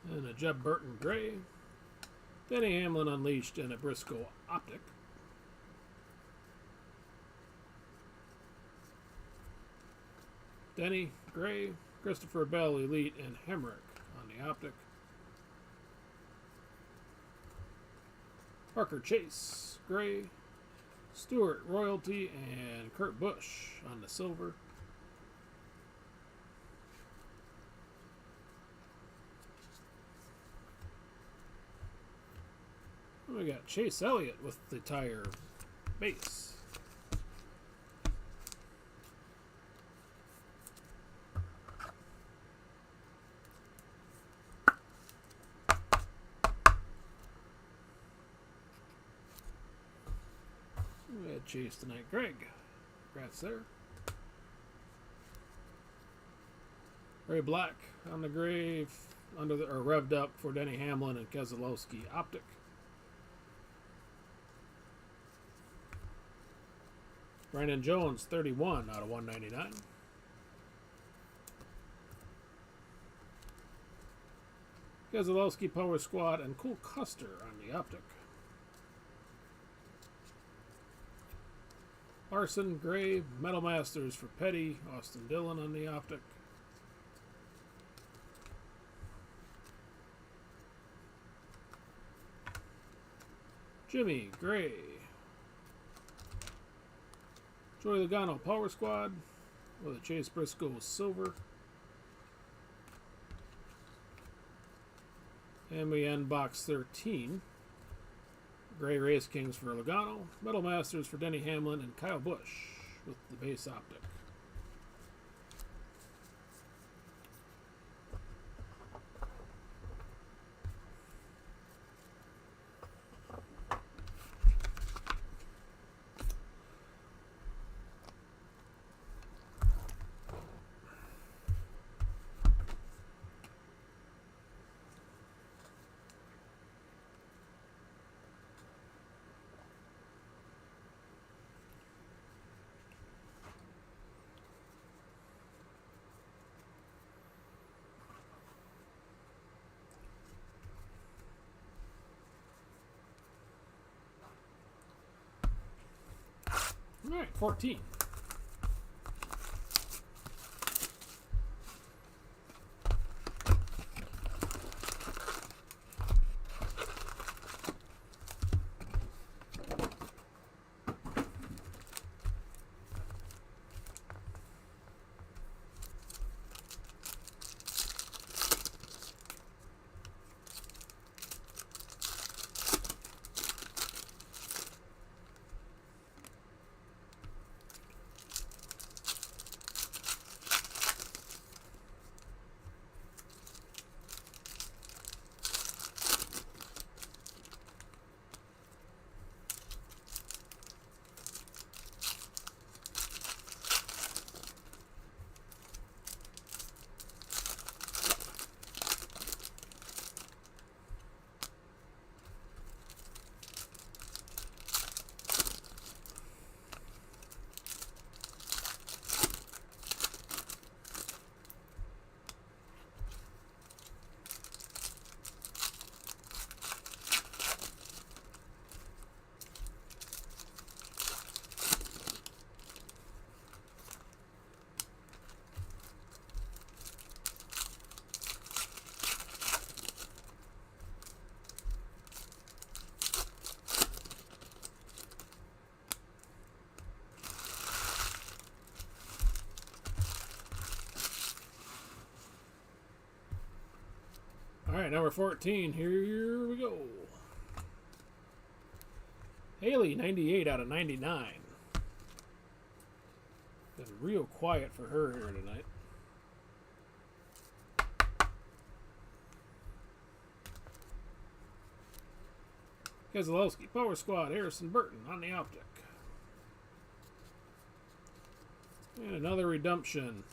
And a Jeb Burton gray. Denny Hamlin Unleashed and a Briscoe Optic. Denny gray. Christopher Bell Elite and Hemrick on the Optic. Parker Chase gray. Stewart Royalty and Kurt Busch on the silver. We got Chase Elliott with the tire base. got Chase tonight. Greg, congrats there. Ray Black on the grave, revved up for Denny Hamlin and Keselowski Optic. Brandon Jones, 31 out of 199. Keselowski Power Squad and Cool Custer on the Optic. Larson, Gray, Metal Masters for Petty, Austin Dillon on the Optic. Jimmy, Gray. Joey Logano Power Squad with a Chase Briscoe Silver. And we end box 13. Gray Race Kings for Logano, Metal Masters for Denny Hamlin, and Kyle Busch with the base Optic. All right, 14. All right, number 14. Here we go. Haley, 98 out of 99. Been real quiet for her here tonight. Keselowski Power Squad, Harrison Burton on the Optic. And another redemption.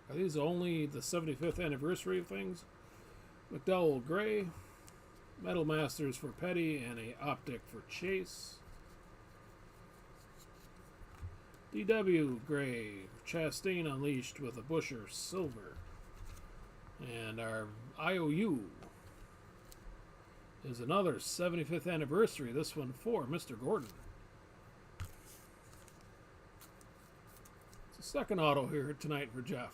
Are these only the 75th anniversary of things? McDowell Gray, Metal Masters for Petty, and a Optic for Chase. DW Gray, Chastain Unleashed with a Busher Silver. And our IOU is another 75th anniversary, this one for Mr. Gordon. It's the second auto here tonight for Jeff.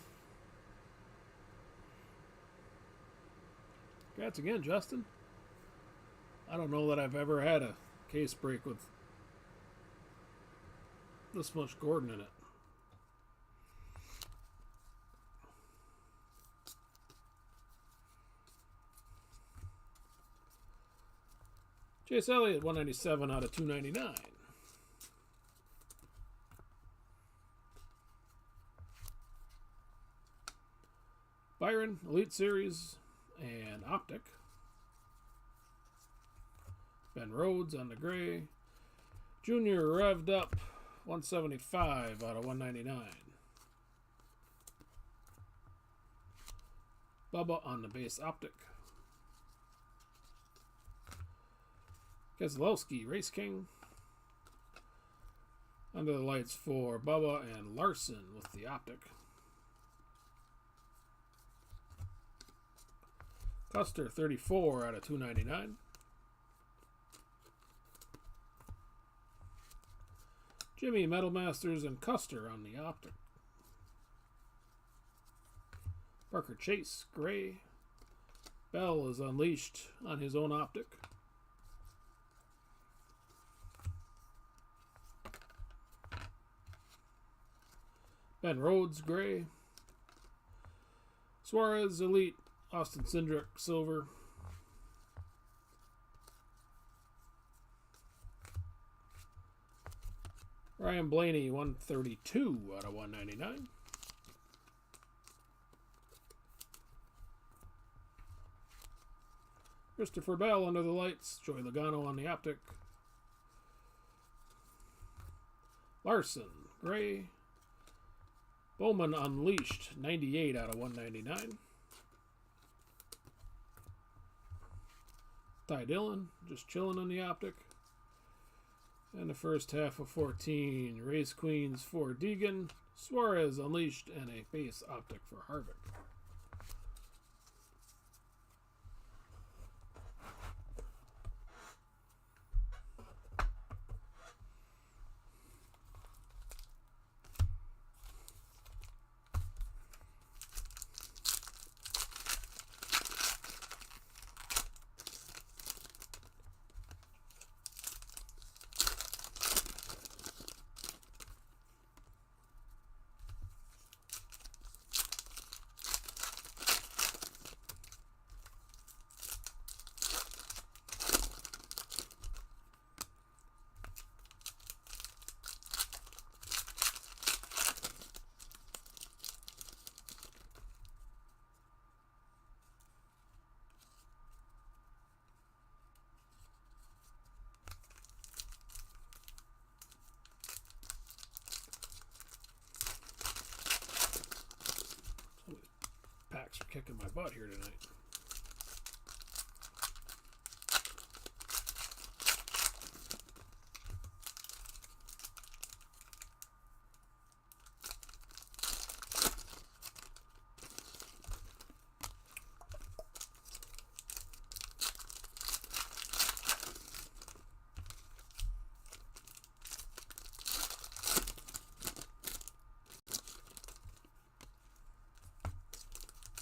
Congrats again, Justin. I don't know that I've ever had a case break with this much Gordon in it. Chase Elliott, 197 out of 299. Byron, Elite Series and Optic. Ben Rhodes on the gray. Junior revved up 175 out of 199. Bubba on the base optic. Keselowski, Race King. Under the lights for Bubba and Larson with the optic. Custer, 34 out of 299. Jimmy, Metal Masters, and Custer on the optic. Parker Chase, gray. Bell is unleashed on his own optic. Ben Rhodes, gray. Suarez, elite. Austin Cindric, silver. Ryan Blaney, 132 out of 199. Christopher Bell under the lights. Joey Logano on the optic. Larson, gray. Bowman unleashed, 98 out of 199. Ty Dillon, just chilling on the optic. And the first half of 14, Race Queens for Deegan. Suarez unleashed, and a base optic for Harvick. Packs are kicking my butt here tonight.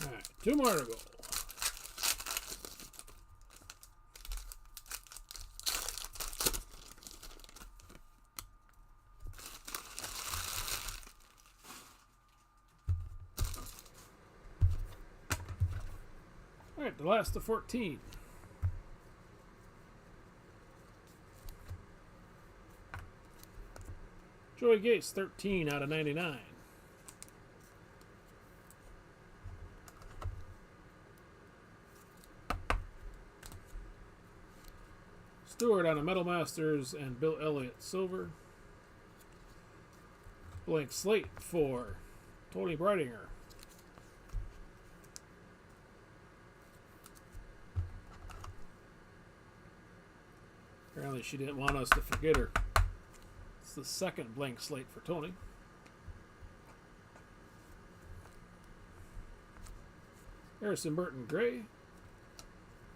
Alright, 2 more to go. Alright, the last of 14. Joey Gase, 13 out of 99. Stewart on a Metal Masters and Bill Elliott, silver. Blank slate for Tony Breidinger. Apparently she didn't want us to forget her. It's the second blank slate for Tony. Harrison Burton, gray.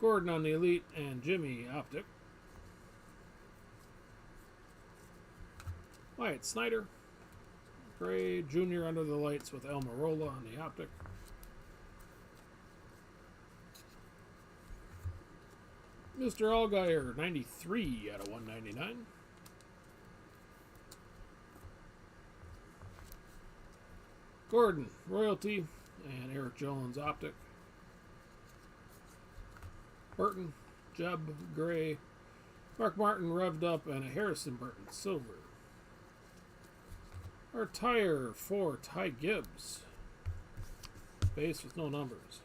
Gordon on the elite and Jimmy optic. Wyatt Snyder, gray. Junior under the lights with Almirola on the optic. Mr. Allgaier, 93 out of 199. Gordon, royalty, and Eric Jones optic. Burton, Jeb, gray. Mark Martin revved up, and a Harrison Burton, silver. Our tire for Ty Gibbs. Base with no numbers.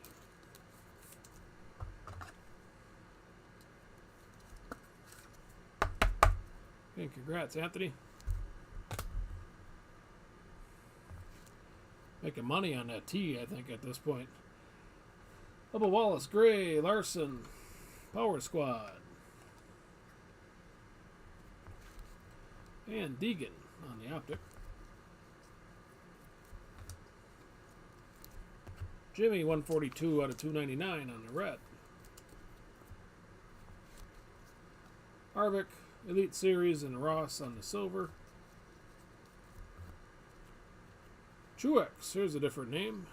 Okay, congrats, Anthony. Making money on that T, I think, at this point. Bubba Wallace, Gray, Larson, Power Squad. And Deegan on the optic. Jimmy, 142 out of 299 on the red. Harvick, Elite Series, and Ross on the silver. Truex, here's a different name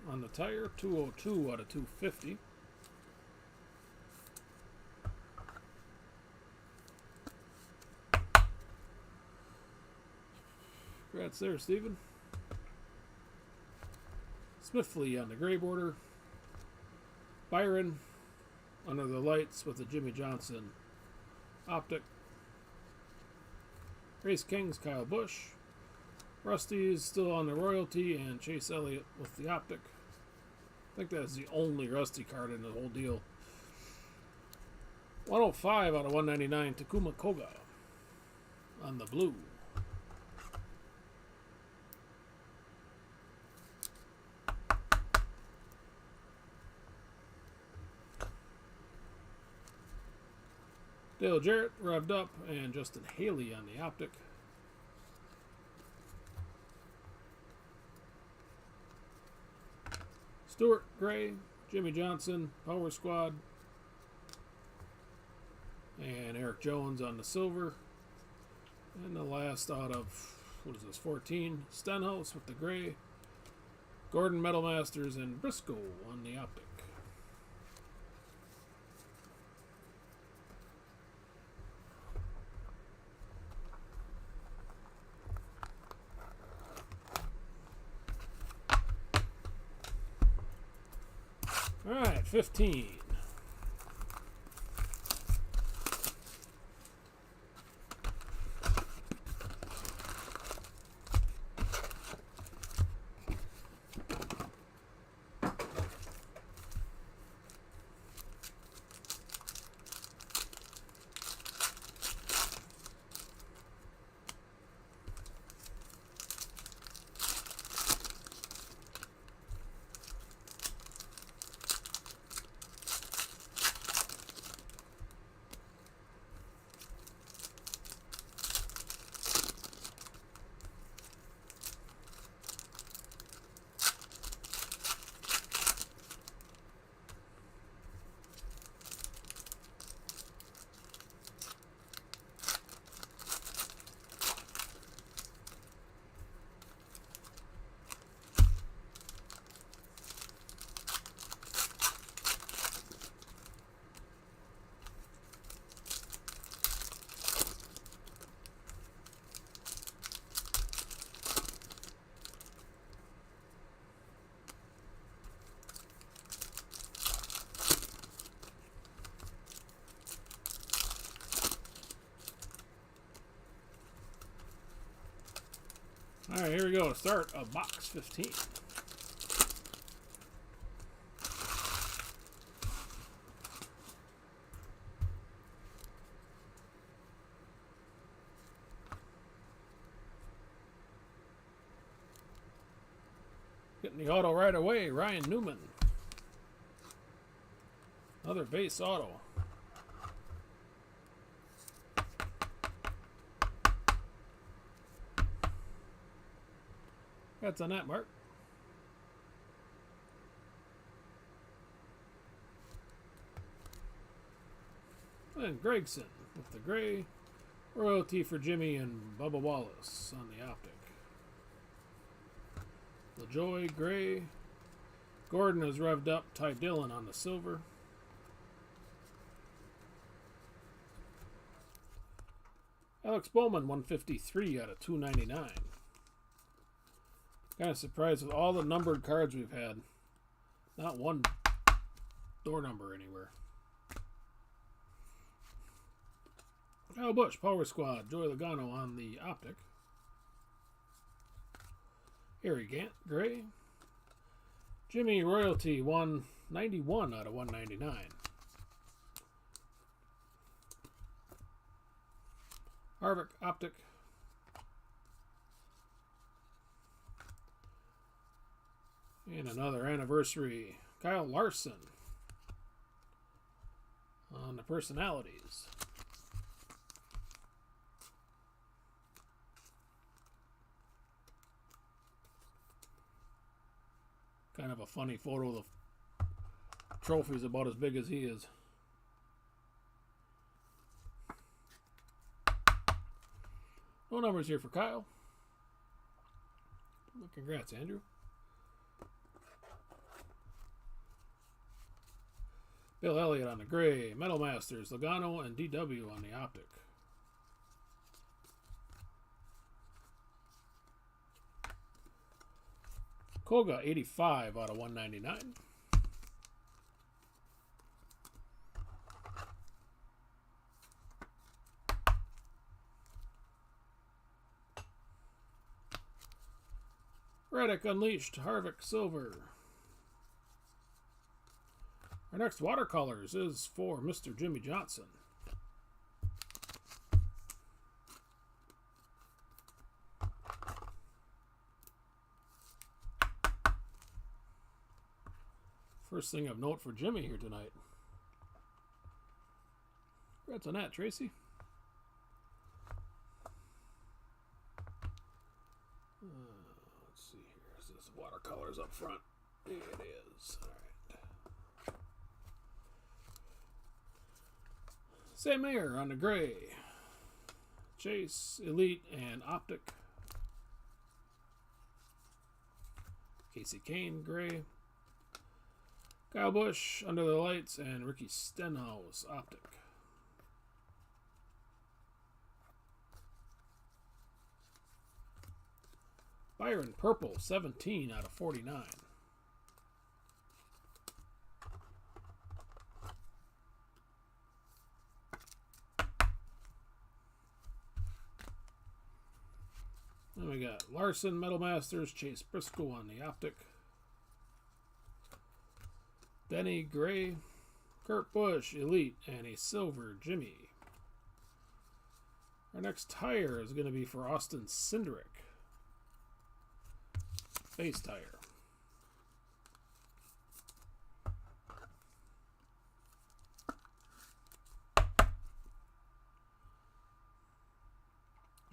on the tire, 202 out of 250. Congrats there, Steven. Swiftly on the gray border. Byron under the lights with the Jimmy Johnson optic. Race Kings, Kyle Busch. Rusty is still on the royalty, and Chase Elliott with the optic. I think that's the only Rusty card in the whole deal. 105 out of 199, Takuma Koga on the blue. Dale Jarrett revved up, and Justin Haley on the optic. Stewart Gray, Jimmy Johnson, Power Squad, and Eric Jones on the silver. And the last out of, 14, Stenhouse with the gray, Gordon Metal Masters, and Briscoe on the optic. All right, 15. All right, here we go. Start of box 15. Getting the auto right away, Ryan Newman. Another base auto. That's on that, Mark. And Gregson with the gray. Royalty for Jimmy and Bubba Wallace on the optic. LaJoy, gray. Gordon is revved up. Ty Dillon on the silver. Alex Bowman, 153 out of 299. Kind of surprised with all the numbered cards we've had. Not one door number anywhere. Kyle Busch, Power Squad, Joey Logano on the optic. Harry Gant, gray. Jimmy Royalty, 191 out of 199. Harvick Optic. And another anniversary. Kyle Larson on the personalities. Kind of a funny photo. The trophy's about as big as he is. No numbers here for Kyle. Well, congrats, Andrew. Bill Elliott on the gray. Metal Masters, Logano, and DW on the optic. Koga, 85 out of 199. Reddick Unleashed, Harvick Silver. Our next watercolors is for Mr. Jimmy Johnson. First thing of note for Jimmy here tonight. Congrats on that, Tracy. Let's see here. Is this watercolors up front? It is. All right. Sam Mayer on the gray. Chase, Elite, and Optic. Casey Kane, gray. Kyle Busch, Under the Lights, and Ricky Stenhouse, Optic. Byron Purple, 17 out of 49. Then we got Larson, Metal Masters, Chase Briscoe on the Optic. Denny Gray, Kurt Busch, Elite, and a silver Jimmy. Our next tire is going to be for Austin Cindric. Base tire.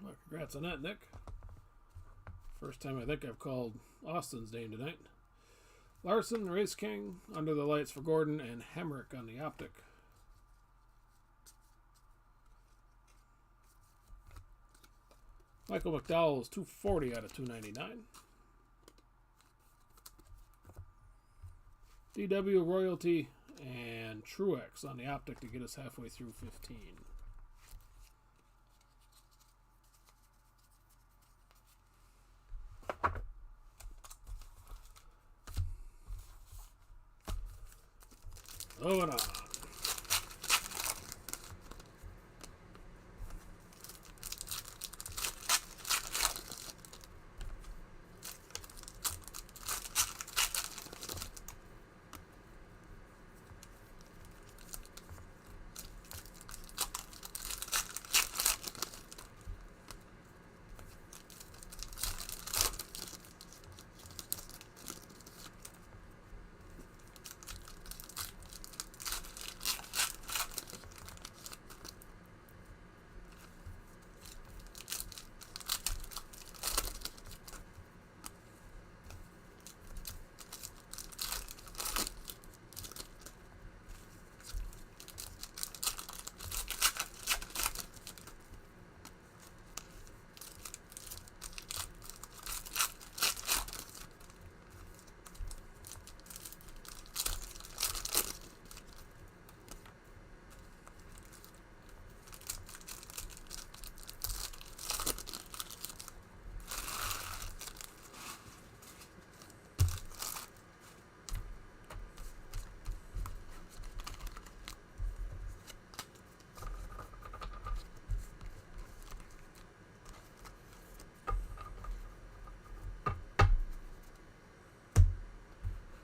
Well, congrats on that, Nick. First time I think I've called Austin's name tonight. Larson, Race King, Under the Lights for Gordon, and Hemrick on the Optic. Michael McDowell's 240 out of 299. DW Royalty and Truex on the Optic to get us halfway through 15. Moving on.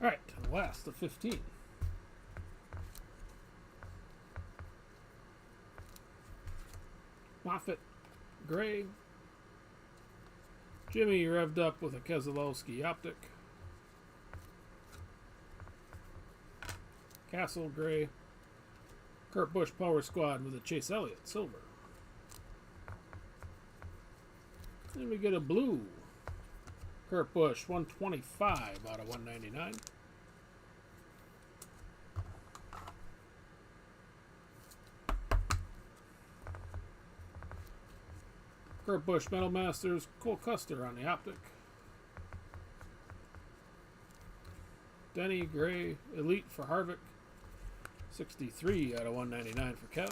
Alright, last of 15. Moffitt, gray. Jimmy revved up with a Keselowski optic. Castle gray. Kurt Busch Power Squad with a Chase Elliott silver. Then we get a blue. Kurt Busch 125 out of 199. Kurt Busch Metal Masters, Cole Custer on the optic. Denny Gray Elite for Harvick. 63 out of 199 for Kev.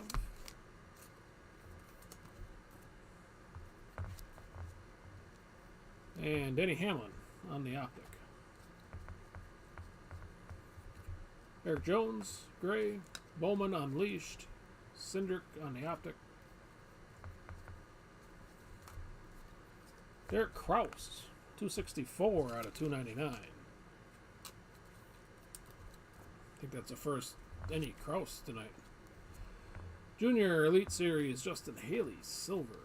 And Denny Hamlin on the optic. Eric Jones, Gray. Bowman Unleashed. Cindric on the optic. Derek Kraus, 264 out of 299. I think that's the first Denny Kraus tonight. Junior Elite Series, Justin Haley, silver.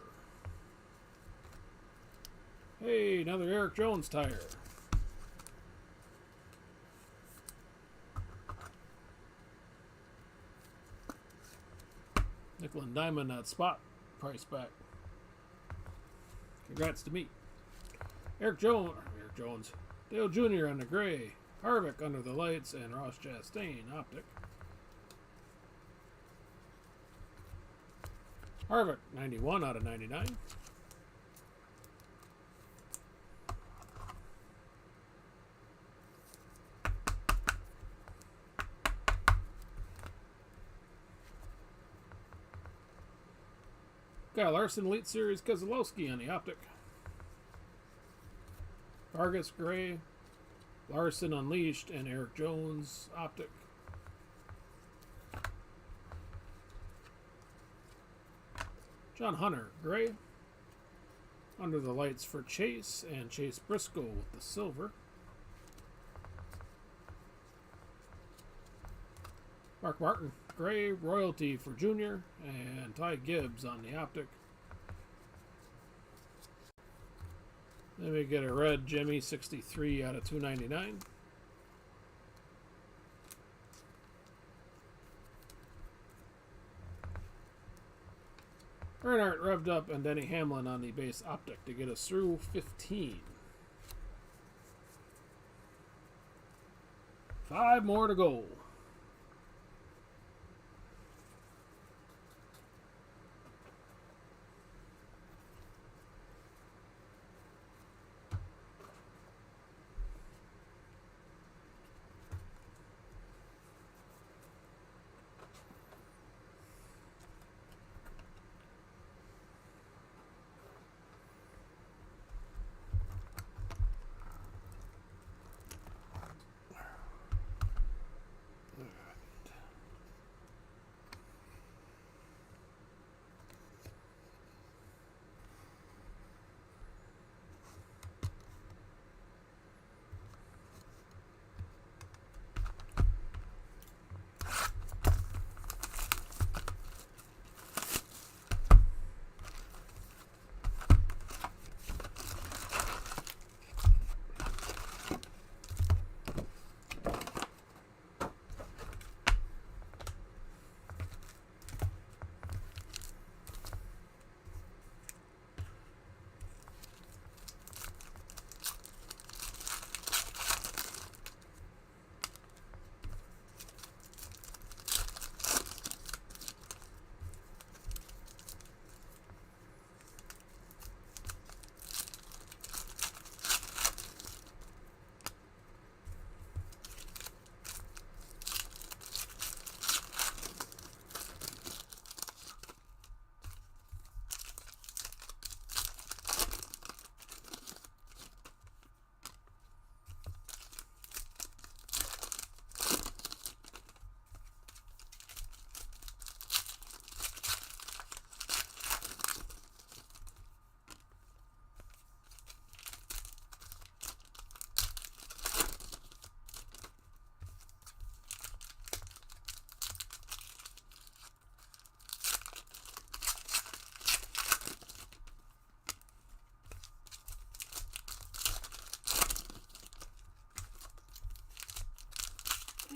Hey, another Eric Jones tire. Nickel and diamond that spot price back. Congrats to me. Eric Jones. Dale Jr. on the gray. Harvick under the lights. And Ross Chastain optic. Harvick 91 out of 99. Kyle Larson Elite Series Keselowski on the optic. Vargas gray. Larson Unleashed and Eric Jones optic. John Hunter gray. Under the lights for Chase and Chase Briscoe with the silver. Mark Martin gray. Royalty for Junior and Ty Gibbs on the optic. Then we get a red Jimmy 63 out of 299. Earnhardt revved up and Denny Hamlin on the base optic to get us through 15. 5 more to go.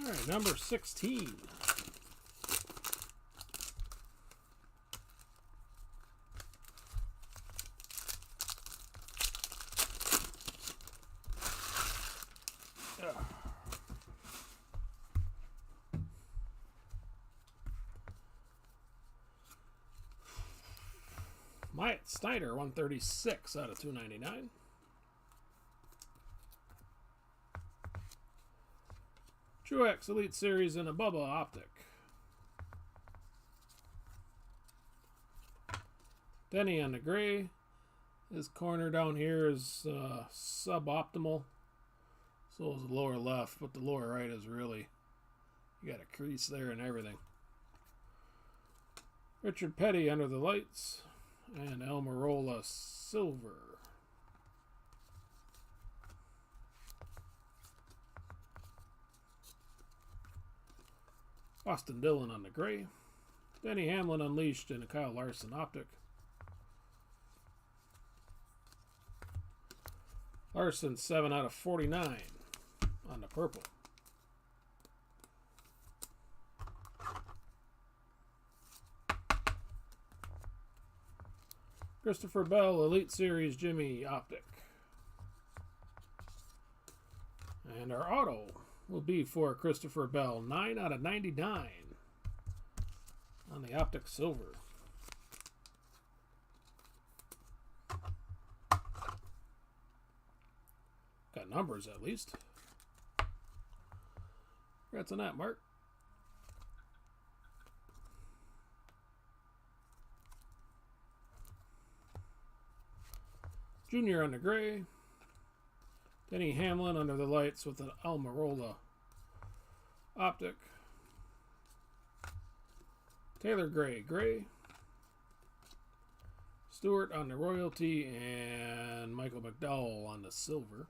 All right, number 16. Myatt Snyder, 136 out of 299. Truex Elite Series in a Bubba Optic. Denny on the gray. His corner down here is suboptimal. So is the lower left, but the lower right is really, you got a crease there and everything. Richard Petty under the lights. And Almirola silver. Austin Dillon on the gray. Denny Hamlin unleashed in a Kyle Larson optic. Larson 7 out of 49 on the purple. Christopher Bell Elite Series Jimmy optic. And our auto will be for Christopher Bell, 9 out of 99 on the optic silver. Got numbers at least. Congrats on that, Mark. Junior on the gray. Denny Hamlin under the lights with an Almirola optic. Taylor Gray. Stewart on the royalty and Michael McDowell on the silver.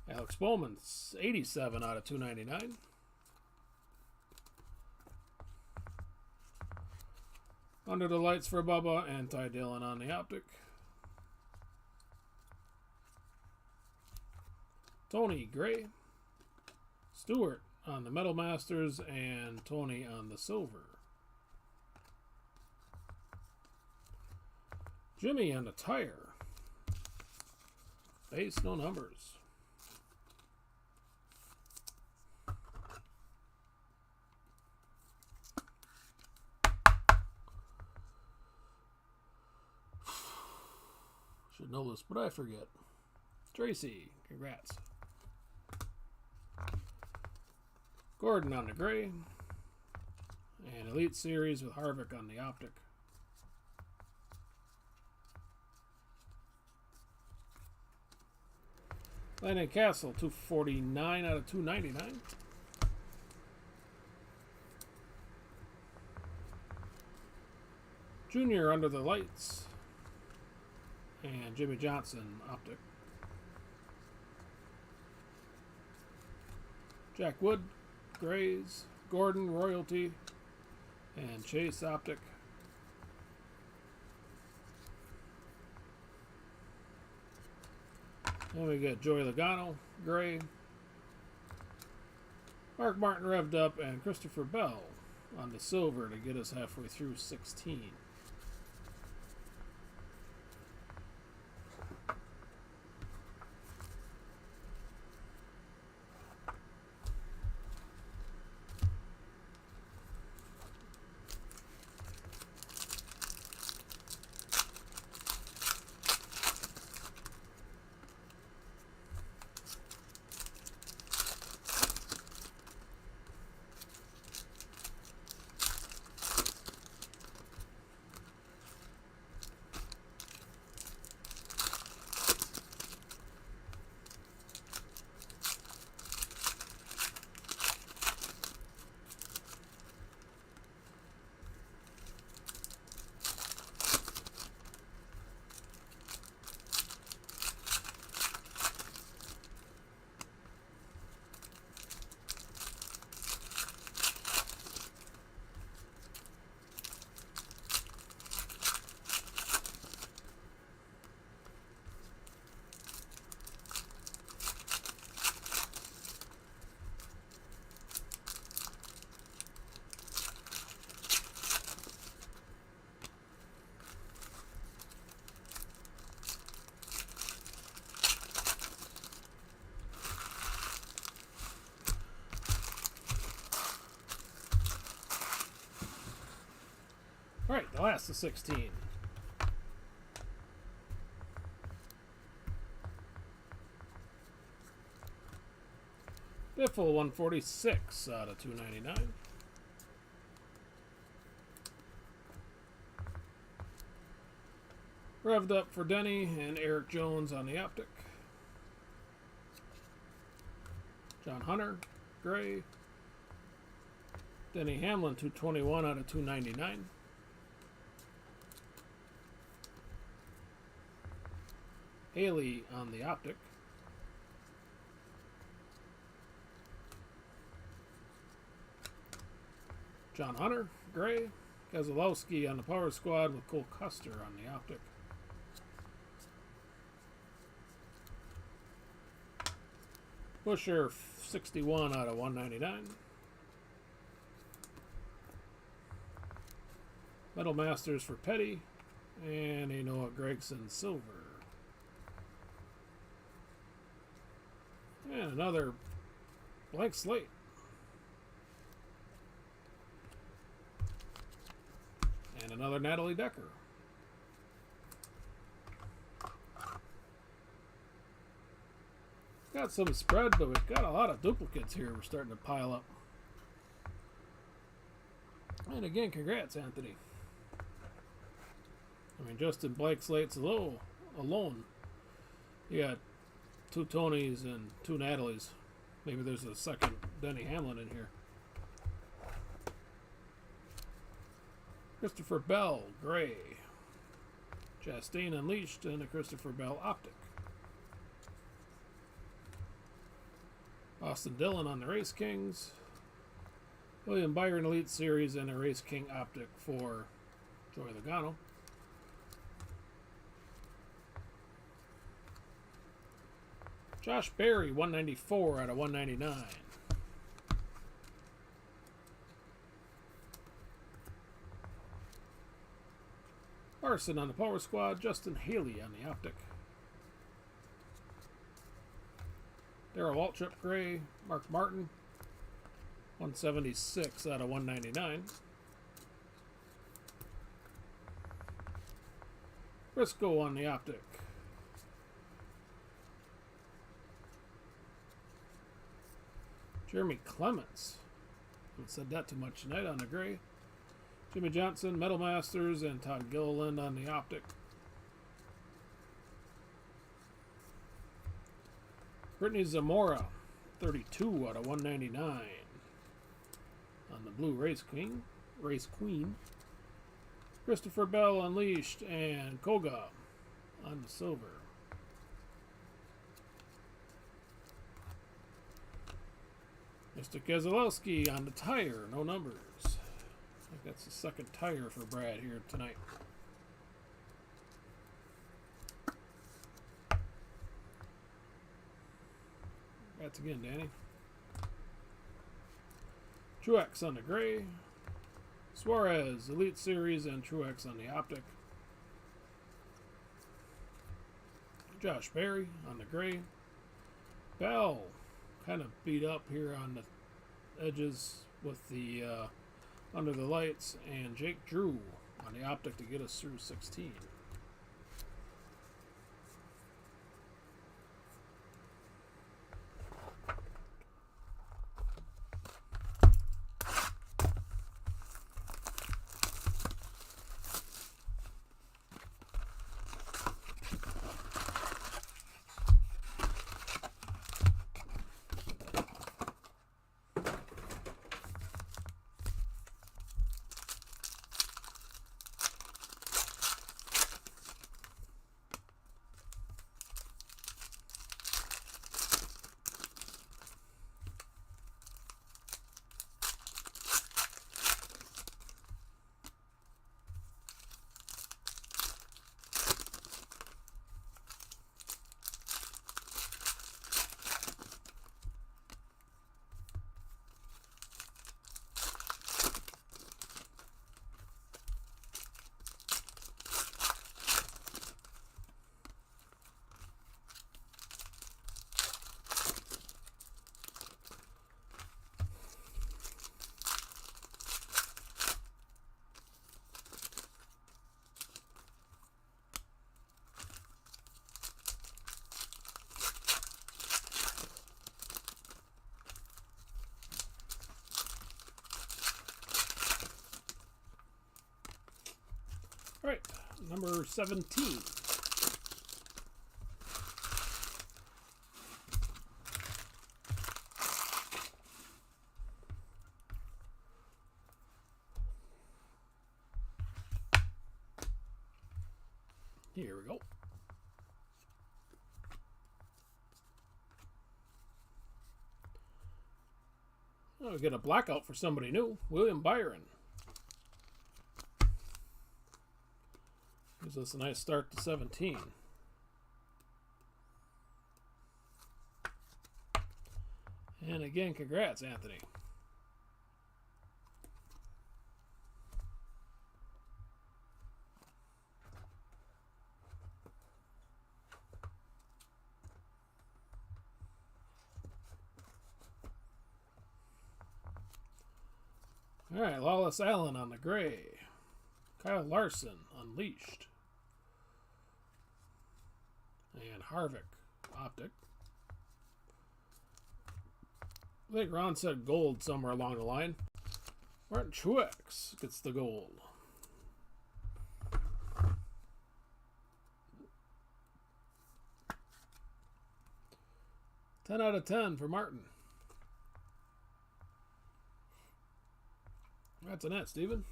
Alex Bowman, 87 out of 299. Under the lights for Bubba and Ty Dillon on the optic. Tony Gray. Stewart on the Metal Masters and Tony on the silver. Jimmy on the tire. Base, no numbers. Should know this, but I forget. Tracy, congrats. Gordon on the gray. And Elite Series with Harvick on the optic. Landon Castle, 249 out of 299. Junior under the lights. And Jimmy Johnson optic. Jack Wood, grays. Gordon, royalty. And Chase optic. Then we got Joey Logano, gray. Mark Martin revved up and Christopher Bell on the silver to get us halfway through 16. Alright, the last of 16. Biffle 146 out of 299. Revved up for Denny and Eric Jones on the optic. John Hunter, gray. Denny Hamlin 221 out of 299. Haley on the optic. John Hunter, gray. Keselowski on the power squad with Cole Custer on the optic. Busher 61 out of 199. Metal Masters for Petty. And a Noah Gregson silver. And another blank slate. And another Natalie Decker. Got some spread, but we've got a lot of duplicates here. We're starting to pile up. And again, congrats, Anthony. I mean, just in blank slates alone, you got 2 Tonys and 2 Natalies. Maybe there's a second Denny Hamlin in here. Christopher Bell, gray. Chastain Unleashed and a Christopher Bell optic. Austin Dillon on the Race Kings. William Byron Elite Series and a Race King optic for Joey Logano. Josh Berry, 194 out of 199. Larson on the power squad. Justin Haley on the optic. Darrell Waltrip, gray. Mark Martin, 176 out of 199. Briscoe on the optic. Jeremy Clements. Haven't said that too much tonight on the gray. Jimmy Johnson, Metal Masters, and Todd Gilliland on the optic. Brittany Zamora, 32 out of 199. On the blue Race Queen. Christopher Bell Unleashed and Koga on the silver. Mr. Keselowski on the tire, no numbers. I think that's the second tire for Brad here tonight. Congrats again, Danny. Truex on the gray. Suarez, Elite Series, and Truex on the optic. Josh Berry on the gray. Bell, kind of beat up here on the edges with the under the lights, and Jake Drew on the optic to get us through 16. All right, number 17. Here we go. Oh, we get a blackout for somebody new. William Byron. Gives us a nice start to 17. And again, congrats, Anthony. All right, Lawless Allen on the gray. Kyle Larson, Unleashed. And Harvick, Optic. I think Ron said gold somewhere along the line. Martin Truex gets the gold. Ten out of 10 for Martin. That's a net, Steven.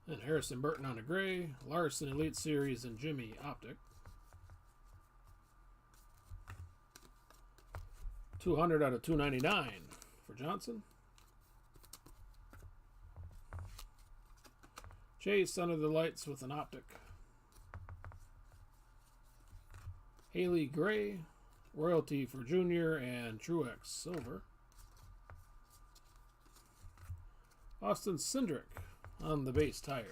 And Harrison Burton on a gray. Larson Elite Series and Jimmy Optic. 200 out of 299 for Johnson. Chase under the lights with an Optic. Haley gray. Royalty for Junior and Truex silver. Austin Cindric on the base tire.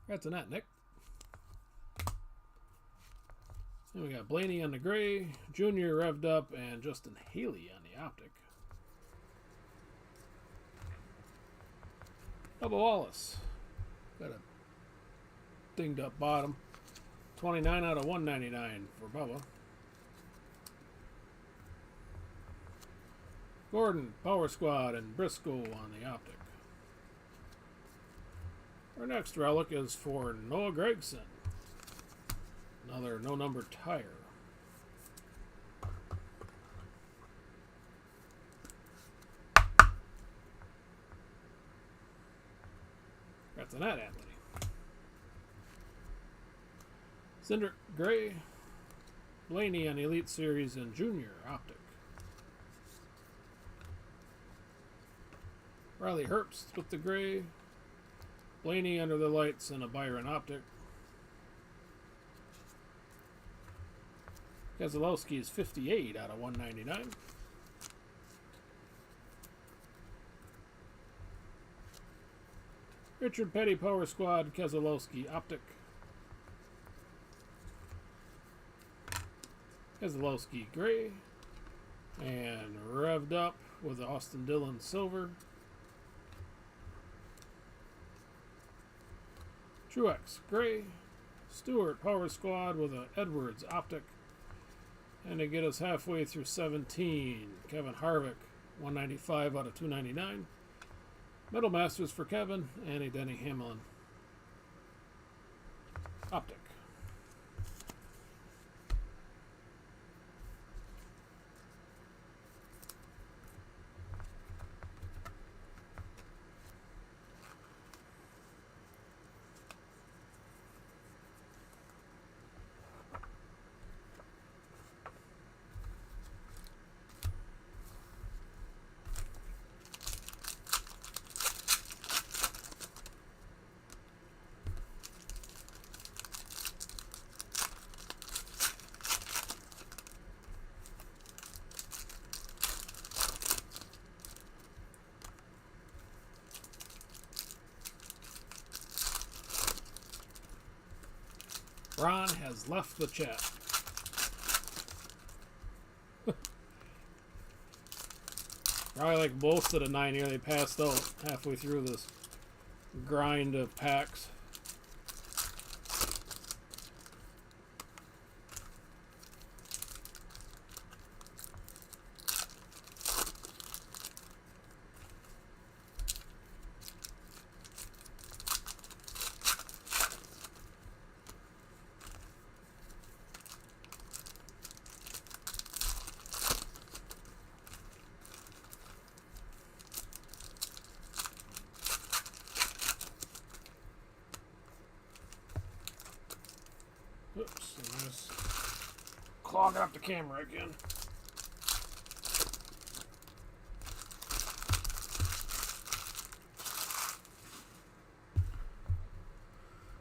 That's a net, Nick. Then we got Blaney on the gray, Junior revved up, and Justin Haley on the Optic. Bubba Wallace. Got a dinged up bottom. 29 out of 199 for Bubba. Gordon, Power Squad, and Briscoe on the Optic. Our next relic is for Noah Gragson. Another no number tire. That's a net, Anthony. Cindric gray. Blaney on Elite Series and Junior Optic. Riley Herbst with the gray. Blaney under the lights and a Byron Optic. Keselowski is 58 out of 199. Richard Petty Power Squad, Keselowski Optic. Keselowski gray. And revved up with Austin Dillon silver. Truex gray. Stewart Power Squad with a Edwards Optic. And to get us halfway through 17, Kevin Harvick, 195 out of 299. Metal Masters for Kevin, and a Denny Hamlin Optic. Ron has left the chat. Probably like most of the 9 here, they passed out halfway through this grind of packs. Just clogging up the camera again.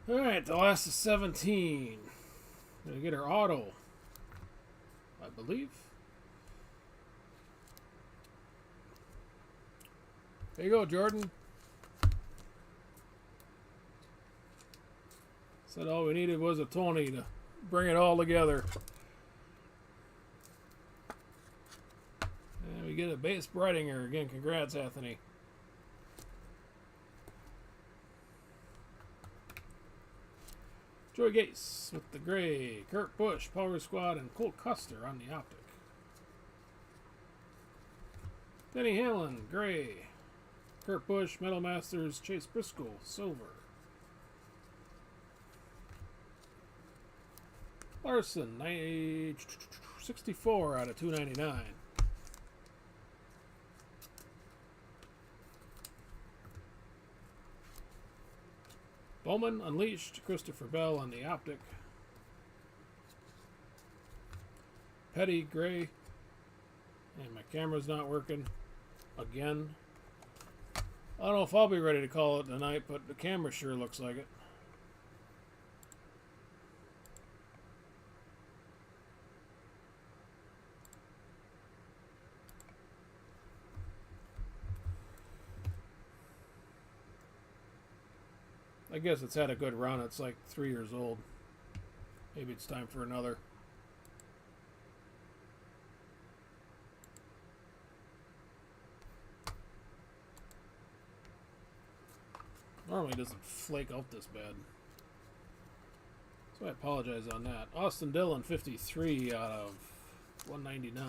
Alright, the last of 17. Gonna get her auto, I believe. There you go, Jordan. Said all we needed was a Tony to bring it all together. And we get a base Brightinger again. Congrats, Anthony. Joey Gase with the gray. Kurt Busch, Power Squad, and Cole Custer on the optic. Denny Hamlin, gray. Kurt Busch, Metal Masters, Chase Briscoe, silver. Larson, 64 out of 299. Bowman, Unleashed, Christopher Bell on the optic. Petty, gray. And my camera's not working. Again. I don't know if I'll be ready to call it tonight, but the camera sure looks like it. I guess it's had a good run. It's like 3 years old. Maybe it's time for another. Normally it doesn't flake out this bad. So I apologize on that. Austin Dillon, 53 out of 199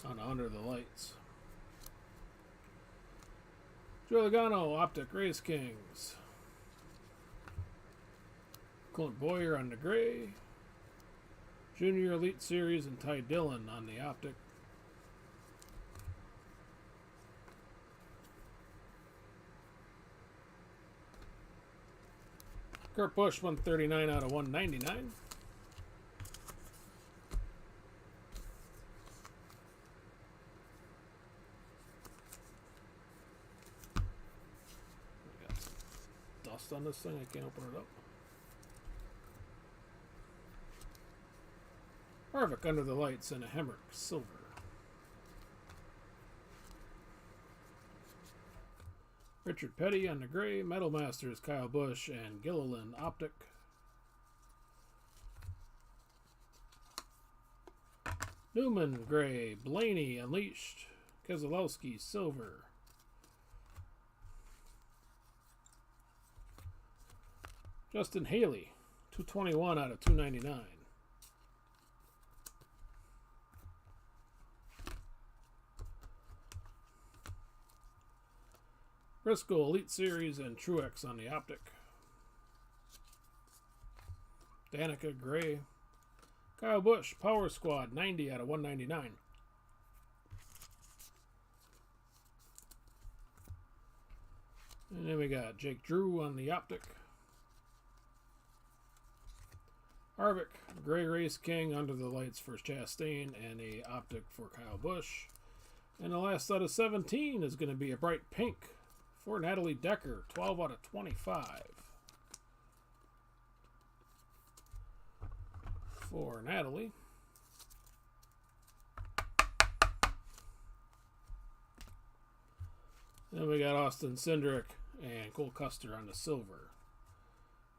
on Under the Lights. Joe Logano, Optic, Race Kings. Clint Boyer on the gray. Junior Elite Series and Ty Dillon on the optic. Kurt Busch, 139 out of 199. I got some dust on this thing. I can't open it up. Harvick, Under the Lights, and a Hemrick, silver. Richard Petty on the gray. Metal Masters, Kyle Busch, and Gilliland, optic. Newman, gray. Blaney, Unleashed. Keselowski, silver. Justin Haley, 221 out of 299. Briscoe, Elite Series, and Truex on the optic. Danica, gray. Kyle Busch, Power Squad, 90 out of 199. And then we got Jake Drew on the optic. Harvick, gray Race King, Under the Lights for Chastain, and a optic for Kyle Busch. And the last out of 17 is going to be a bright pink for Natalie Decker, 12 out of 25. For Natalie. Then we got Austin Cindric and Cole Custer on the silver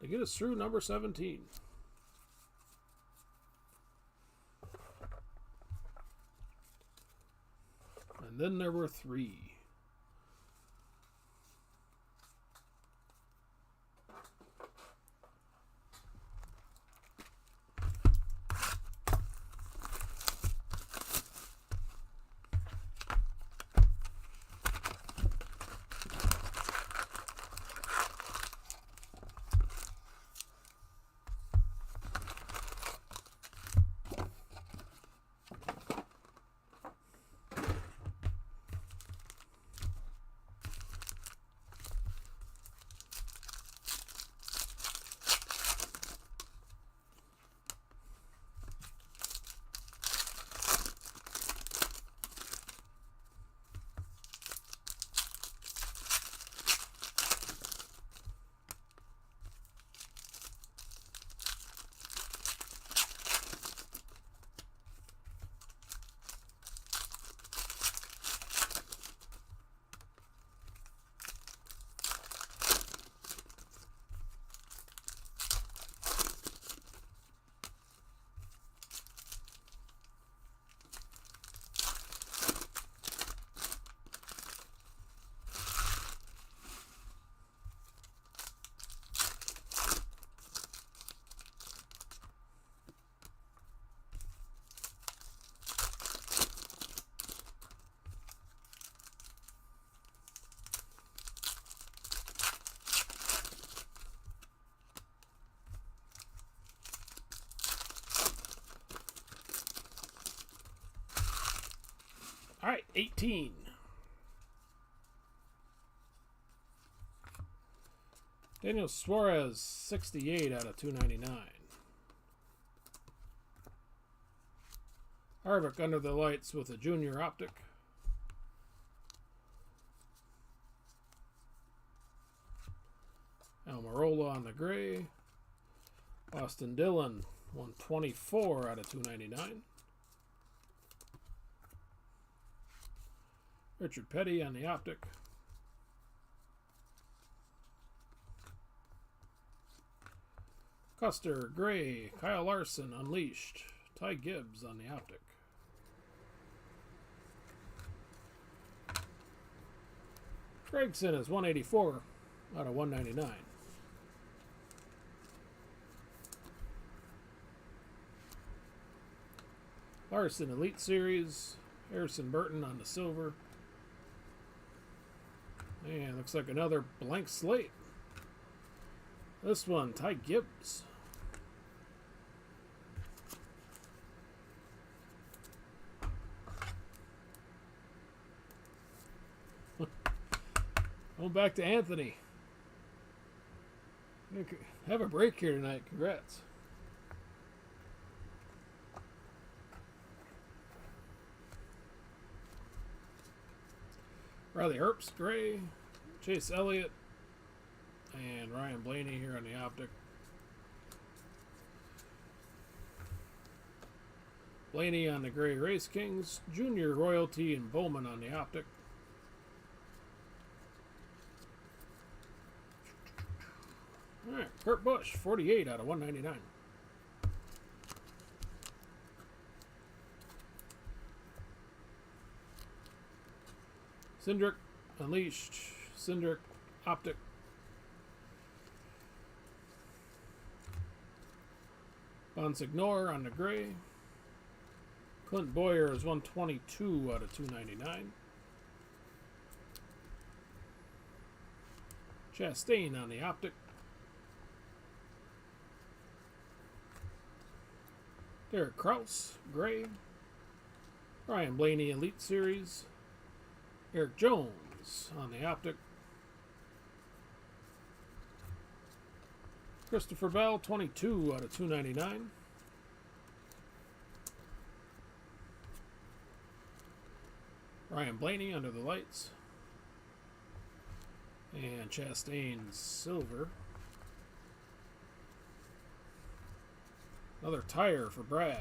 to get us through number 17. And then there were 3. 18. Daniel Suarez, 68 out of 299. Harvick under the lights with a junior optic. Almirola on the gray. Austin Dillon, 124 out of 299. Richard Petty on the optic. Custer, gray. Kyle Larson, unleashed. Ty Gibbs on the optic. Gregson is 184 out of 199. Larson Elite Series. Harrison Burton on the silver. And looks like another blank slate. This one, Ty Gibbs. Going back to Anthony. Have a break here tonight. Congrats. Riley Herbst, gray. Chase Elliott. And Ryan Blaney here on the optic. Blaney on the gray Race Kings. Junior Royalty and Bowman on the optic. Alright, Kurt Busch, 48 out of 199. Cindric, Unleashed. Cindric, Optic. Bonsignore on the gray. Clint Boyer is 122 out of 299. Chastain on the optic. Derek Kraus, gray. Ryan Blaney, Elite Series. Eric Jones on the optic. Christopher Bell, 22 out of 299. Ryan Blaney under the lights. And Chastain silver. Another tire for Brad.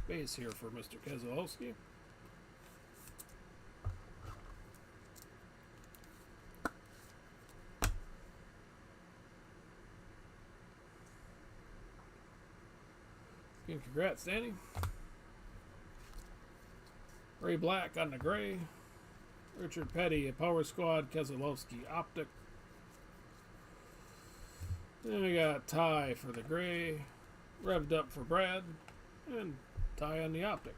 Base here for Mr. Keselowski. Again, congrats, Danny. Ray Black on the gray. Richard Petty, a Power Squad, Keselowski optic. Then we got Ty for the gray. Revved up for Brad. And Ty on the optic.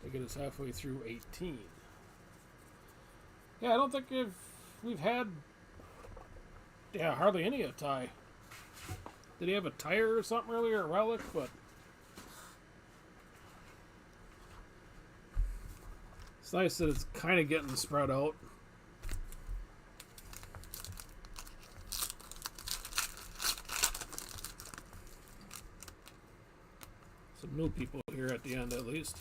To get us halfway through 18. Yeah, I don't think we've had hardly any of Ty. Did he have a tire or something earlier, a relic? But it's nice that it's kind of getting spread out. Some new people here at the end, at least.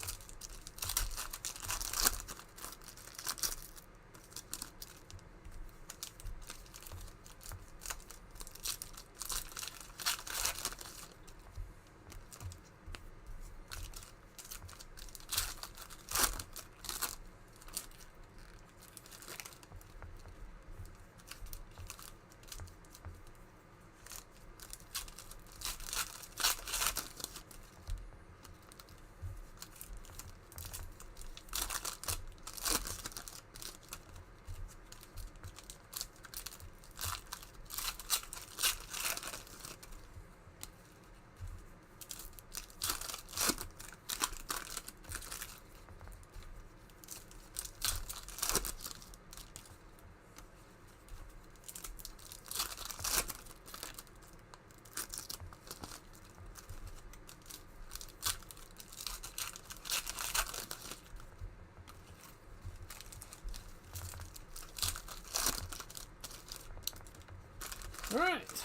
All right.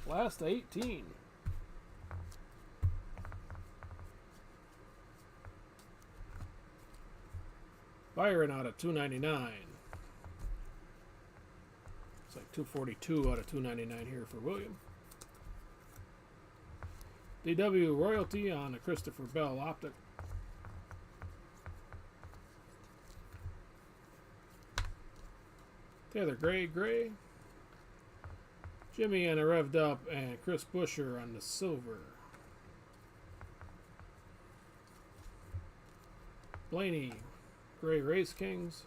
Last 18. Byron out of 299. It's like 242 out of 299 here for William. DW royalty on a Christopher Bell optic. Taylor Gray. Jimmy and a revved up, and Chris Buescher on the silver. Blaney, Gray Race Kings.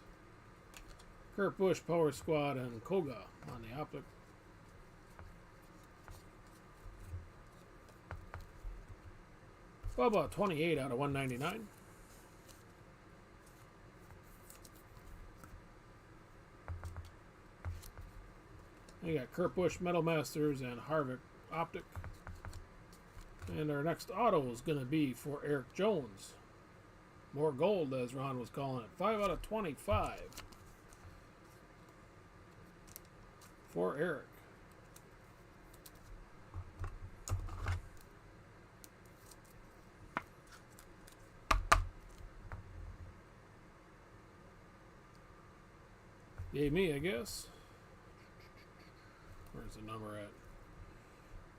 Kurt Busch Power Squad and Koga on the optic. Bubba 28 out of 199. You got Kurt Busch Metal Masters and Harvick Optic. And our next auto is going to be for Eric Jones. More gold, as Ron was calling it. 5 out of 25 for Eric. Yay me, I guess. Where's the number at?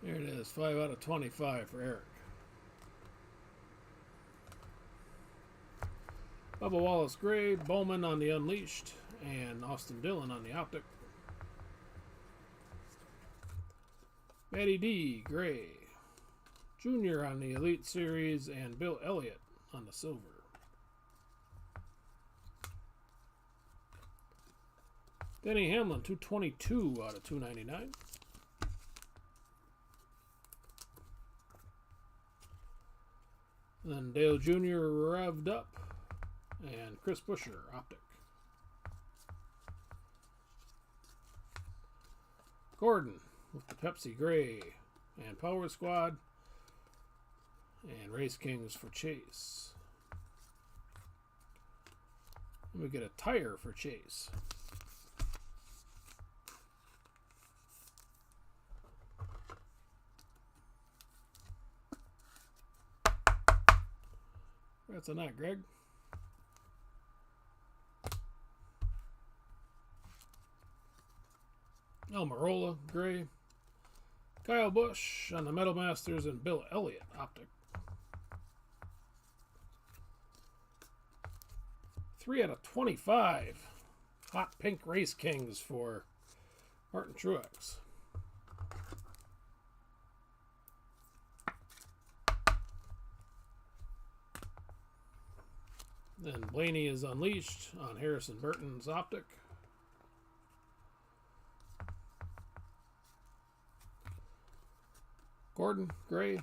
There it is. 5 out of 25 for Eric. Bubba Wallace Gray, Bowman on the Unleashed, and Austin Dillon on the Optic. Matty D, Gray. Junior on the Elite Series, and Bill Elliott on the Silver. Denny Hamlin, 222 out of 299. Then Dale Jr. revved up, and Chris Buescher, Optic. Gordon with the Pepsi Gray and Power Squad, and Race Kings for Chase. And we get a tire for Chase. That's a night, Greg. Almirola, Gray. Kyle Busch on the Metal Masters, and Bill Elliott, Optic. 3 out of 25. Hot Pink Race Kings for Martin Truex. Then Blaney is Unleashed on Harrison Burton's Optic. Gordon, Gray.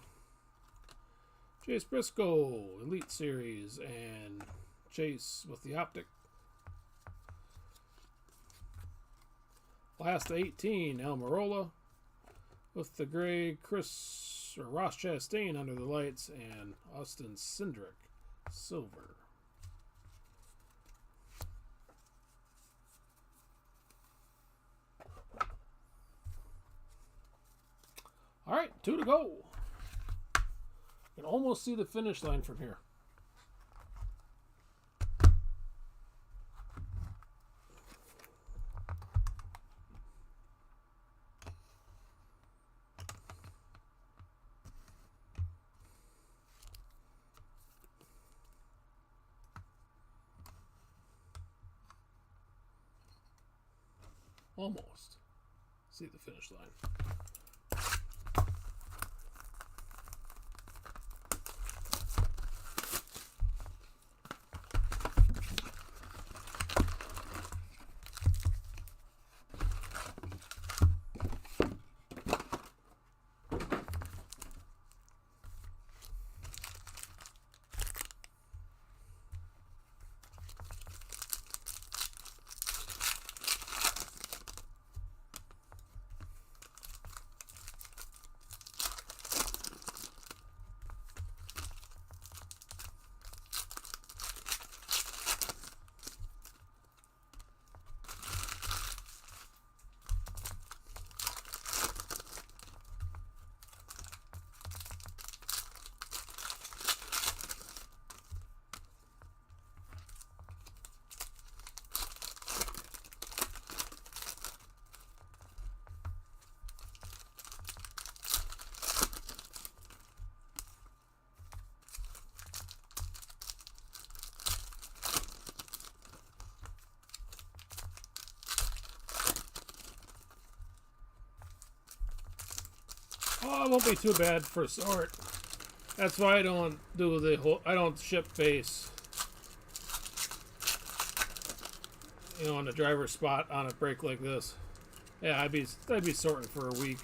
Chase Briscoe, Elite Series, and Chase with the Optic. Last 18, Almirola with the Gray, Ross Chastain under the lights, and Austin Cindric, Silver. All right, 2 to go. You can almost see the finish line from here. Almost see the finish line. Oh, it won't be too bad for sort. That's why I don't do the whole. I don't ship base. You know, on the driver's spot on a break like this. Yeah, I'd be sorting for a week.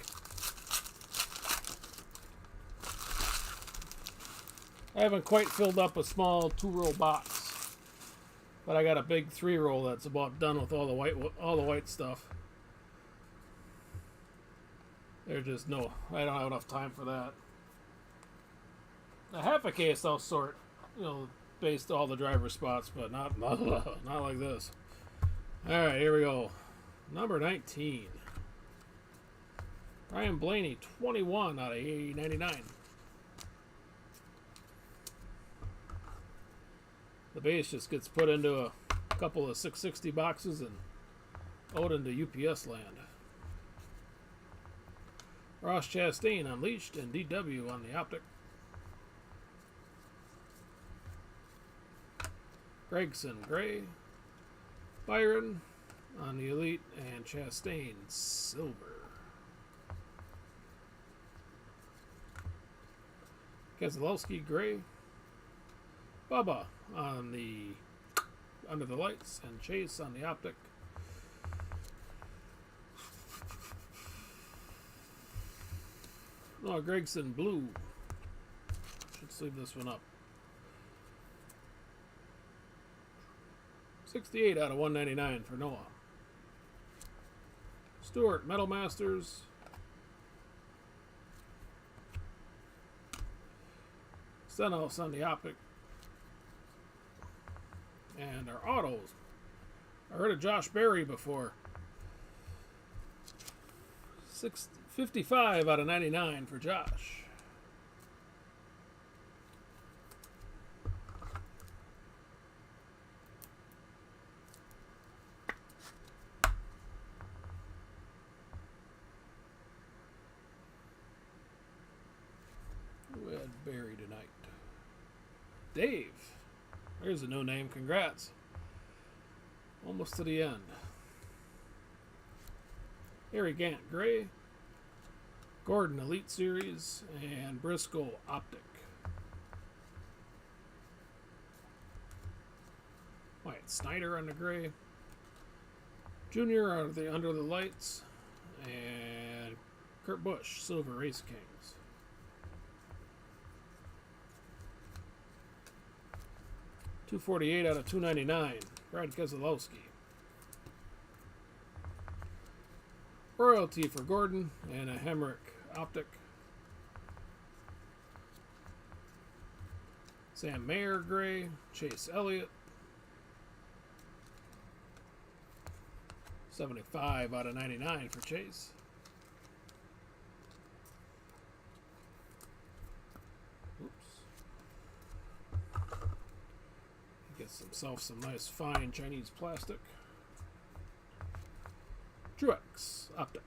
I haven't quite filled up a small 2-roll box, but I got a big 3-roll that's about done with all the white stuff. There's just no. I don't have enough time for that. A half a case I'll sort, you know, based all the driver spots, but not like this. All right, here we go. Number 19. Ryan Blaney, 21 out of 99. The base just gets put into a couple of 660 boxes and out into UPS land. Ross Chastain Unleashed and DW on the optic. Gregson Gray. Byron on the Elite and Chastain Silver. Keselowski Gray. Bubba on the Under the Lights and Chase on the optic. Noah Gregson Blue. Should sleeve this one up. 68 out of 199 for Noah. Stewart Metal Masters. Stenhouse on the optic. And our autos. I heard of Josh Berry before. 55 out of 99 for Josh. Who had Berry tonight? Dave. There's a new name. Congrats. Almost to the end. Harry Gant Gray. Gordon Elite Series. And Briscoe Optic. Wyatt Snyder on the gray. Junior are the Under the Lights. And Kurt Busch Silver Race Kings. $248 out of $299. Brad Keselowski. Royalty for Gordon and a Hemrick Optic. Sam Mayer Gray. Chase Elliott. 75 out of 99 for Chase. Gets himself some nice fine Chinese plastic. Truex Optic.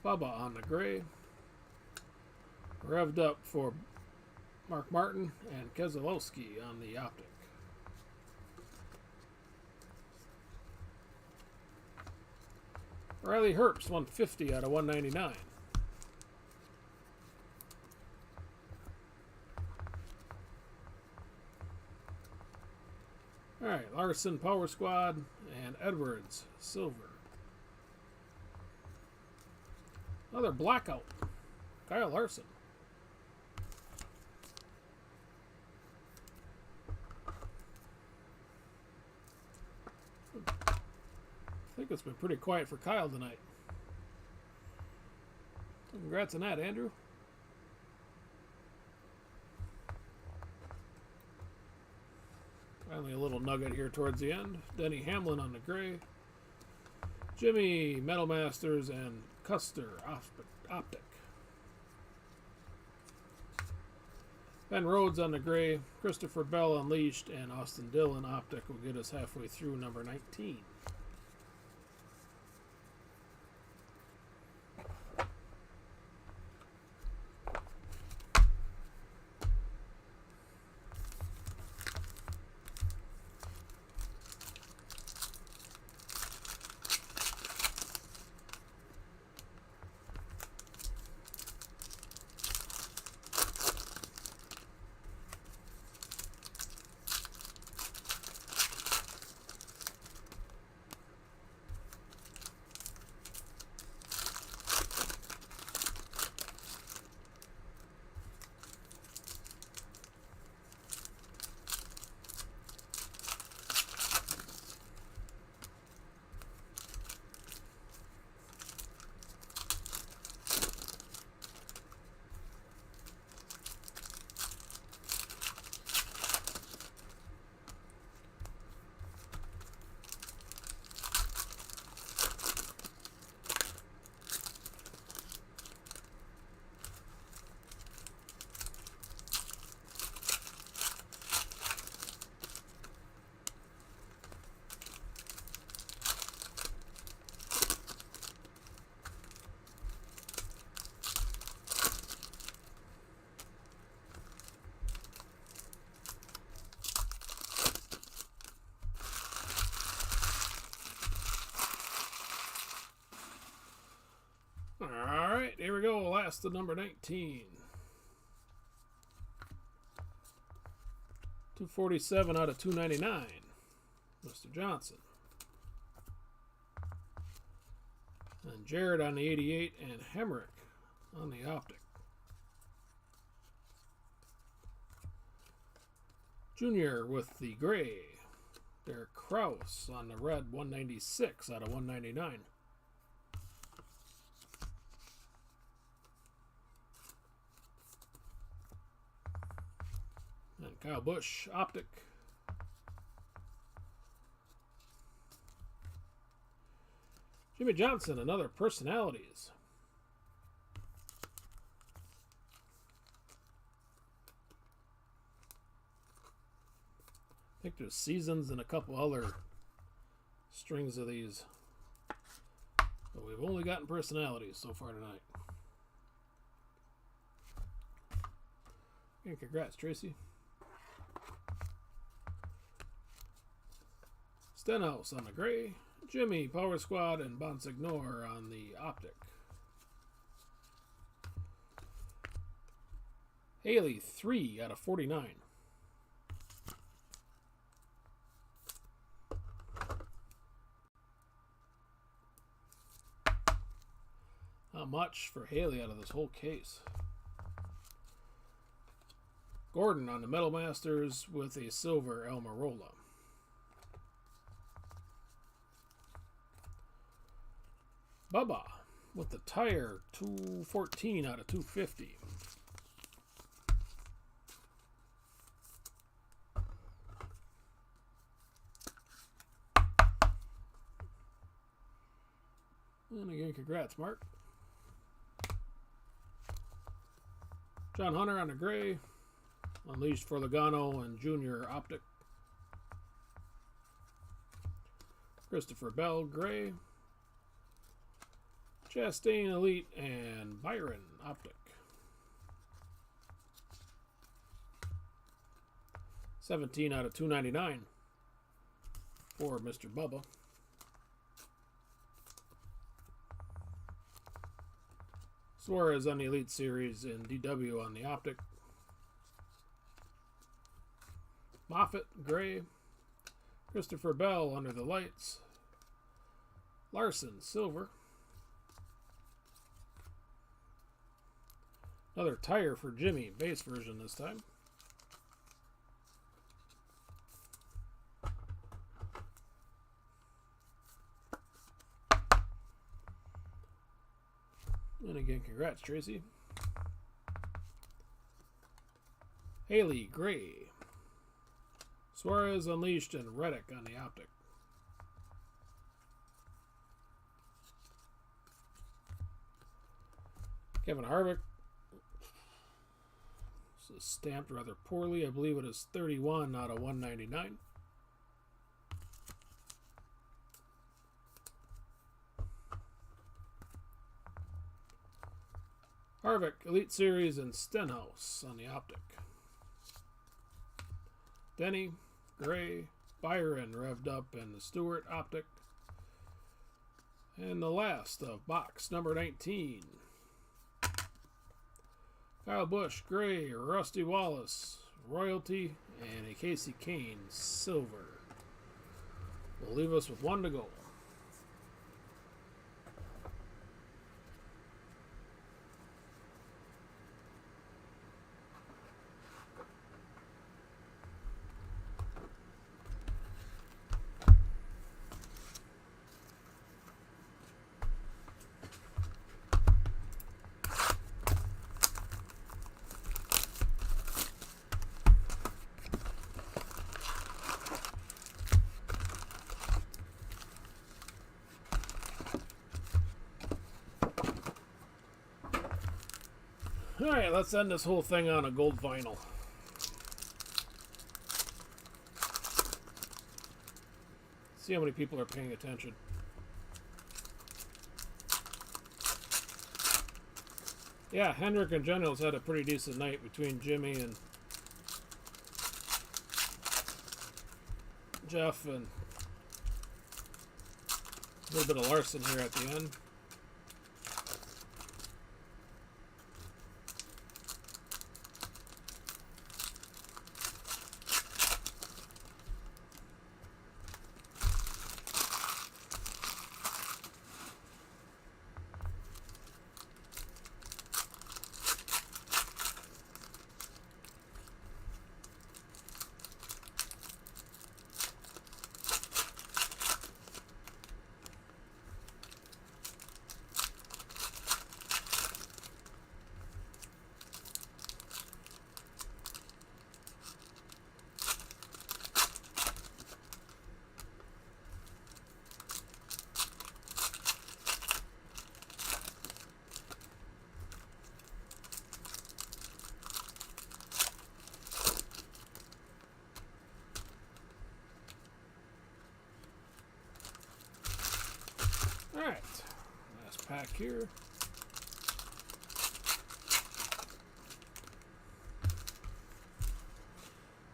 Bubba on the gray. Revved up for Mark Martin and Keselowski on the optic. Riley Herbst 150 out of 199. Alright, Larson Power Squad and Edwards Silver. Another blackout. Kyle Larson. I think it's been pretty quiet for Kyle tonight. Congrats on that, Andrew. Finally a little nugget here towards the end. Denny Hamlin on the gray. Jimmy Metal Masters and Custer Optic. Ben Rhodes on the gray. Christopher Bell Unleashed and Austin Dillon Optic will get us halfway through number 19. Last to number 19. 247 out of 299. Mr. Johnson. And Jared on the 88 and Hemrick on the Optic. Junior with the gray. Derek Krause on the red, 196 out of 199. And Kyle Busch, Optic. Jimmy Johnson, another personalities. I think there's seasons and a couple other strings of these. But we've only gotten personalities so far tonight. And congrats, Tracy. Stenhouse on the gray. Jimmy, Power Squad, and Bonsignor on the Optic. Haley, 3 out of 49. Not much for Haley out of this whole case. Gordon on the Metal Masters with a silver Almirola. Bubba with the tire, 214 out of 250. And again, congrats, Mark. John Hunter on the gray. Unleashed for Logano and Junior Optic. Christopher Bell, gray. Chastain Elite and Byron Optic. 17 out of 299 for Mr. Bubba. Suarez on the Elite Series and DW on the Optic. Moffitt, gray. Christopher Bell under the lights. Larson, silver. Another tire for Jimmy, base version this time. And again, congrats, Tracy. Haley, gray. Suarez, Unleashed, and Reddick on the Optic. Kevin Harvick. This is stamped rather poorly. I believe it is 31 out of 199. Harvick, Elite Series, and Stenhouse on the Optic. Denny, gray. Byron revved up, and the Stewart Optic. And the last of box number 19. Kyle Busch, gray. Rusty Wallace, royalty, and a Casey Kane, silver. Will leave us with one to go. Alright, let's end this whole thing on a gold vinyl. See how many people are paying attention. Yeah, Hendrick and Generals had a pretty decent night between Jimmy and Jeff, and a little bit of Larson here at the end. back here.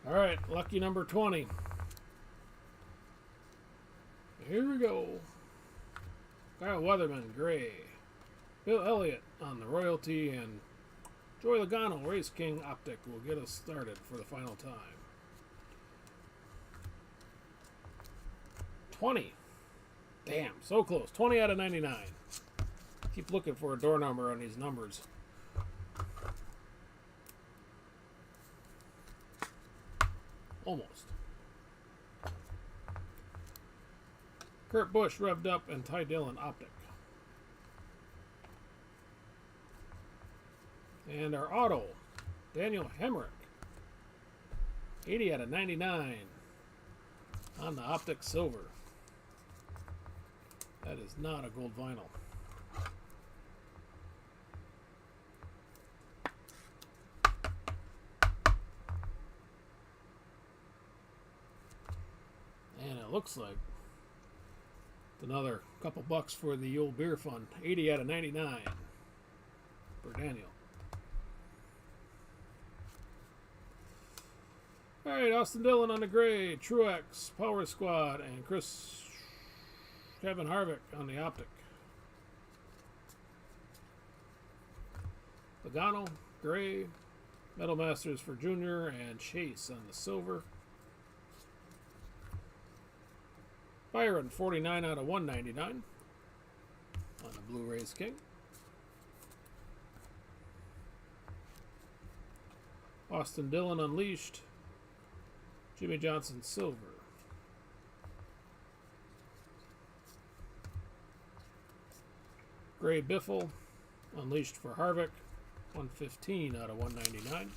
All right, lucky number 20. Here we go. Kyle Weatherman, gray. Bill Elliott on the royalty, and Joey Logano, Race King Optic will get us started for the final time. 20. Damn, so close. 20 out of 99. Keep looking for a door number on these numbers. Almost. Kurt Busch revved up and Ty Dillon Optic. And our auto, Daniel Hemrick. 80 out of 99 on the Optic Silver. That is not a gold vinyl. And it looks like another couple bucks for the old beer fund. 80 out of 99 for Daniel. All right, Austin Dillon on the gray, Truex, Power Squad, and Kevin Harvick on the Optic. Logano, gray, Metal Masters for Junior, and Chase on the silver. Byron, 49 out of 199 on the Blue Race King. Austin Dillon Unleashed, Jimmy Johnson silver. Gray Biffle, Unleashed for Harvick, 115 out of 199.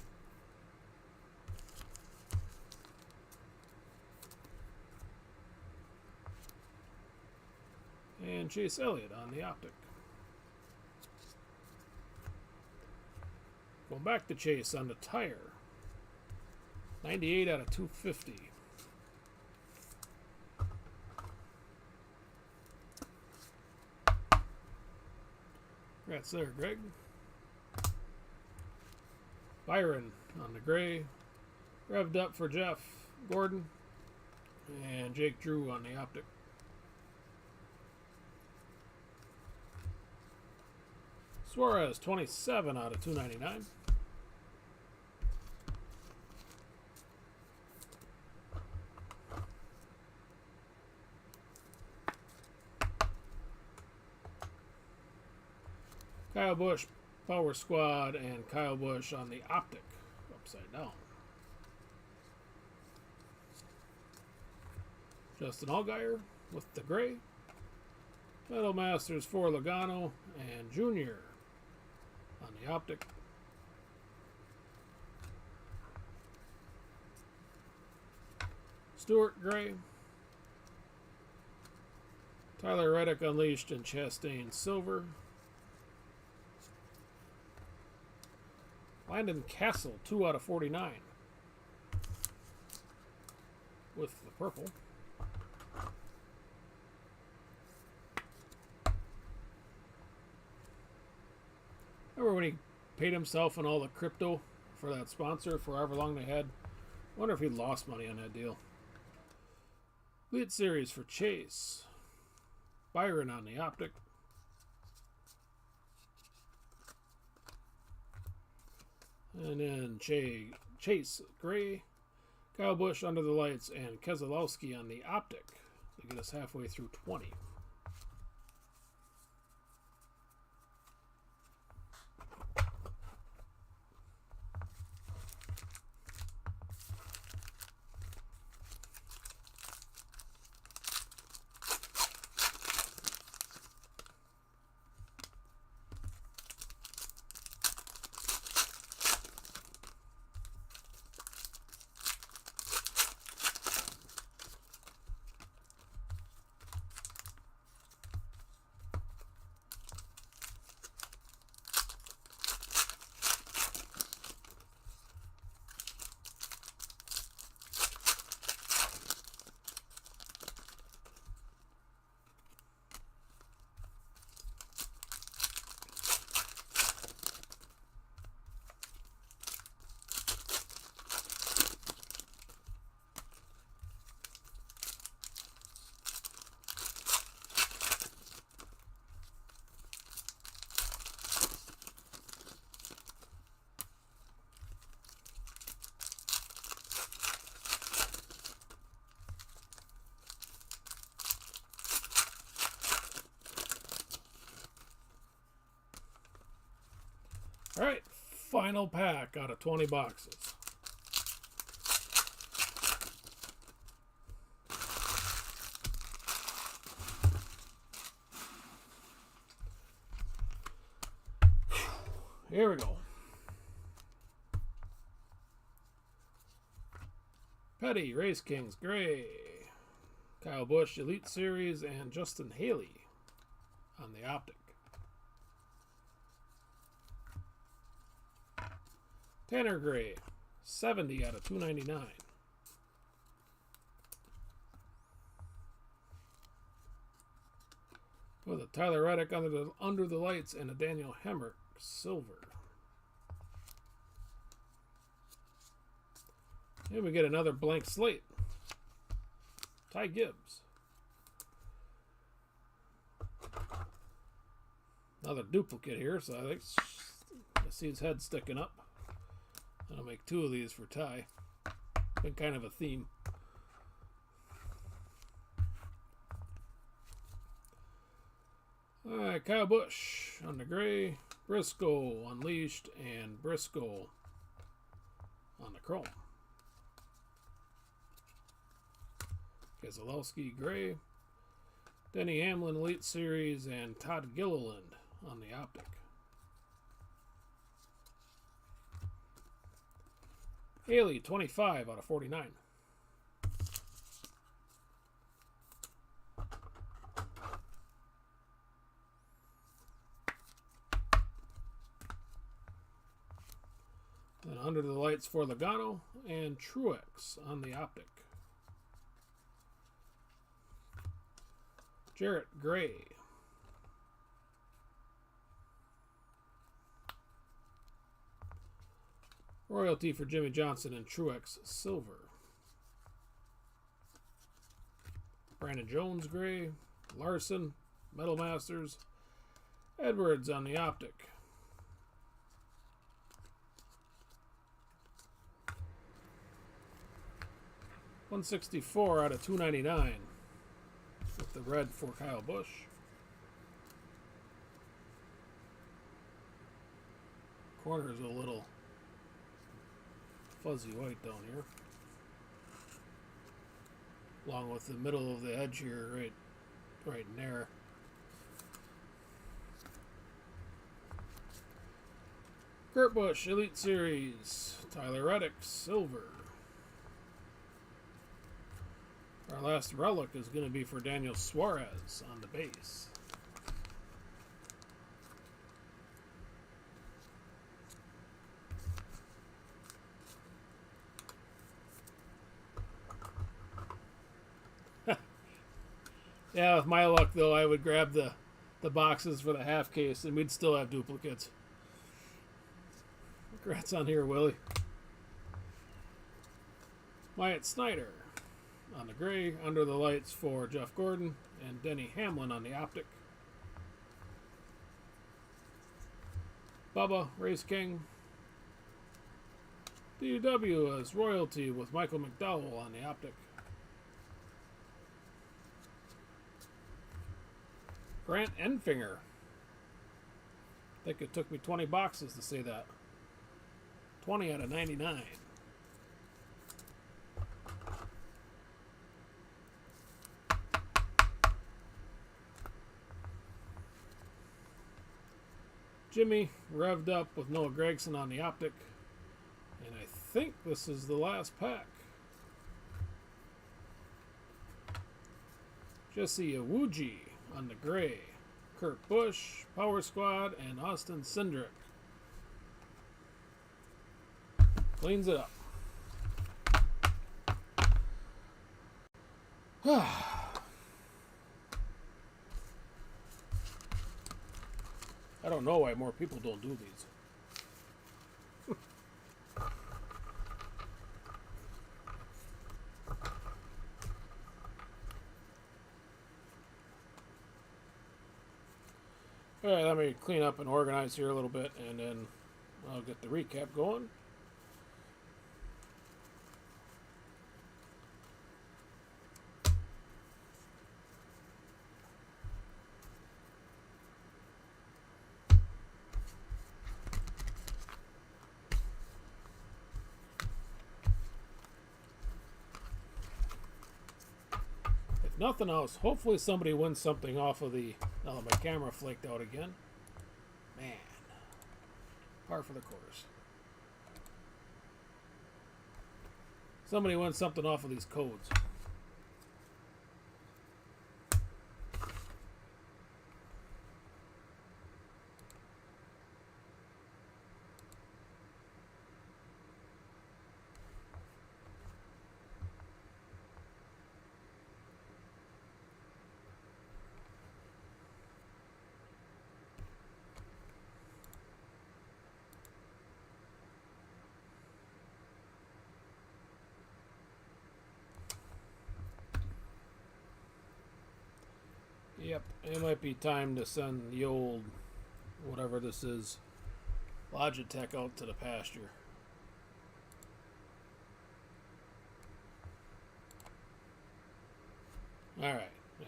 And Chase Elliott on the Optic. Going back to Chase on the tire. 98 out of 250. Congrats there, Greg. Byron on the gray. Revved up for Jeff Gordon. And Jake Drew on the Optic. Suarez, 27 out of 299. Kyle Busch, Power Squad, and Kyle Busch on the Optic, upside down. Justin Allgaier with the gray. Metal Masters for Logano and Junior on the Optic. Stewart gray. Tyler Reddick Unleashed and Chastain silver. Landon Castle, 2 out of 49 with the purple. Remember when he paid himself and all the crypto for that sponsor for however long they had? I wonder if he lost money on that deal. Lead Series for Chase. Byron on the Optic. And then Chase gray. Kyle Busch under the lights and Keselowski on the Optic to get us halfway through 20. final pack out of 20 boxes. Here we go. Petty, Race Kings, Gray. Kyle Busch, Elite Series, and Justin Haley on the Optic. Tanner Gray, 70 out of 299. With a Tyler Reddick under the lights and a Daniel Hemrick silver. And we get another blank slate. Ty Gibbs. Another duplicate here, so I see his head sticking up. I'll make 2 of these for Ty. Been kind of a theme. Alright, Kyle Busch on the gray, Briscoe Unleashed, and Briscoe on the chrome. Keselowski gray, Denny Hamlin Elite Series, and Todd Gilliland on the Optic. Haley, 25 out of 49. And under the lights for Logano and Truex on the Optic. Jarrett Gray. Royalty for Jimmy Johnson and Truex silver. Brandon Jones gray. Larson, Metal Masters. Edwards on the Optic. $164 out of $299 with the red for Kyle Busch. Corner is a little fuzzy white down here, along with the middle of the edge here, right in there. Kurt Busch Elite Series, Tyler Reddick silver. Our last relic is going to be for Daniel Suarez on the base. Yeah, with my luck, though, I would grab the boxes for the half case, and we'd still have duplicates. Congrats on here, Willie. Wyatt Snyder on the gray, under the lights for Jeff Gordon, and Denny Hamlin on the Optic. Bubba, Race King. DW as Royalty with Michael McDowell on the Optic. Grant Enfinger. I think it took me 20 boxes to say that. 20 out of 99. Jimmy revved up with Noah Gragson on the Optic. And I think this is the last pack. Jesse Awuji on the gray. Kurt Busch, Power Squad, and Austin Cindric. Cleans it up. I don't know why more people don't do these. All right, let me clean up and organize here a little bit, and then I'll get the recap going. Nothing else. Hopefully somebody wins something off of the... Oh, my camera flaked out again. Man. Par for the course. Somebody wins something off of these codes. Yep, it might be time to send the old, whatever this is, Logitech out to the pasture. Alright. Yeah.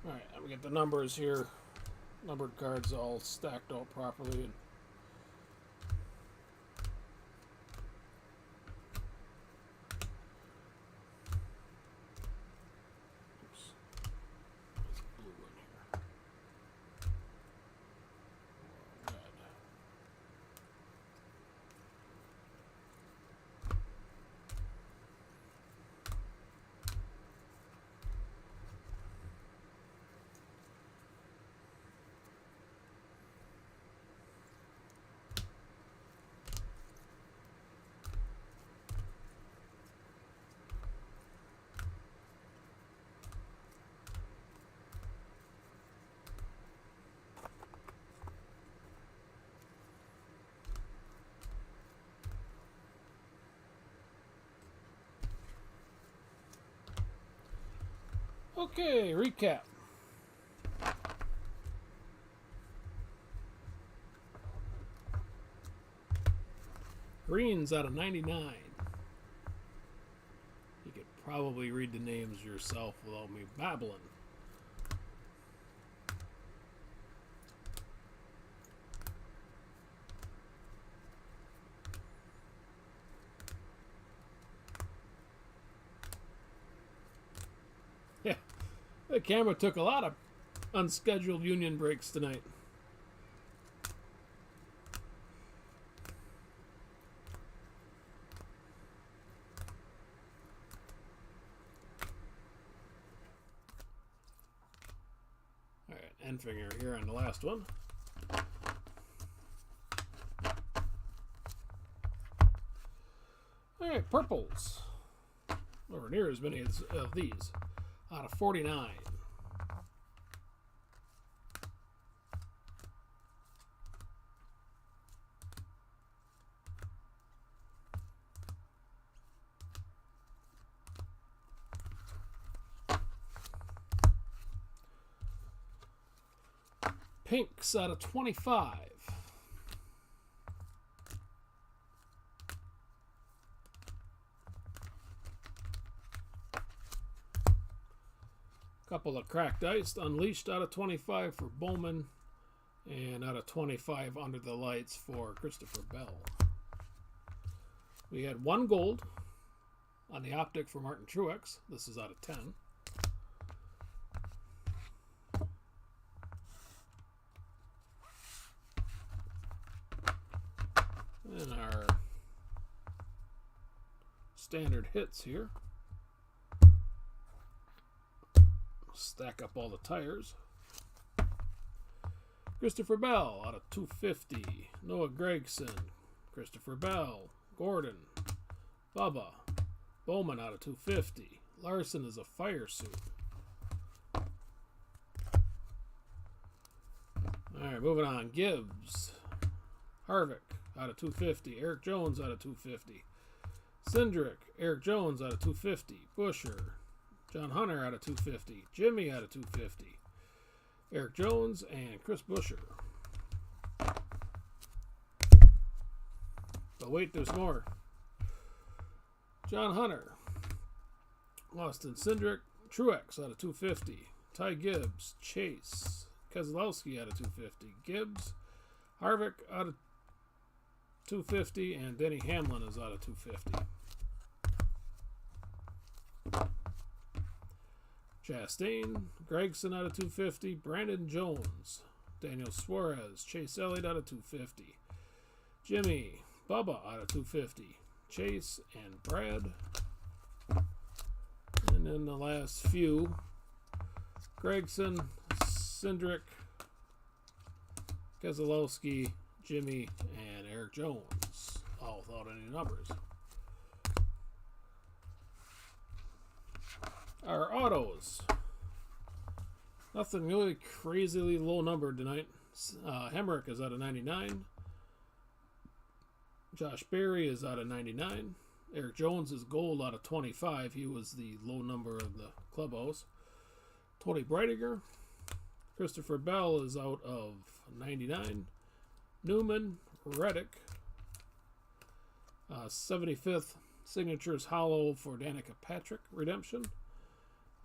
Alright, let me get the numbers here. Numbered cards all stacked out properly. Oops. There's blue in here. Red. Okay, recap. Greens out of 99. You could probably read the names yourself without me babbling. Yeah, the camera took a lot of unscheduled union breaks tonight. Alright, end finger here on the last one. Alright, purples. Nowhere near as many of these. Out of 49. Pinks out of 25. Couple of cracked ice. Unleashed out of 25 for Bowman. And out of 25 under the lights for Christopher Bell. We had one gold on the optic for Martin Truex. This is out of 10. And our standard hits here. Stack up all the tires. Christopher Bell out of 250. Noah Gragson. Christopher Bell. Gordon. Bubba. Bowman out of 250. Larson is a fire suit. Alright, moving on. Gibbs. Harvick out of 250. Eric Jones out of 250. Cindric. Eric Jones out of 250. Busher. John Hunter out of 250. Jimmy out of 250. Eric Jones and Chris Buescher. But wait, there's more. John Hunter, Austin Cindric, Truex out of 250. Ty Gibbs, Chase, Keselowski out of 250. Gibbs, Harvick out of 250, and Denny Hamlin is out of 250. Chastain, Gregson out of 250. Brandon Jones, Daniel Suarez, Chase Elliott out of 250. Jimmy, Bubba out of 250. Chase and Brad. And then the last few, Gregson, Cindric, Keselowski, Jimmy, and Eric Jones, all without any numbers. Our autos. Nothing really crazily low numbered tonight. Hemrick is out of 99. Josh Berry is out of 99. Eric Jones is gold out of 25. He was the low number of the clubhouse. Tony Breitiger. Christopher Bell is out of 99. Newman, Reddick. 75th signatures hollow for Danica Patrick redemption.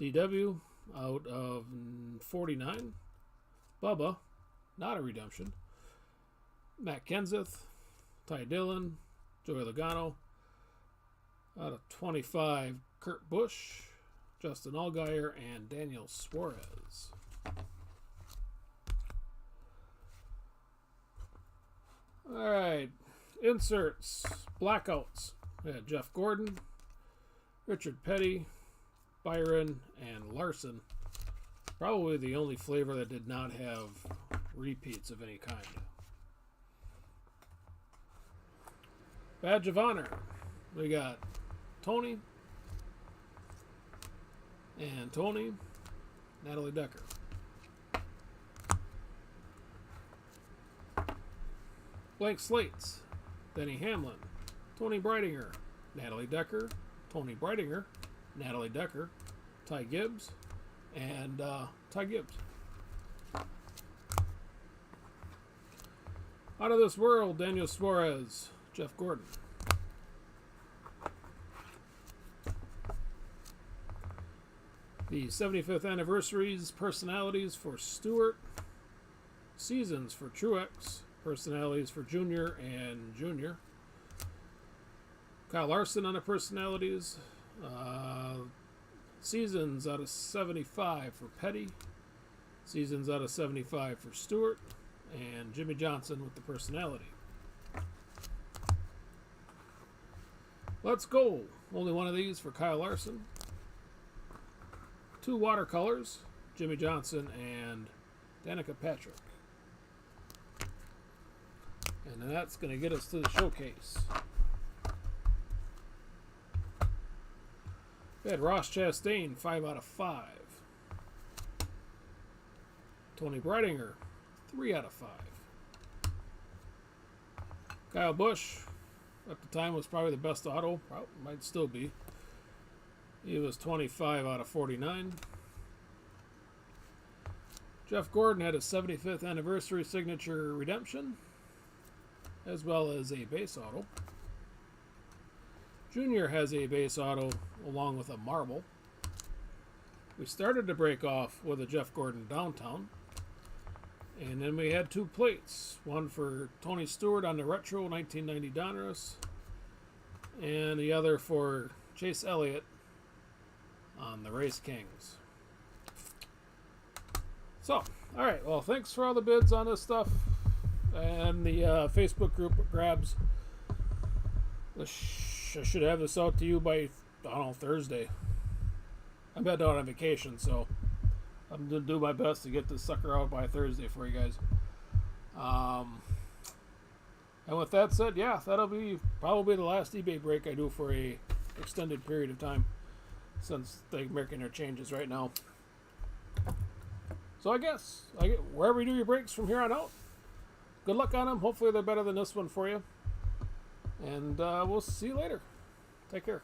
DW out of 49. Bubba, not a redemption. Matt Kenseth, Ty Dillon, Joey Logano. Out of 25, Kurt Busch, Justin Allgaier, and Daniel Suarez. All right, inserts, blackouts. We had Jeff Gordon, Richard Petty, Byron, and Larson. Probably the only flavor that did not have repeats of any kind. Badge of honor. We got Tony and Tony, Natalie Decker. Blank slates. Denny Hamlin, Tony Breitinger, Natalie Decker, Tony Breitinger, Natalie Decker, Ty Gibbs, and Ty Gibbs. Out of this world, Daniel Suarez, Jeff Gordon. The 75th anniversaries, personalities for Stewart, seasons for Truex, personalities for Junior and Junior. Kyle Larson on the personalities. Seasons out of 75 for Petty. Seasons out of 75 for Stewart. And Jimmy Johnson with the personality. Let's go. Only one of these for Kyle Larson. 2 watercolors, Jimmy Johnson and Danica Patrick. And that's going to get us to the showcase. We had Ross Chastain, 5 out of 5. Tony Breitinger, 3 out of 5. Kyle Busch, at the time, was probably the best auto. Probably, might still be. He was 25 out of 49. Jeff Gordon had a 75th anniversary signature redemption, as well as a base auto. Junior has a base auto along with a marble. We started to break off with a Jeff Gordon downtown. And then we had 2 plates. One for Tony Stewart on the retro 1990 Donruss. And the other for Chase Elliott on the Race Kings. So, alright, well, thanks for all the bids on this stuff. And the Facebook group grabs. I should have this out to you by, I don't know, Thursday. I'm heading out on vacation, so I'm going to do my best to get this sucker out by Thursday for you guys. And with that said, yeah, that'll be probably the last eBay break I do for a extended period of time, since they're making their changes right now. So I guess wherever you do your breaks from here on out, good luck on them. Hopefully they're better than this one for you. And we'll see you later. Take care.